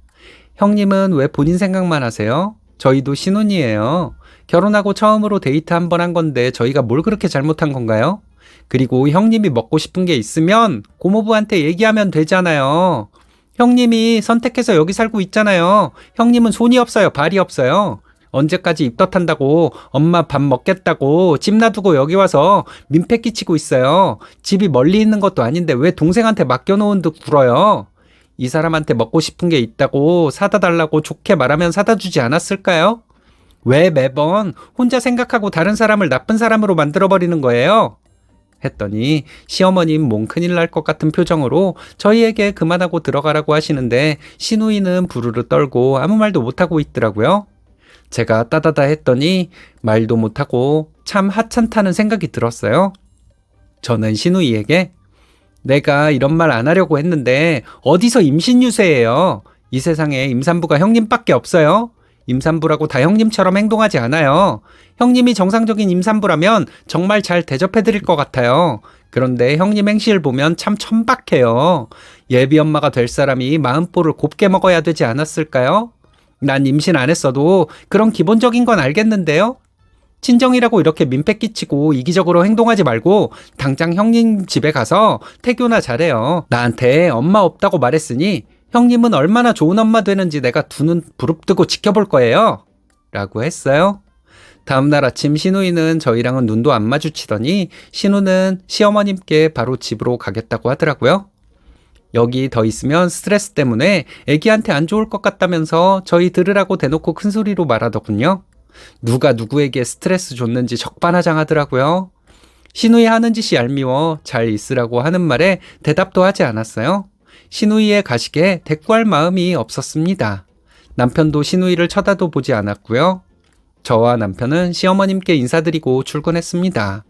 형님은 왜 본인 생각만 하세요? 저희도 신혼이에요. 결혼하고 처음으로 데이트 한 번 한 건데 저희가 뭘 그렇게 잘못한 건가요? 그리고 형님이 먹고 싶은 게 있으면 고모부한테 얘기하면 되잖아요. 형님이 선택해서 여기 살고 있잖아요. 형님은 손이 없어요, 발이 없어요. 언제까지 입덧한다고 엄마 밥 먹겠다고 집 놔두고 여기 와서 민폐 끼치고 있어요. 집이 멀리 있는 것도 아닌데 왜 동생한테 맡겨놓은 듯 굴어요? 이 사람한테 먹고 싶은 게 있다고 사다 달라고 좋게 말하면 사다 주지 않았을까요? 왜 매번 혼자 생각하고 다른 사람을 나쁜 사람으로 만들어버리는 거예요? 했더니 시어머님 몸 큰일 날 것 같은 표정으로 저희에게 그만하고 들어가라고 하시는데 시누이는 부르르 떨고 아무 말도 못하고 있더라고요. 제가 따다다 했더니 말도 못하고 참 하찮다는 생각이 들었어요. 저는 시누이에게 내가 이런 말 안 하려고 했는데 어디서 임신 유세예요? 이 세상에 임산부가 형님밖에 없어요. 임산부라고 다 형님처럼 행동하지 않아요. 형님이 정상적인 임산부라면 정말 잘 대접해드릴 것 같아요. 그런데 형님 행실 보면 참 천박해요. 예비 엄마가 될 사람이 마음보를 곱게 먹어야 되지 않았을까요? 난 임신 안 했어도 그런 기본적인 건 알겠는데요. 친정이라고 이렇게 민폐 끼치고 이기적으로 행동하지 말고 당장 형님 집에 가서 태교나 잘해요. 나한테 엄마 없다고 말했으니 형님은 얼마나 좋은 엄마 되는지 내가 두 눈 부릅뜨고 지켜볼 거예요. 라고 했어요. 다음날 아침 시누이는 저희랑은 눈도 안 마주치더니 시누는 시어머님께 바로 집으로 가겠다고 하더라고요. 여기 더 있으면 스트레스 때문에 애기한테 안 좋을 것 같다면서 저희 들으라고 대놓고 큰 소리로 말하더군요. 누가 누구에게 스트레스 줬는지 적반하장하더라고요. 시누이 하는 짓이 얄미워 잘 있으라고 하는 말에 대답도 하지 않았어요. 시누이의 가식에 대꾸할 마음이 없었습니다. 남편도 시누이를 쳐다도 보지 않았고요. 저와 남편은 시어머님께 인사드리고 출근했습니다.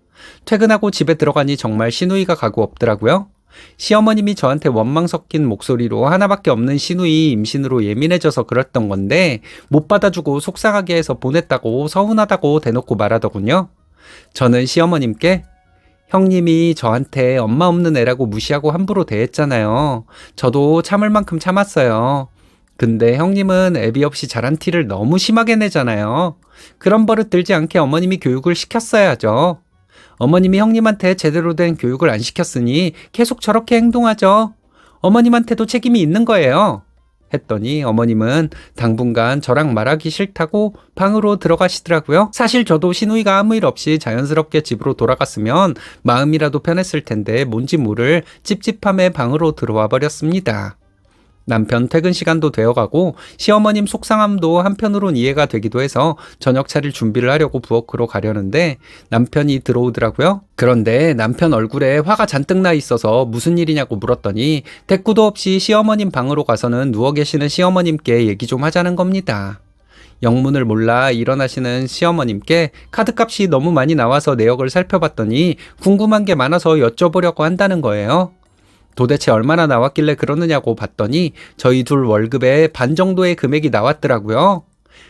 퇴근하고 집에 들어가니 정말 시누이가 가고 없더라고요. 시어머님이 저한테 원망 섞인 목소리로 하나밖에 없는 시누이 임신으로 예민해져서 그랬던 건데 못 받아주고 속상하게 해서 보냈다고 서운하다고 대놓고 말하더군요. 저는 시어머님께 형님이 저한테 엄마 없는 애라고 무시하고 함부로 대했잖아요. 저도 참을 만큼 참았어요. 근데 형님은 애비 없이 자란 티를 너무 심하게 내잖아요. 그런 버릇 들지 않게 어머님이 교육을 시켰어야죠. 어머님이 형님한테 제대로 된 교육을 안 시켰으니 계속 저렇게 행동하죠. 어머님한테도 책임이 있는 거예요. 했더니 어머님은 당분간 저랑 말하기 싫다고 방으로 들어가시더라고요. 사실 저도 시누이가 아무 일 없이 자연스럽게 집으로 돌아갔으면 마음이라도 편했을 텐데 뭔지 모를 찝찝함에 방으로 들어와 버렸습니다. 남편 퇴근 시간도 되어가고 시어머님 속상함도 한편으론 이해가 되기도 해서 저녁 차릴 준비를 하려고 부엌으로 가려는데 남편이 들어오더라고요. 그런데 남편 얼굴에 화가 잔뜩 나 있어서 무슨 일이냐고 물었더니 대꾸도 없이 시어머님 방으로 가서는 누워 계시는 시어머님께 얘기 좀 하자는 겁니다. 영문을 몰라 일어나시는 시어머님께 카드값이 너무 많이 나와서 내역을 살펴봤더니 궁금한 게 많아서 여쭤보려고 한다는 거예요. 도대체 얼마나 나왔길래 그러느냐고 봤더니 저희 둘 월급의 반 정도의 금액이 나왔더라고요.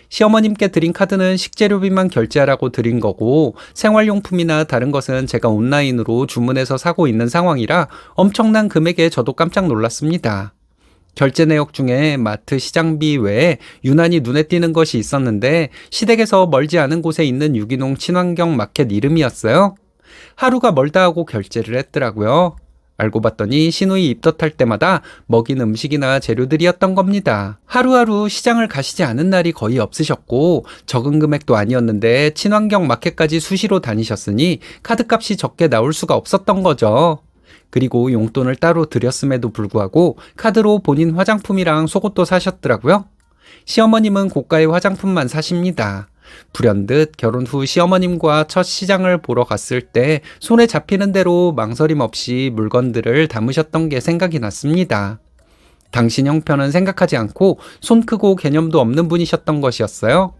시어머님께 드린 카드는 식재료비만 결제하라고 드린 거고 생활용품이나 다른 것은 제가 온라인으로 주문해서 사고 있는 상황이라 엄청난 금액에 저도 깜짝 놀랐습니다. 결제 내역 중에 마트 시장비 외에 유난히 눈에 띄는 것이 있었는데 시댁에서 멀지 않은 곳에 있는 유기농 친환경 마켓 이름이었어요. 하루가 멀다 하고 결제를 했더라고요. 알고 봤더니 시누이 입덧할 때마다 먹인 음식이나 재료들이었던 겁니다. 하루하루 시장을 가시지 않은 날이 거의 없으셨고 적은 금액도 아니었는데 친환경 마켓까지 수시로 다니셨으니 카드값이 적게 나올 수가 없었던 거죠. 그리고 용돈을 따로 드렸음에도 불구하고 카드로 본인 화장품이랑 속옷도 사셨더라고요. 시어머님은 고가의 화장품만 사십니다. 불현듯 결혼 후 시어머님과 첫 시장을 보러 갔을 때 손에 잡히는 대로 망설임 없이 물건들을 담으셨던 게 생각이 났습니다. 당신 형편은 생각하지 않고 손 크고 개념도 없는 분이셨던 것이었어요.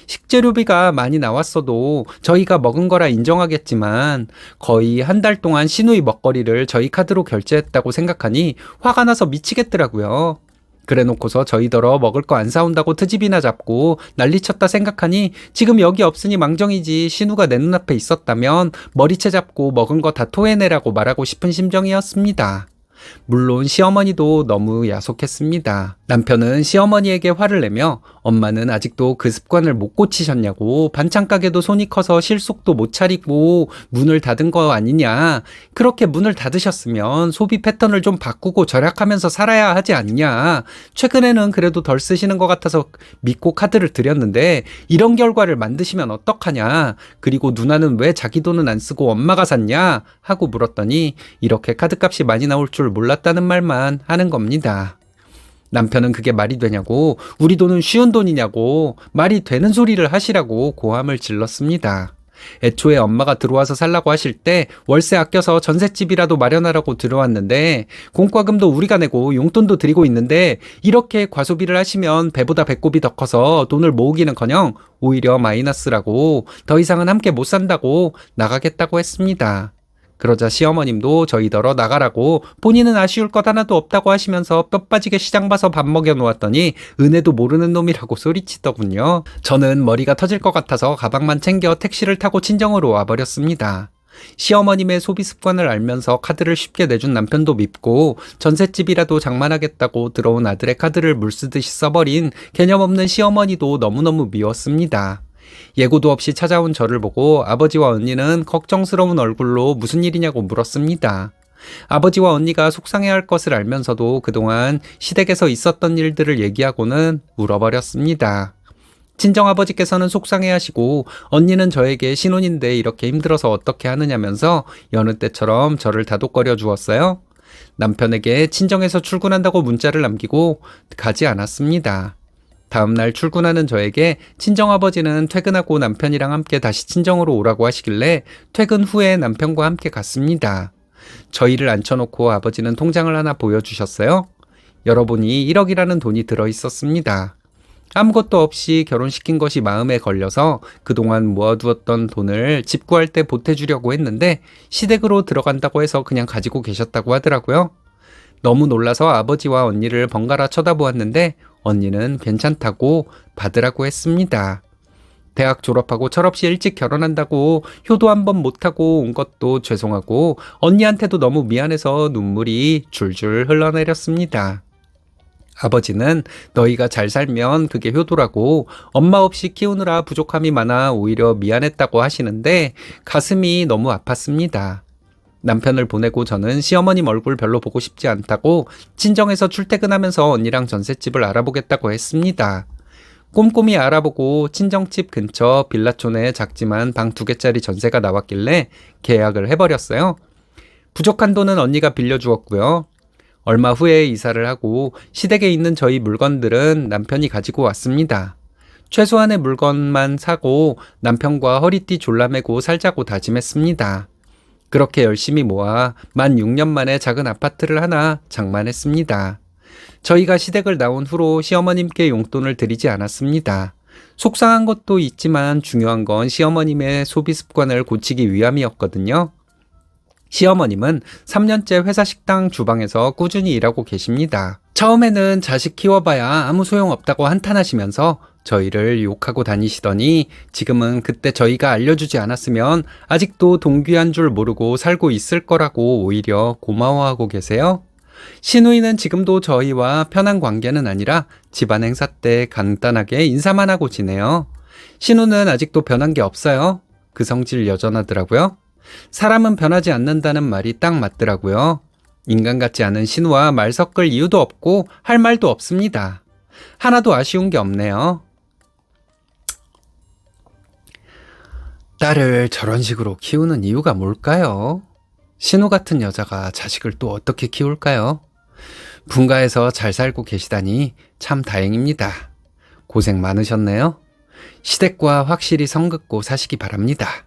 식재료비가 많이 나왔어도 저희가 먹은 거라 인정하겠지만 거의 한 달 동안 시누이 먹거리를 저희 카드로 결제했다고 생각하니 화가 나서 미치겠더라고요. 그래 놓고서 저희더러 먹을 거 안 사온다고 트집이나 잡고 난리쳤다 생각하니 지금 여기 없으니 망정이지 신우가 내 눈앞에 있었다면 머리채 잡고 먹은 거 다 토해내라고 말하고 싶은 심정이었습니다. 물론 시어머니도 너무 야속했습니다. 남편은 시어머니에게 화를 내며 엄마는 아직도 그 습관을 못 고치셨냐고, 반찬 가게도 손이 커서 실속도 못 차리고 문을 닫은 거 아니냐, 그렇게 문을 닫으셨으면 소비 패턴을 좀 바꾸고 절약하면서 살아야 하지 않냐, 최근에는 그래도 덜 쓰시는 것 같아서 믿고 카드를 드렸는데 이런 결과를 만드시면 어떡하냐, 그리고 누나는 왜 자기 돈은 안 쓰고 엄마가 샀냐 하고 물었더니 이렇게 카드값이 많이 나올 줄 몰랐다는 말만 하는 겁니다. 남편은 그게 말이 되냐고, 우리 돈은 쉬운 돈이냐고, 말이 되는 소리를 하시라고 고함을 질렀습니다. 애초에 엄마가 들어와서 살라고 하실 때 월세 아껴서 전셋집이라도 마련하라고 들어왔는데 공과금도 우리가 내고 용돈도 드리고 있는데 이렇게 과소비를 하시면 배보다 배꼽이 더 커서 돈을 모으기는커녕 오히려 마이너스라고, 더 이상은 함께 못 산다고 나가겠다고 했습니다. 그러자 시어머님도 저희더러 나가라고, 본인은 아쉬울 것 하나도 없다고 하시면서 뼈 빠지게 시장 봐서 밥 먹여 놓았더니 은혜도 모르는 놈이라고 소리치더군요. 저는 머리가 터질 것 같아서 가방만 챙겨 택시를 타고 친정으로 와버렸습니다. 시어머님의 소비 습관을 알면서 카드를 쉽게 내준 남편도 밉고 전셋집이라도 장만하겠다고 들어온 아들의 카드를 물쓰듯이 써버린 개념 없는 시어머니도 너무너무 미웠습니다. 예고도 없이 찾아온 저를 보고 아버지와 언니는 걱정스러운 얼굴로 무슨 일이냐고 물었습니다. 아버지와 언니가 속상해할 것을 알면서도 그동안 시댁에서 있었던 일들을 얘기하고는 울어버렸습니다. 친정아버지께서는 속상해하시고 언니는 저에게 신혼인데 이렇게 힘들어서 어떻게 하느냐면서 여느 때처럼 저를 다독거려 주었어요. 남편에게 친정에서 출근한다고 문자를 남기고 가지 않았습니다. 다음날 출근하는 저에게 친정아버지는 퇴근하고 남편이랑 함께 다시 친정으로 오라고 하시길래 퇴근 후에 남편과 함께 갔습니다. 저희를 앉혀놓고 아버지는 통장을 하나 보여주셨어요. 열어보니 1억이라는 돈이 들어있었습니다. 아무것도 없이 결혼시킨 것이 마음에 걸려서 그동안 모아두었던 돈을 집 구할 때 보태주려고 했는데 시댁으로 들어간다고 해서 그냥 가지고 계셨다고 하더라고요. 너무 놀라서 아버지와 언니를 번갈아 쳐다보았는데 언니는 괜찮다고 받으라고 했습니다. 대학 졸업하고 철없이 일찍 결혼한다고 효도 한번 못하고 온 것도 죄송하고 언니한테도 너무 미안해서 눈물이 줄줄 흘러내렸습니다. 아버지는 너희가 잘 살면 그게 효도라고, 엄마 없이 키우느라 부족함이 많아 오히려 미안했다고 하시는데 가슴이 너무 아팠습니다. 남편을 보내고 저는 시어머님 얼굴 별로 보고 싶지 않다고 친정에서 출퇴근하면서 언니랑 전셋집을 알아보겠다고 했습니다. 꼼꼼히 알아보고 친정집 근처 빌라촌에 작지만 방 2개짜리 전세가 나왔길래 계약을 해버렸어요. 부족한 돈은 언니가 빌려주었고요. 얼마 후에 이사를 하고 시댁에 있는 저희 물건들은 남편이 가지고 왔습니다. 최소한의 물건만 사고 남편과 허리띠 졸라매고 살자고 다짐했습니다. 그렇게 열심히 모아 만 6년 만에 작은 아파트를 하나 장만했습니다. 저희가 시댁을 나온 후로 시어머님께 용돈을 드리지 않았습니다. 속상한 것도 있지만 중요한 건 시어머님의 소비 습관을 고치기 위함이었거든요. 시어머님은 3년째 회사 식당 주방에서 꾸준히 일하고 계십니다. 처음에는 자식 키워봐야 아무 소용없다고 한탄하시면서 저희를 욕하고 다니시더니 지금은 그때 저희가 알려주지 않았으면 아직도 동귀한 줄 모르고 살고 있을 거라고 오히려 고마워하고 계세요. 시누이는 지금도 저희와 편한 관계는 아니라 집안 행사 때 간단하게 인사만 하고 지내요. 신우는 아직도 변한 게 없어요. 그 성질 여전하더라고요. 사람은 변하지 않는다는 말이 딱 맞더라고요. 인간 같지 않은 신우와 말 섞을 이유도 없고 할 말도 없습니다. 하나도 아쉬운 게 없네요. 딸을 저런 식으로 키우는 이유가 뭘까요? 신우 같은 여자가 자식을 또 어떻게 키울까요? 분가에서 잘 살고 계시다니 참 다행입니다. 고생 많으셨네요. 시댁과 확실히 성 긋고 사시기 바랍니다.